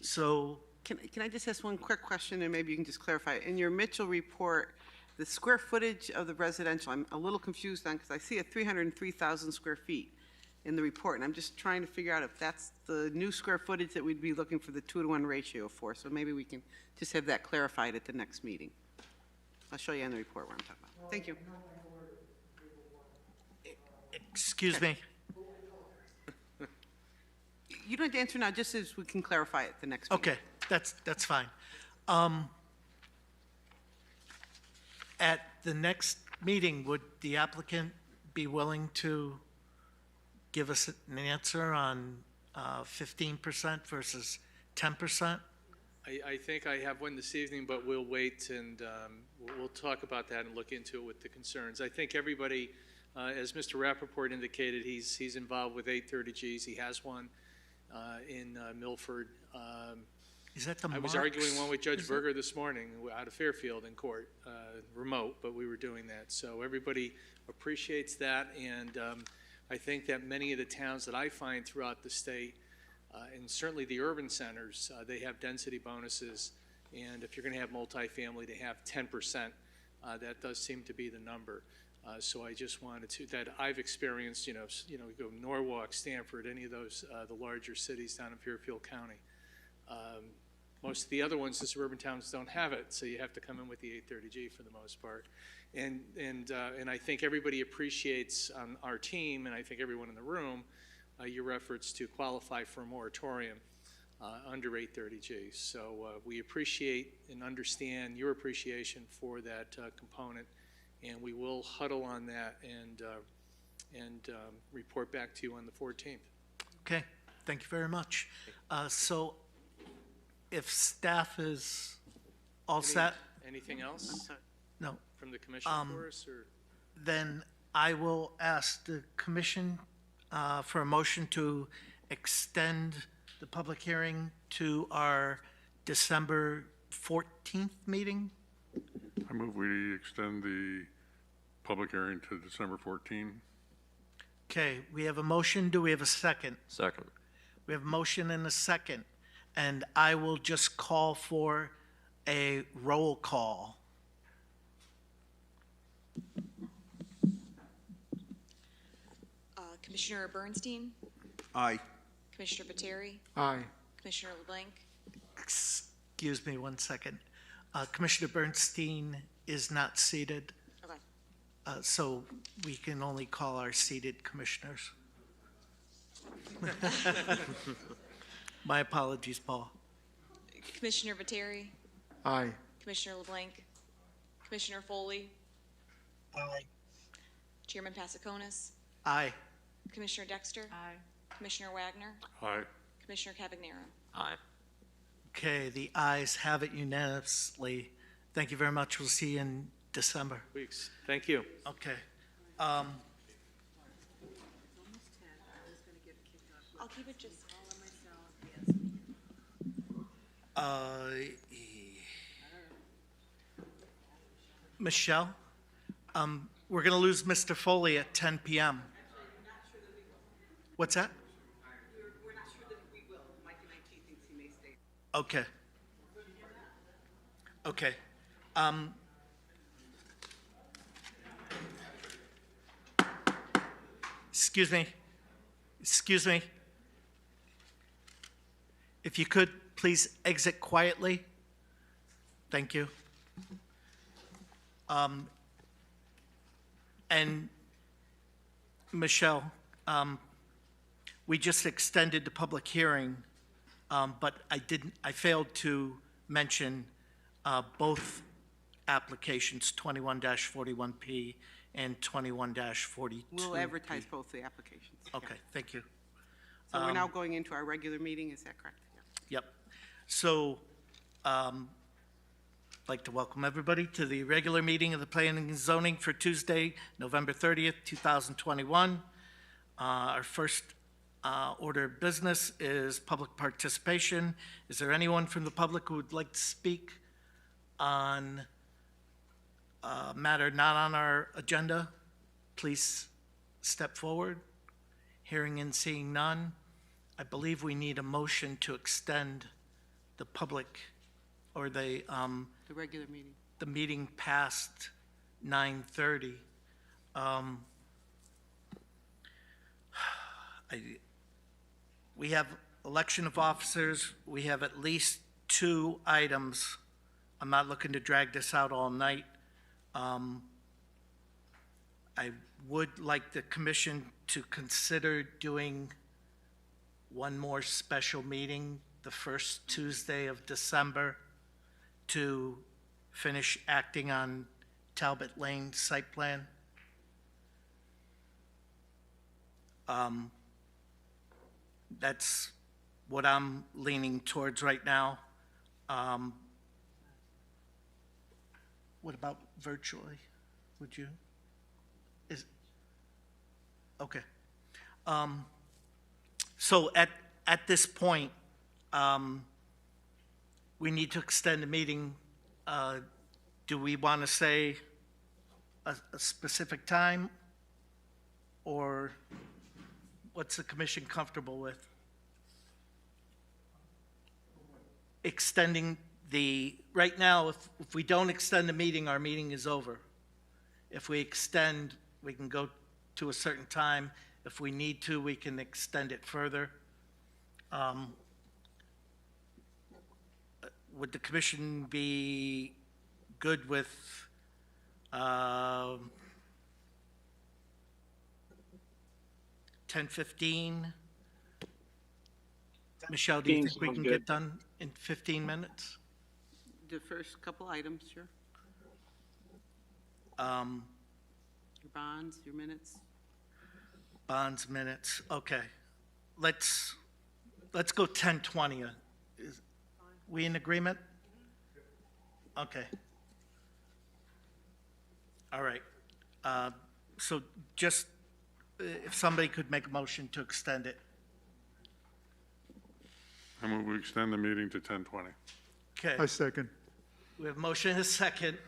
so, Can I just ask one quick question, and maybe you can just clarify? In your Mitchell report, the square footage of the residential, I'm a little confused on, because I see a 303,000 square feet in the report, and I'm just trying to figure out if that's the new square footage that we'd be looking for the 2-to-1 ratio for. So maybe we can just have that clarified at the next meeting. I'll show you in the report what I'm talking about. Thank you. excuse me, You don't have to answer now, just as we can clarify it at the next meeting. okay, that's fine. At the next meeting, would the applicant be willing to give us an answer on 15% versus 10%? I think I have one this evening, but we'll wait and we'll talk about that and look into it with the concerns. I think everybody, as Mr. Rappaport indicated, he's involved with 830Gs. He has one in Milford. Is that the I was Marks? arguing one with Judge Is Berger this morning out of Fairfield in court, remote, but we were doing that. So everybody appreciates that, and I think that many of the towns that I find throughout the state, and certainly the urban centers, they have density bonuses, and if you're going to have multifamily, to have 10%, that does seem to be the number. So I just wanted to, that I've experienced, you know, go Norwalk, Stanford, any of those, the larger cities down in Fairfield County. Most of the other ones, the suburban towns don't have it, so you have to come in with the 830G for the most part. And I think everybody appreciates our team, and I think everyone in the room, your efforts to qualify for a moratorium under 830G. So we appreciate and understand your appreciation for that component, and we will huddle on that and report back to you on the 14th. Okay, thank you very much. So if staff is all set, Anything else no, from the commission for us, or? then I will ask the commission for a motion to extend the public hearing to our December 14th meeting. I move we extend the public hearing to December 14. Okay, we have a motion. Do we have a second? Second. We have a motion and a second, and I will just call for a roll call. Commissioner Bernstein, Aye. Commissioner Pateri, Aye. Commissioner LeBlanc, Excuse me one second. Commissioner Bernstein is not seated, okay. so we can only call our seated commissioners. My apologies, Paul. Commissioner Pateri, Aye. Commissioner LeBlanc, Commissioner Foley, Aye. Chairman Pasaconis, Aye. Commissioner Dexter, Aye. Commissioner Wagner, Aye. Commissioner Cavagnaro. Aye. Okay, the ayes have it unanimously. Thank you very much. We'll see you in December. Weeks. Thank you. Okay. I'll keep it just. Michelle, we're going to lose Mr. Foley at 10 p.m. What's that? We're not sure that we will. Mike and IT thinks he may stay. Okay. Okay. Excuse me. Excuse me. If you could, please exit quietly. Thank you. And Michelle, we just extended the public hearing, but I failed to mention both applications, 21-41P and 21-42P. We'll advertise both the applications. Okay, thank you. So we're now going into our regular meeting, is that correct? Yep. So, I'd like to welcome everybody to the regular meeting of the Planning and Zoning for Tuesday, November 30th, 2021. Our first order of business is public participation. Is there anyone from the public who would like to speak on a matter not on our agenda? Please step forward. Hearing and seeing none, I believe we need a motion to extend the public or the regular meeting. The meeting past 9:30. We have election of officers. We have at least 2 items. I'm not looking to drag this out all night. I would like the commission to consider doing one more special meeting the first Tuesday of December to finish acting on Talbot Lane site plan. That's what I'm leaning towards right now. What about virtually? Would you? Okay. So at this point, we need to extend the meeting. Do we want to say a specific time, or what's the commission comfortable with? Extending right now, if we don't extend the meeting, our meeting is over. If we extend, we can go to a certain time. If we need to, we can extend it further. Would the commission be good with 10:15? Michelle, do you think we can get done in 15 minutes? The first couple items, sure. Your Your bonds, your minutes. bonds, minutes, okay. Let's go 10:20. Is we in agreement? Okay. All right. So just, if somebody could make a motion to extend it. I move we extend the meeting to 10:20. Okay. I second. We have a motion and a second.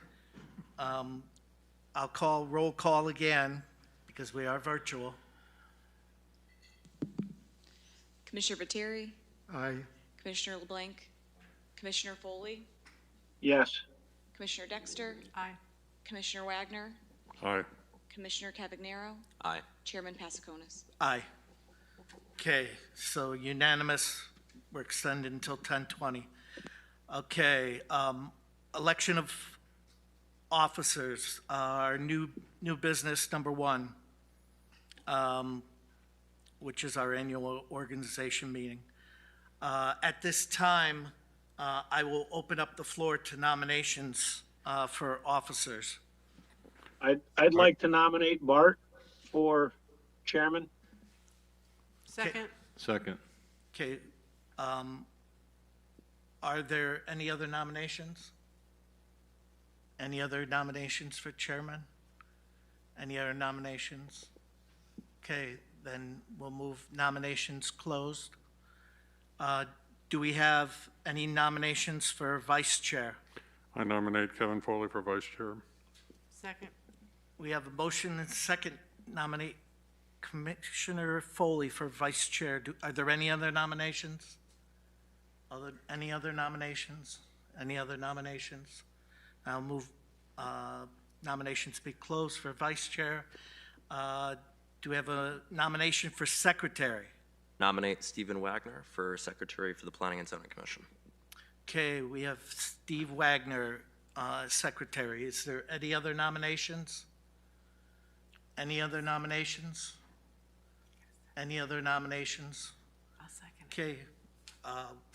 I'll call roll call again because we are virtual. Commissioner Viteri, Aye. Commissioner LeBlanc, Commissioner Foley, Yes. Commissioner Dexter, Aye. Commissioner Wagner, Aye. Commissioner Cavagnaro, Aye. Chairman Pasiconis. Aye. Okay, so unanimous, we're extended until 10:20. Okay, election of officers, our new business number 1, which is our annual organization meeting. At this time, I will open up the floor to nominations for officers. I'd like to nominate Bart for chairman. Second. Second. Okay, are there any other nominations? Any other nominations for chairman? Any other nominations? Okay, then we'll move nominations closed. Do we have any nominations for vice chair? I nominate Kevin Foley for vice chair. Second. We have a motion and second nominate Commissioner Foley for vice chair. Are there any other nominations? Any other nominations? Any other nominations? I'll move nominations be closed for vice chair. Do we have a nomination for secretary? Nominate Stephen Wagner for secretary for the Planning and Zoning Commission. Okay, we have Steve Wagner, secretary. Is there any other nominations? Any other nominations? Any other nominations? I'll second. Okay,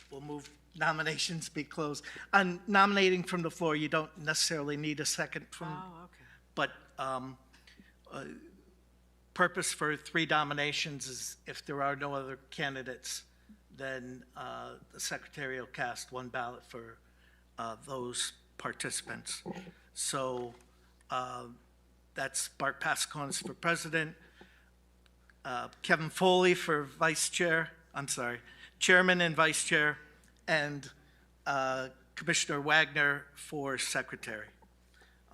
we'll move nominations be closed. On nominating from the floor, you don't necessarily need a second from, Oh, okay. but purpose for 3 nominations is if there are no other candidates, then the secretary will cast 1 ballot for those participants. So that's Bart Pasconis for president, Kevin Foley for chairman and vice chair, and Commissioner Wagner for secretary.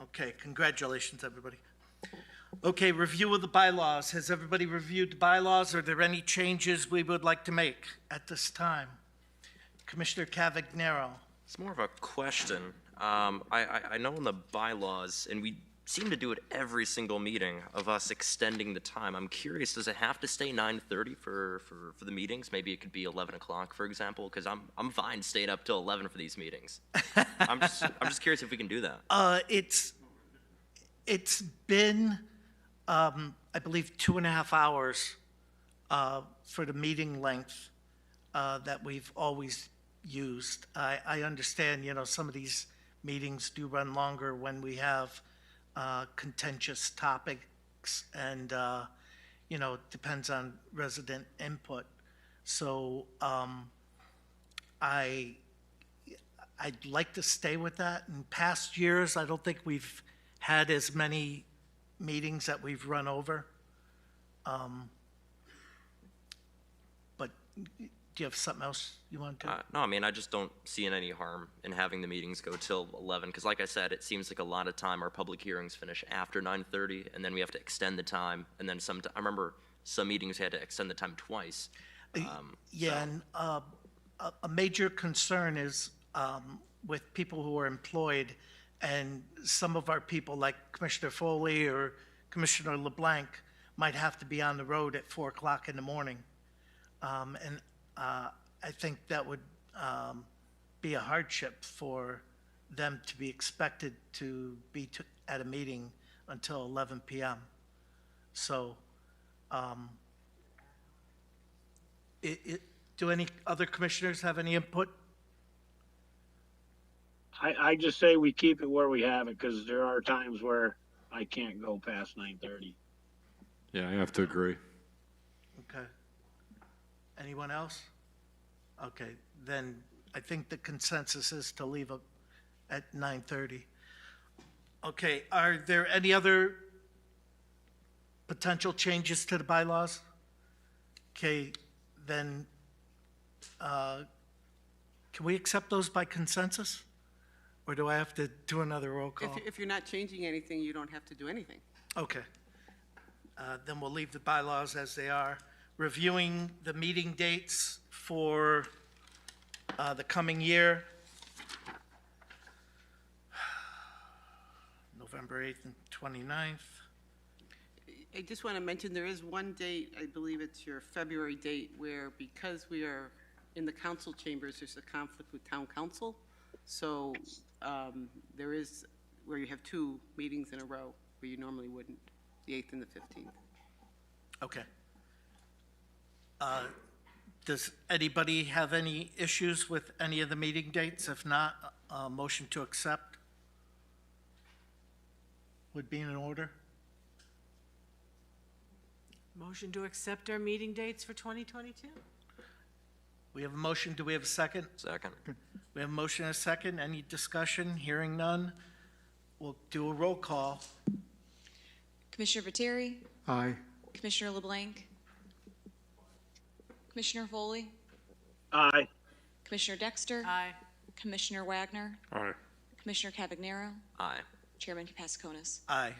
Okay, congratulations, everybody. Okay, review of the bylaws. Has everybody reviewed the bylaws? Are there any changes we would like to make at this time? Commissioner Cavagnaro. It's more of a question. I know in the bylaws, and we seem to do it every single meeting, of us extending the time. I'm curious, does it have to stay 9:30 for the meetings? Maybe it could be 11 o'clock, for example, because I'm fine staying up till 11 for these meetings. I'm just curious if we can do that. It's been, I believe, 2.5 hours for the meeting length that we've always used. I understand, some of these meetings do run longer when we have contentious topics and, it depends on resident input. So I'd like to stay with that. In past years, I don't think we've had as many meetings that we've run over. But do you have something else you want to? No, I mean, I just don't see any harm in having the meetings go till 11, because like I said, it seems like a lot of time our public hearings finish after 9:30, and then we have to extend the time, and then I remember some meetings had to extend the time twice. And a major concern is with people who are employed, and some of our people, like Commissioner Foley or Commissioner LeBlanc, might have to be on the road at 4 o'clock in the morning. And I think that would be a hardship for them to be expected to be at a meeting until 11 p.m. So do any other commissioners have any input? I just say we keep it where we have it, because there are times where I can't go past 9:30. Yeah, I have to agree. Okay. Anyone else? Okay, then I think the consensus is to leave it at 9:30. Okay, are there any other potential changes to the bylaws? Okay, then can we accept those by consensus? Or do I have to do another roll call? If you're not changing anything, you don't have to do anything. Okay. Then we'll leave the bylaws as they are. Reviewing the meeting dates for the coming year. November 8th and 29th. I just want to mention, there is one date, I believe it's your February date, where because we are in the council chambers, there's a conflict with town council. So there is where you have 2 meetings in a row where you normally wouldn't, the 8th and the 15th. Okay. Does anybody have any issues with any of the meeting dates? If not, motion to accept would be in order. Motion to accept our meeting dates for 2022? We have a motion. Do we have a second? Second. We have a motion and a second. Any discussion? Hearing none. We'll do a roll call. Commissioner Viteri, Aye. Commissioner LeBlanc, Commissioner Foley, Aye. Commissioner Dexter, Aye. Commissioner Wagner, Aye. Commissioner Cavagnaro, Aye. Chairman Pasconis. Aye.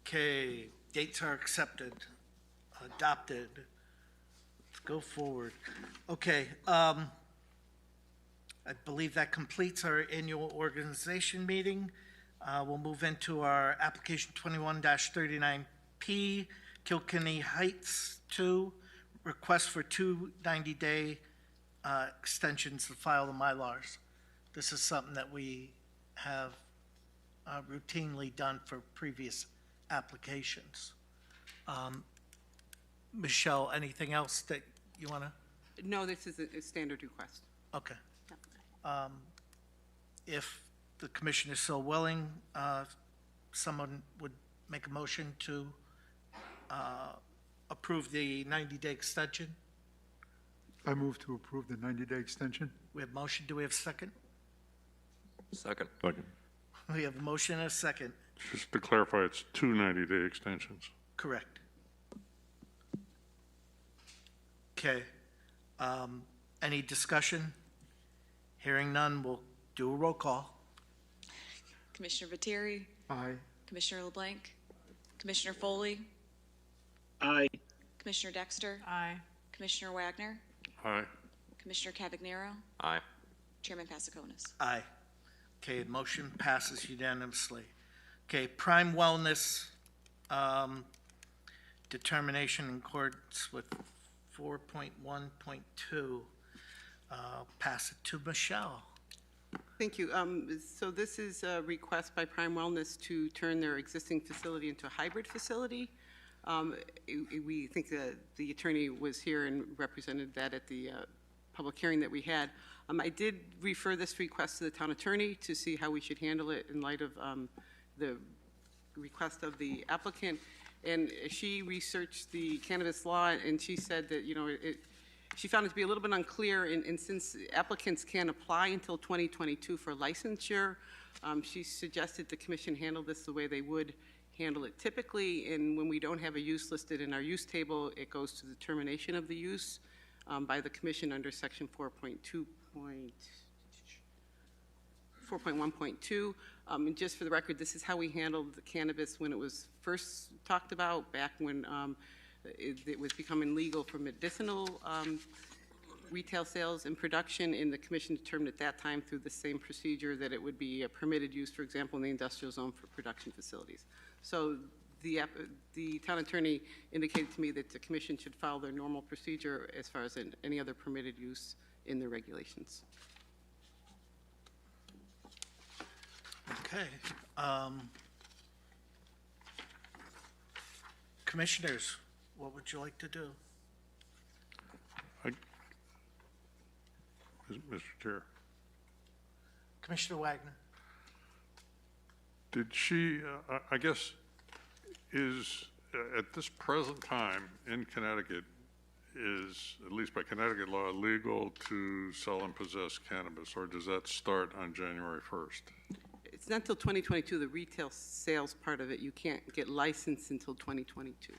Okay, dates are accepted, adopted. Let's go forward. Okay, I believe that completes our annual organization meeting. We'll move into our application 21-39P, Kilkenny Heights 2, request for 2 90-day extensions to file the Mylars. This is something that we have routinely done for previous applications. Michelle, anything else that you want to? No, this is a standard request. Okay. If the commission is so willing, someone would make a motion to approve the 90-day extension. I move to approve the 90-day extension. We have motion. Do we have a second? Second. Second. We have a motion and a second. Just to clarify, it's 2 90-day extensions. Correct. Okay. Any discussion? Hearing none, we'll do a roll call. Commissioner Viteri, Aye. Commissioner LeBlanc, Commissioner Foley, Aye. Commissioner Dexter, Aye. Commissioner Wagner, Aye. Commissioner Cavagnaro, Aye. Chairman Pasiconis. Aye. Okay, motion passes unanimously. Okay, Prime Wellness, determination in accordance with 4.1.2. Pass it to Michelle. Thank you. So this is a request by Prime Wellness to turn their existing facility into a hybrid facility. We think that the attorney was here and represented that at the public hearing that we had. I did refer this request to the town attorney to see how we should handle it in light of the request of the applicant. And she researched the cannabis law, and she said that, she found it to be a little bit unclear, and since applicants can't apply until 2022 for licensure, she suggested the commission handle this the way they would handle it typically, and when we don't have a use listed in our use table, it goes to the termination of the use by the commission under section 4.1.2. And just for the record, this is how we handled the cannabis when it was first talked about, back when it was becoming legal for medicinal retail sales and production, and the commission determined at that time through the same procedure that it would be a permitted use, for example, in the industrial zone for production facilities. So the town attorney indicated to me that the commission should follow their normal procedure as far as any other permitted use in the regulations. Okay. Commissioners, what would you like to do? Mr. Chair, Commissioner Wagner? did she, I guess, is, at this present time in Connecticut, is, at least by Connecticut law, legal to sell and possess cannabis, or does that start on January 1st? It's not until 2022, the retail sales part of it. You can't get licensed until 2022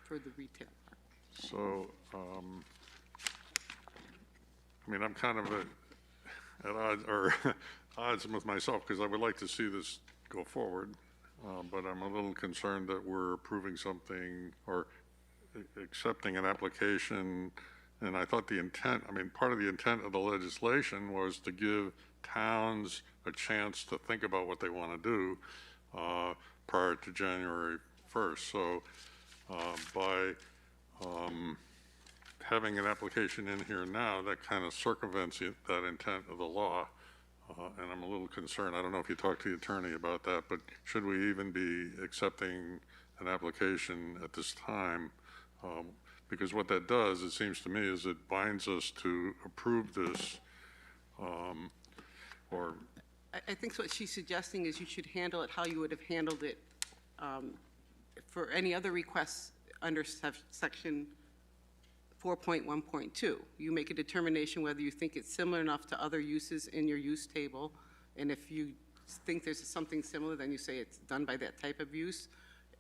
for the retail part. So, I mean, I'm kind of at odds, or odds with myself, because I would like to see this go forward, but I'm a little concerned that we're approving something or accepting an application, and I thought the intent, I mean, part of the intent of the legislation was to give towns a chance to think about what they want to do prior to January 1st. So by having an application in here now, that kind of circumvents that intent of the law, and I'm a little concerned. I don't know if you talked to the attorney about that, but should we even be accepting an application at this time? Because what that does, it seems to me, is it binds us to approve this, or... I think what she's suggesting is you should handle it how you would have handled it for any other requests under section 4.1.2. You make a determination whether you think it's similar enough to other uses in your use table, and if you think there's something similar, then you say it's done by that type of use.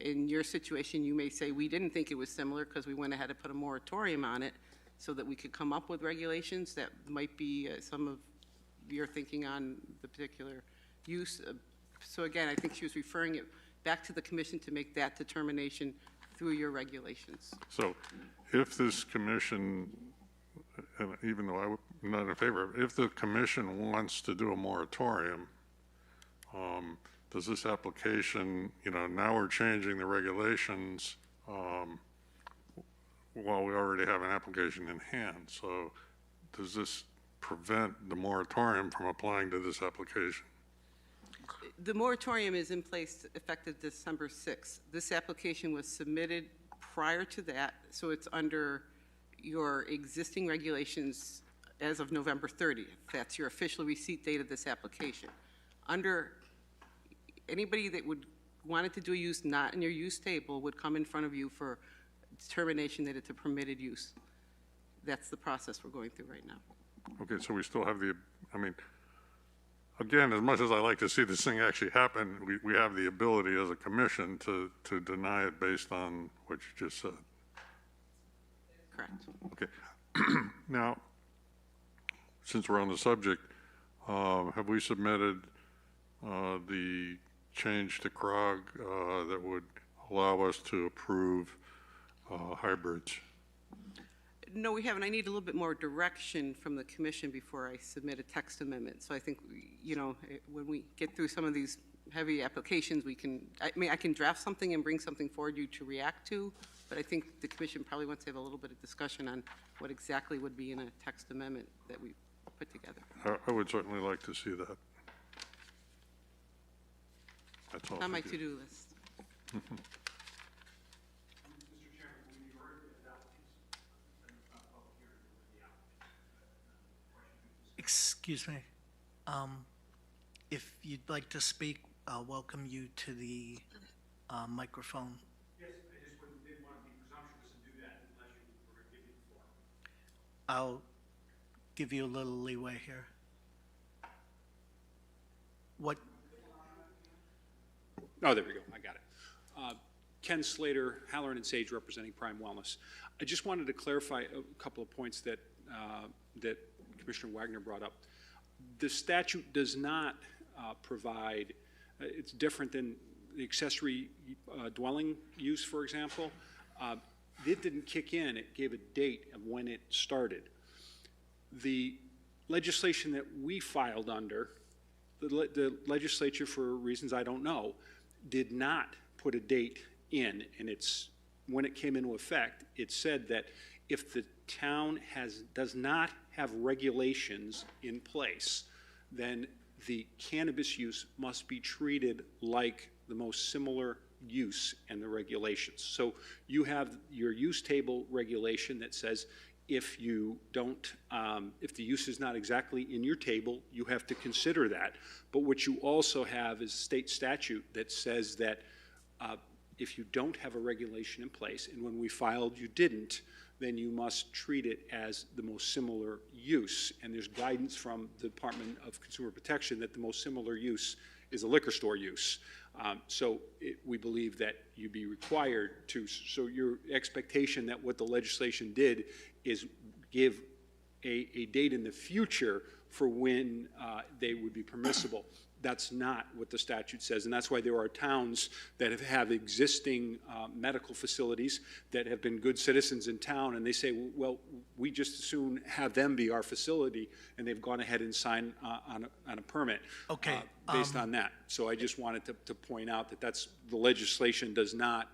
In your situation, you may say, we didn't think it was similar because we went ahead and put a moratorium on it so that we could come up with regulations that might be some of your thinking on the particular use. So again, I think she was referring it back to the commission to make that determination through your regulations. So if this commission, and even though I'm not in favor of it, if the commission wants to do a moratorium, does this application, now we're changing the regulations while we already have an application in hand. So does this prevent the moratorium from applying to this application? The moratorium is in place effective December 6th. This application was submitted prior to that, so it's under your existing regulations as of November 30th. That's your official receipt date of this application. Under anybody that would wanted to do a use not in your use table would come in front of you for determination that it's a permitted use. That's the process we're going through right now. Okay, so we still have the, I mean, again, as much as I like to see this thing actually happen, we have the ability as a commission to deny it based on what you just said. Correct. Okay. Now, since we're on the subject, have we submitted the change to CROG that would allow us to approve hybrids? No, we haven't. I need a little bit more direction from the commission before I submit a text amendment. So I think, you know, when we get through some of these heavy applications, I can draft something and bring something forward you to react to, but I think the commission probably wants to have a little bit of discussion on what exactly would be in a text amendment that we put together. I would certainly like to see that. That's all. On my Thank you. to-do list. Excuse me. If you'd like to speak, I'll welcome you to the microphone. Yes, I just didn't want to be presumptuous and do that unless you were going to give me the floor. I'll give you a little leeway here. What? Oh, there we go. I got it. Ken Slater, Halloran and Sage, representing Prime Wellness. I just wanted to clarify a couple of points that Commissioner Wagner brought up. The statute does not provide, it's different than the accessory dwelling use, for example. It didn't kick in. It gave a date of when it started. The legislation that we filed under, the legislature, for reasons I don't know, did not put a date in, and when it came into effect, it said that if the town does not have regulations in place, then the cannabis use must be treated like the most similar use and the regulations. So you have your use table regulation that says if you don't, if the use is not exactly in your table, you have to consider that. But what you also have is state statute that says that if you don't have a regulation in place, and when we filed you didn't, then you must treat it as the most similar use. And there's guidance from the Department of Consumer Protection that the most similar use is a liquor store use. We believe that you'd be required to, so your expectation that what the legislation did is give a date in the future for when they would be permissible. That's not what the statute says, and that's why there are towns that have existing medical facilities that have been good citizens in town, and they say, well, we just as soon have them be our facility, and they've gone ahead and signed on a permit based on that. So I just wanted to point out that the legislation does not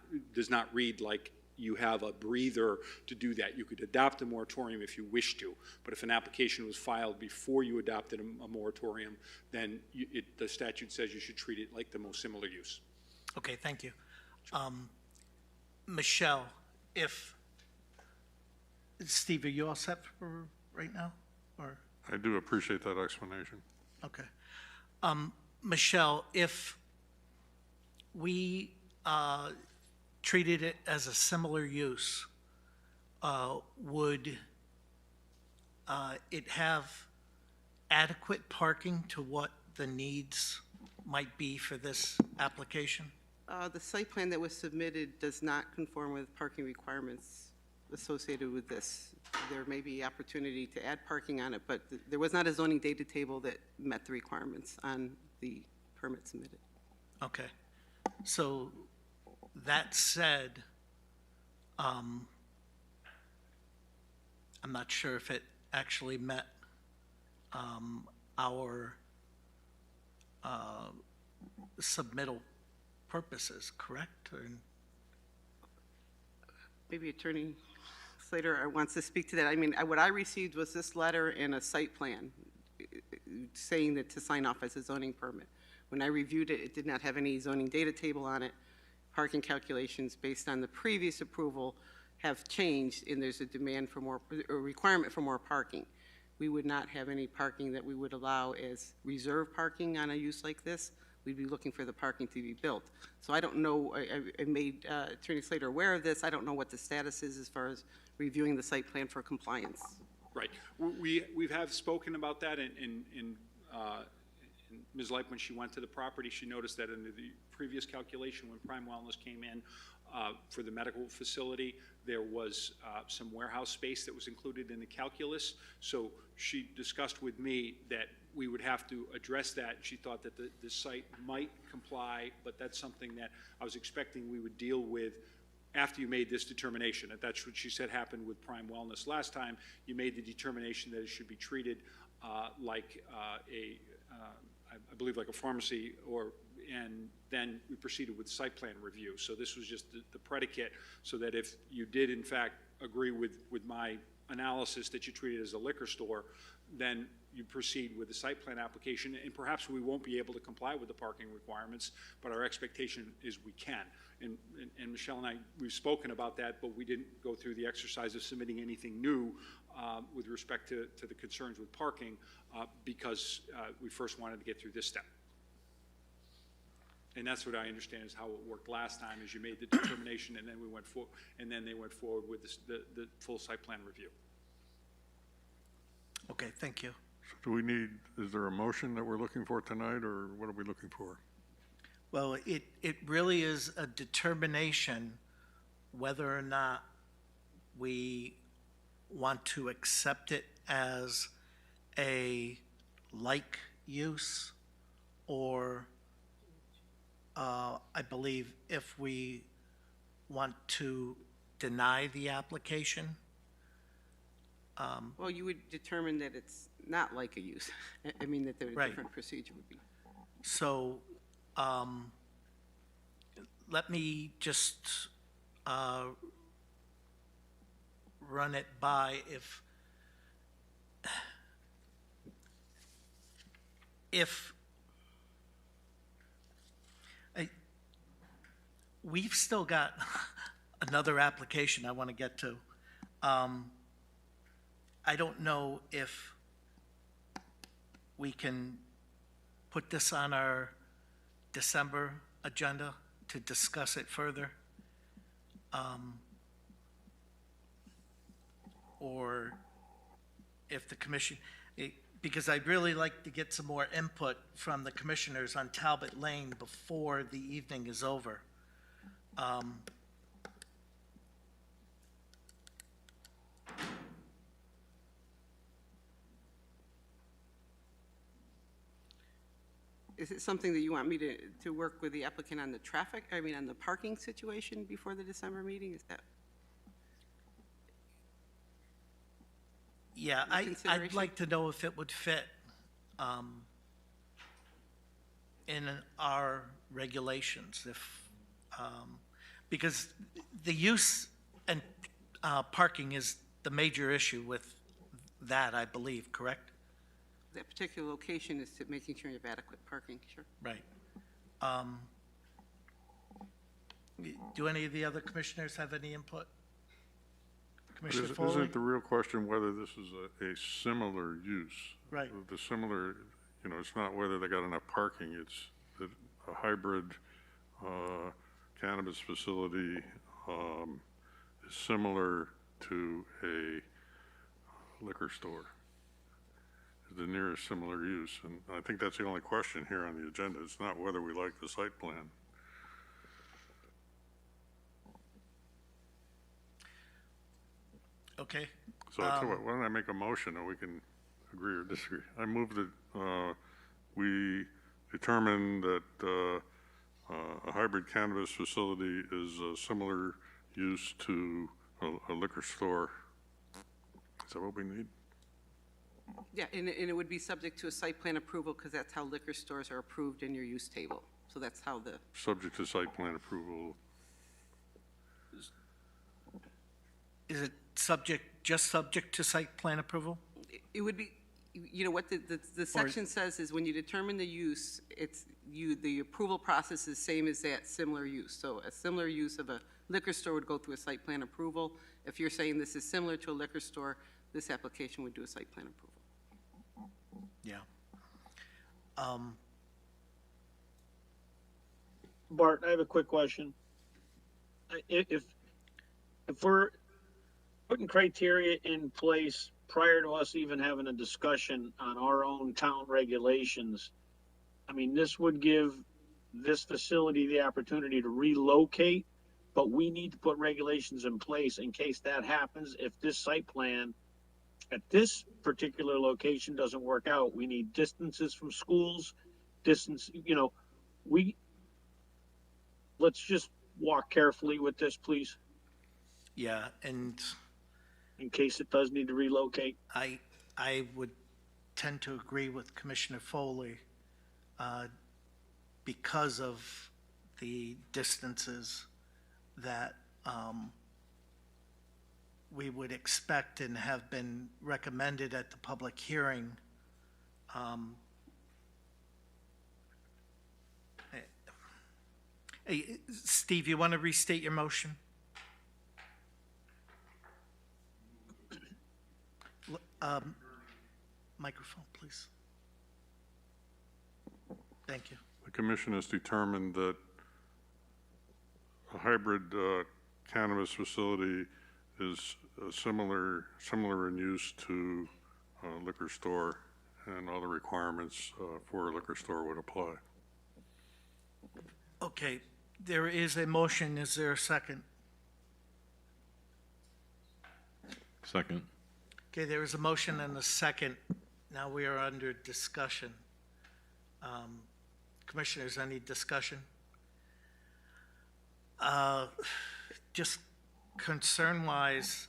read like you have a breather to do that. You could adopt a moratorium if you wish to, but if an application was filed before you adopted a moratorium, then the statute says you should treat it like the most similar use. Okay, thank you. Michelle, Steve, are you all set for right now? Or? I do appreciate that explanation. Okay. Michelle, if we treated it as a similar use, would it have adequate parking to what the needs might be for this application? The site plan that was submitted does not conform with parking requirements associated with this. There may be opportunity to add parking on it, but there was not a zoning data table that met the requirements on the permit submitted. Okay. So that said, I'm not sure if it actually met our submittal purposes, correct? Or... Maybe Attorney Slater wants to speak to that. I mean, what I received was this letter and a site plan saying that to sign off as a zoning permit. When I reviewed it, it did not have any zoning data table on it. Parking calculations based on the previous approval have changed, and there's a demand for more, a requirement for more parking. We would not have any parking that we would allow as reserve parking on a use like this. We'd be looking for the parking to be built. So I don't know, I made Attorney Slater aware of this. I don't know what the status is as far as reviewing the site plan for compliance. Right. We have spoken about that in And Ms. Light, when she went to the property, she noticed that in the previous calculation, when Prime Wellness came in for the medical facility, there was some warehouse space that was included in the calculus. So she discussed with me that we would have to address that. She thought that the site might comply, but that's something that I was expecting we would deal with after you made this determination. And that's what she said happened with Prime Wellness last time. You made the determination that it should be treated like I believe like a pharmacy, and then we proceeded with site plan review. So this was just the predicate, so that if you did in fact agree with my analysis that you treat it as a liquor store, then you proceed with the site plan application, and perhaps we won't be able to comply with the parking requirements, but our expectation is we can. And Michelle and I, we've spoken about that, but we didn't go through the exercise of submitting anything new with respect to the concerns with parking because we first wanted to get through this step. And that's what I understand is how it worked last time, is you made the determination and then we went forward, and then they went forward with the full site plan review. Okay, thank you. So do we need, is there a motion that we're looking for tonight, or what are we looking for? Well, it really is a determination whether or not we want to accept it as a like use, or I believe if we want to deny the application. Well, you would determine that it's not like a use. I mean, that a Right. different procedure would be. So, let me just run it by if we've still got another application I want to get to. I don't know if we can put this on our December agenda to discuss it further. Or if the commission, because I'd really like to get some more input from the commissioners on Talbot Lane before the evening is over. Is it something that you want me to work with the applicant on the traffic, I mean, on the parking situation before the December meeting? Is that? Yeah, I'd like to know if it would fit in our regulations, because the use and parking is the major issue with that, I believe, correct? That particular location is to making sure you have adequate parking, sure. Right. Do any of the other commissioners have any input? Commissioner Foley? Isn't the real question whether this is a similar use? Right. The similar, it's not whether they got enough parking, it's that a hybrid cannabis facility is similar to a liquor store. The nearest similar use, and I think that's the only question here on the agenda. It's not whether we like the site plan. Okay. So I tell you what, why don't I make a motion and we can agree or disagree? I move that we determine that a hybrid cannabis facility is a similar use to a liquor store. Is that what we need? Yeah, and it would be subject to a site plan approval because that's how liquor stores are approved in your use table. So that's how the, Subject to site plan approval. Is it just subject to site plan approval? it would be, what the section says is when you determine the use, the approval process is same as that similar use. So a similar use of a liquor store would go through a site plan approval. If you're saying this is similar to a liquor store, this application would do a site plan approval. Yeah. Bart, I have a quick question. If we're putting criteria in place prior to us even having a discussion on our own town regulations, I mean, this would give this facility the opportunity to relocate, but we need to put regulations in place in case that happens. If this site plan at this particular location doesn't work out, we need distances from schools, distance, let's just walk carefully with this, please, Yeah, and in case it does need to relocate. I would tend to agree with Commissioner Foley because of the distances that we would expect and have been recommended at the public hearing. Hey, Steve, you want to restate your motion? Microphone, please. Thank you. The commission has determined that a hybrid cannabis facility is similar in use to a liquor store, and all the requirements for a liquor store would apply. Okay, there is a motion. Is there a second? Second. Okay, there is a motion and a second. Now we are under discussion. Commissioners, any discussion? Just concern-wise,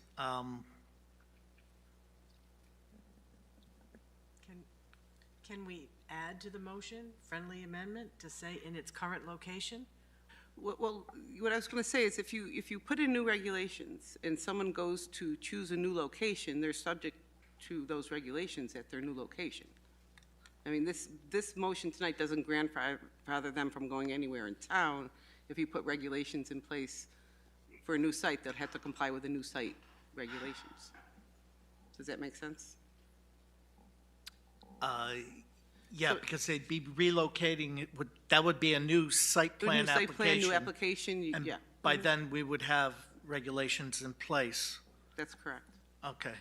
Can we add to the motion, friendly amendment, to say in its current location? Well, what I was going to say is if you put in new regulations and someone goes to choose a new location, they're subject to those regulations at their new location. I mean, this motion tonight doesn't grandfather them from going anywhere in town. If you put regulations in place for a new site, they'll have to comply with the new site regulations. Does that make sense? yeah, because they'd be relocating, that would be a new site A plan new application. site plan, new application, And yeah. by then, we would have regulations in place. That's correct. Okay.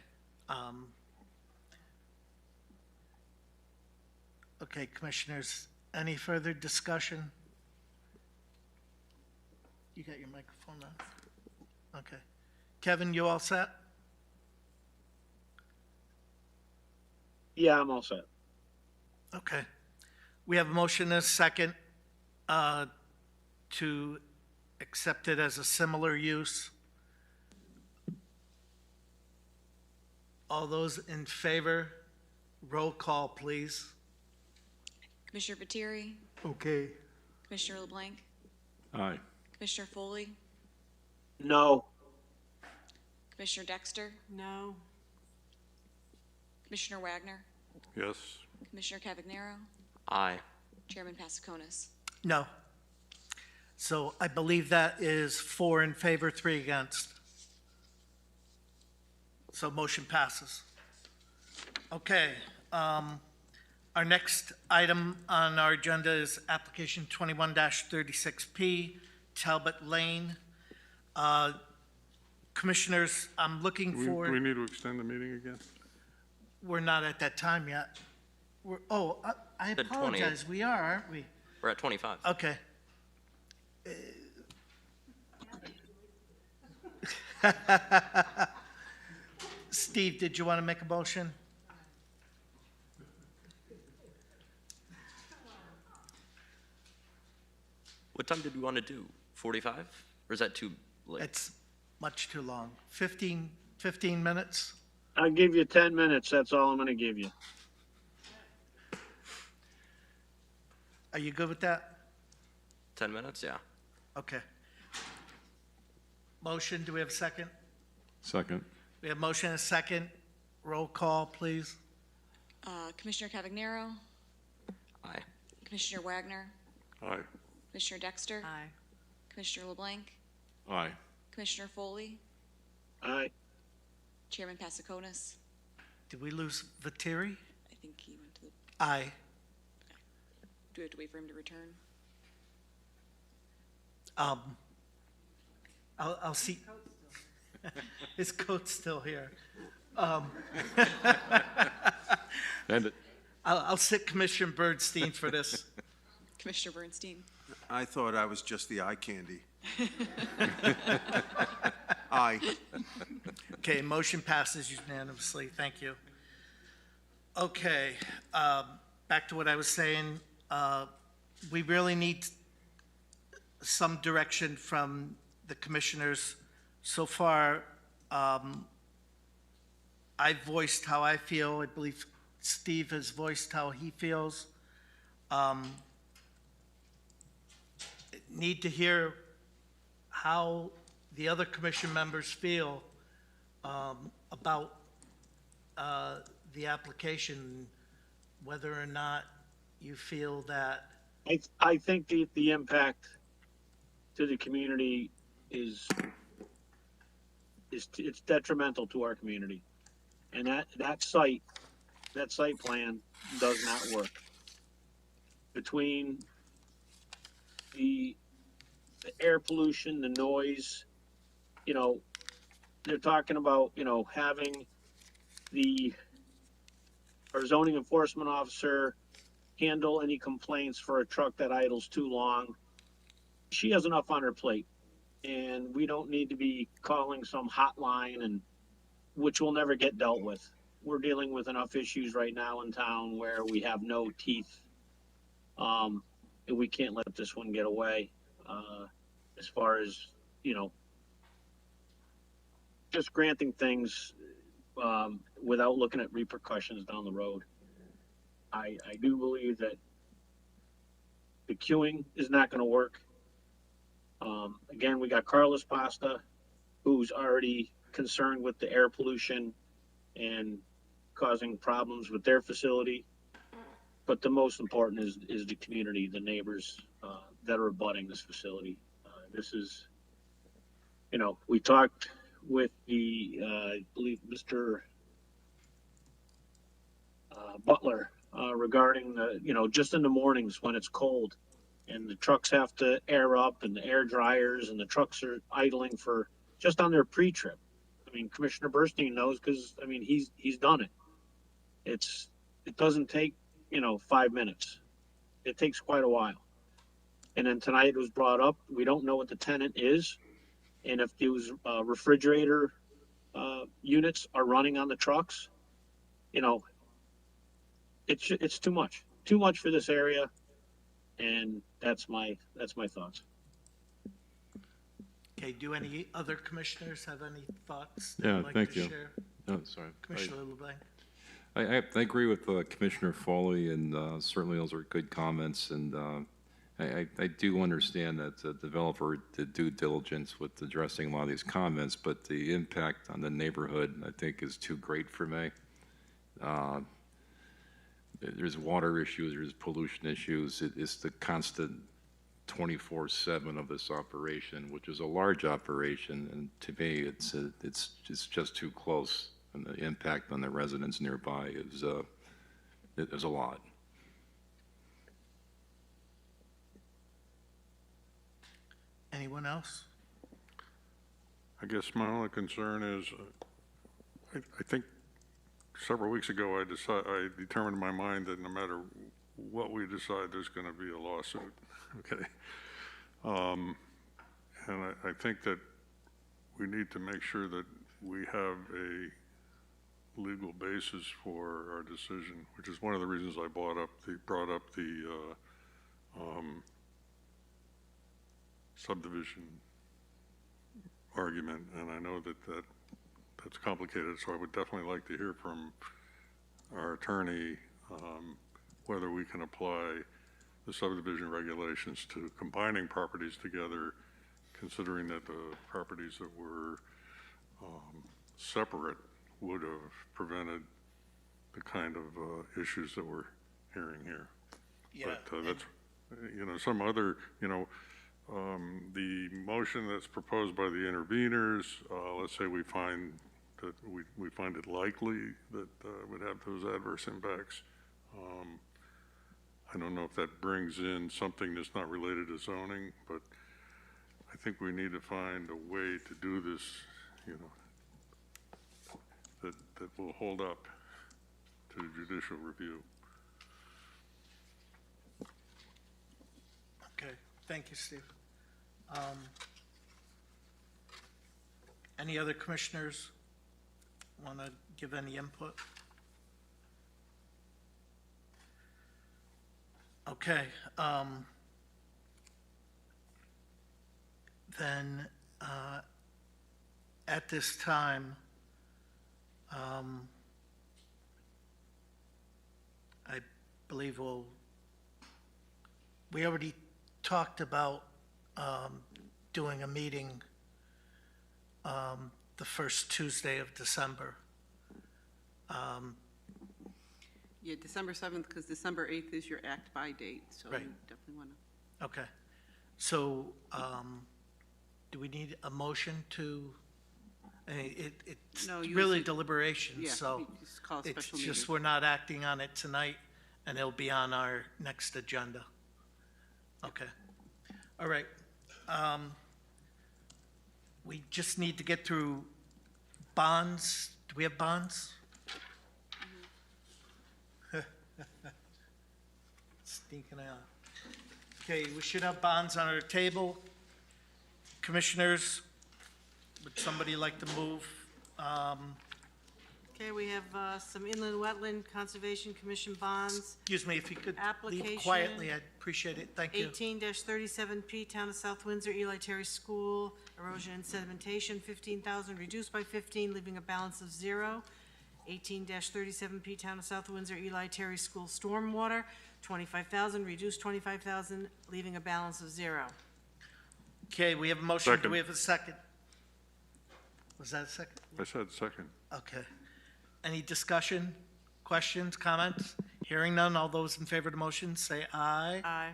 Okay, commissioners, any further discussion? You got your microphone on? Okay. Kevin, you all set? Yeah, I'm all set. Okay. We have a motion and a second to accept it as a similar use. All those in favor, roll call, please. Commissioner Viteri, Okay. Commissioner LeBlanc, Aye. Commissioner Foley, No. Commissioner Dexter, No. Commissioner Wagner, Yes. Commissioner Cavagnaro, Aye. Chairman Pasaconis. No. So I believe that is 4 in favor, 3 against. So motion passes. Okay. Our next item on our agenda is application 21-36P, Talbot Lane. Commissioners, I'm looking Do for, we need to extend the meeting again? we're not at that time yet. I The 28th. apologize, we are, aren't we? We're at 25. Okay. Steve, did you want to make a motion? What time did we want to do? 45? Or is that too late? It's much too long. 15 minutes? I'll give you 10 minutes. That's all I'm going to give you. Are you good with that? 10 minutes? Yeah. Okay. Motion, do we have a second? Second. We have motion and a second. Roll call, please. Commissioner Cavagnaro, Aye. Commissioner Wagner, Aye. Commissioner Dexter, Aye. Commissioner LeBlanc, Aye. Commissioner Foley, Aye. Chairman Pasaconis. Did we lose Viteri? I think he went to the, Aye. do we have to wait for him to return? I'll see. His coat's still here. And I'll sit Commissioner Birdstein for this. Commissioner Bernstein? I thought I was just the eye candy. Aye. Okay, motion passes unanimously. Thank you. Okay, back to what I was saying. We really need some direction from the commissioners. So far, I've voiced how I feel. I believe Steve has voiced how he feels. Need to hear how the other commission members feel about the application, whether or not you feel that. I think the impact to the community is it's detrimental to our community. And that site plan does not work. Between the air pollution, the noise, they're talking about, having our zoning enforcement officer handle any complaints for a truck that idles too long. She has enough on her plate, and we don't need to be calling some hotline, and which will never get dealt with. We're dealing with enough issues right now in town where we have no teeth, and we can't let this one get away. As far as just granting things without looking at repercussions down the road. I do believe that the queuing is not going to work. Again, we got Carlos Pasta, who's already concerned with the air pollution and causing problems with their facility. But the most important is the community, the neighbors that are abutting this facility. This is, we talked with I believe Mr. Butler regarding just in the mornings when it's cold and the trucks have to air up and the air dryers and the trucks are idling for just on their pre-trip. I mean, Commissioner Bernstein knows because, he's done it. It doesn't take, 5 minutes. It takes quite a while. And then tonight it was brought up, we don't know what the tenant is. And if those refrigerator units are running on the trucks, it's too much for this area. And that's my thoughts. Okay, do any other commissioners have any thoughts Yeah, they'd like thank to you. share? No, sorry. Commissioner LeBlanc. I agree with Commissioner Foley, and certainly those are good comments. And I do understand that the developer did due diligence with addressing a lot of these comments, but the impact on the neighborhood, I think, is too great for me. There's water issues, there's pollution issues. It's the constant 24/7 of this operation, which is a large operation, and to me, it's just too close. And the impact on the residents nearby is a lot. Anyone else? I guess my only concern is, I think several weeks ago, I determined in my mind that no matter what we decide, there's going to be a lawsuit, okay? And I think that we need to make sure that we have a legal basis for our decision, which is one of the reasons I brought up the subdivision argument, and I know that's complicated, so I would definitely like to hear from our attorney whether we can apply the subdivision regulations to combining properties together, considering that the properties that were separate would have prevented the kind of issues that we're hearing here. Yeah. But that's, some other, the motion that's proposed by the interveners, let's say we find that we find it likely that would have those adverse impacts. I don't know if that brings in something that's not related to zoning, but I think we need to find a way to do this, that will hold up to judicial review. Thank you, Steve. Any other commissioners want to give any input? Okay. Then, at this time, I believe we already talked about doing a meeting the first Tuesday of December. Yeah, December 7th, because December 8th is your act by date, so you Right. definitely want to. Okay. So, do we need a motion to, I mean, it's No, you really said- deliberations, Yeah, so you just call a it's special just meeting. we're not acting on it tonight, and it'll be on our next agenda. Okay. All right. We just need to get through bonds. Do we have bonds? Sneaking out. Okay, we should have bonds on our table. Commissioners, would somebody like to move? Okay, we have some Inland Wetland Conservation Commission bonds. Excuse me, if you could leave Application quietly, I'd appreciate it. Thank you. 18-37P, Town of South Windsor, Eli Terry School, erosion and sedimentation, 15,000, reduced by 15, leaving a balance of 0. 18-37P, Town of South Windsor, Eli Terry School, stormwater, 25,000, reduced 25,000, leaving a balance of 0. Okay, we have a motion. Do Second. we have a second? Was that a second? I said second. Okay. Any discussion, questions, comments? Hearing none, all those in favor of the motion, say aye. Aye.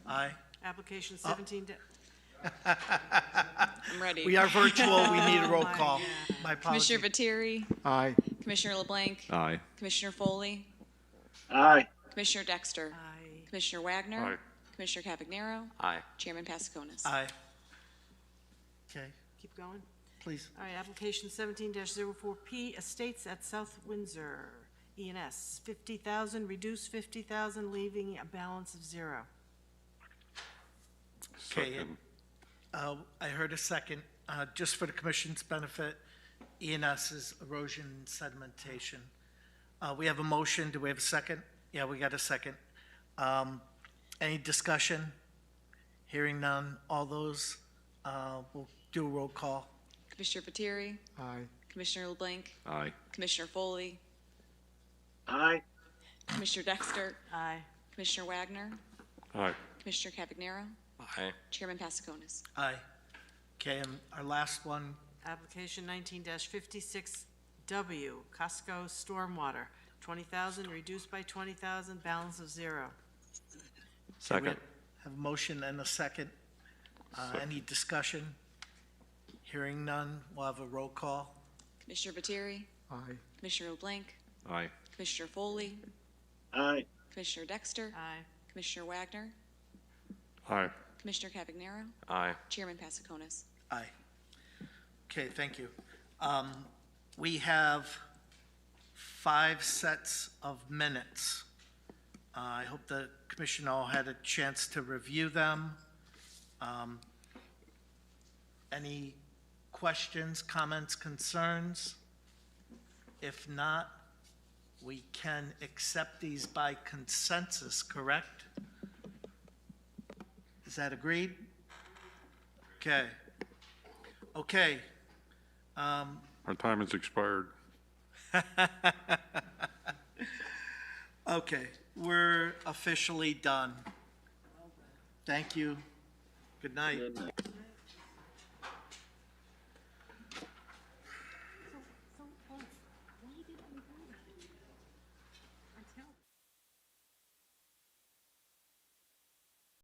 Aye. Application 17. I'm ready. We are virtual, we need a roll Oh, my call. God. My Commissioner apologies. Viteri, Aye. Commissioner LeBlanc, Aye. Commissioner Foley, Aye. Commissioner Dexter, Aye. Commissioner Wagner, Aye. Commissioner Cavagnaro, Aye. Chairman Pasaconis. Aye. Okay, Keep going. please. All right, application 17-04P, Estates at South Windsor, E&S, 50,000, reduced 50,000, leaving a balance of 0. Okay, Second. I heard a second. Just for the commission's benefit, ENS is erosion and sedimentation. We have a motion. Do we have a second? Yeah, we got a second. Any discussion? Hearing none. All those, we'll do a roll call. Commissioner Viteri, Aye. Commissioner LeBlanc, Aye. Commissioner Foley, Aye. Commissioner Dexter, Aye. Commissioner Wagner, Aye. Commissioner Cavagnaro, Aye. Chairman Pasaconis. Aye. Okay, and our last one, Application 19-56W, Costco Stormwater, 20,000, reduced by 20,000, balance of 0. Second. have a motion and a second. Any discussion? Hearing none, we'll have a roll call. Commissioner Viteri, Aye. Commissioner LeBlanc, Aye. Commissioner Foley, Aye. Commissioner Dexter, Aye. Commissioner Wagner, Aye. Commissioner Cavagnaro, Aye. Chairman Pasaconis. Aye. Okay, thank you. We have 5 sets of minutes. I hope the commission all had a chance to review them. Any questions, comments, concerns? If not, we can accept these by consensus, correct? Is that agreed? Okay. Okay. Our time has expired. Okay, we're officially done. Thank you. Good night.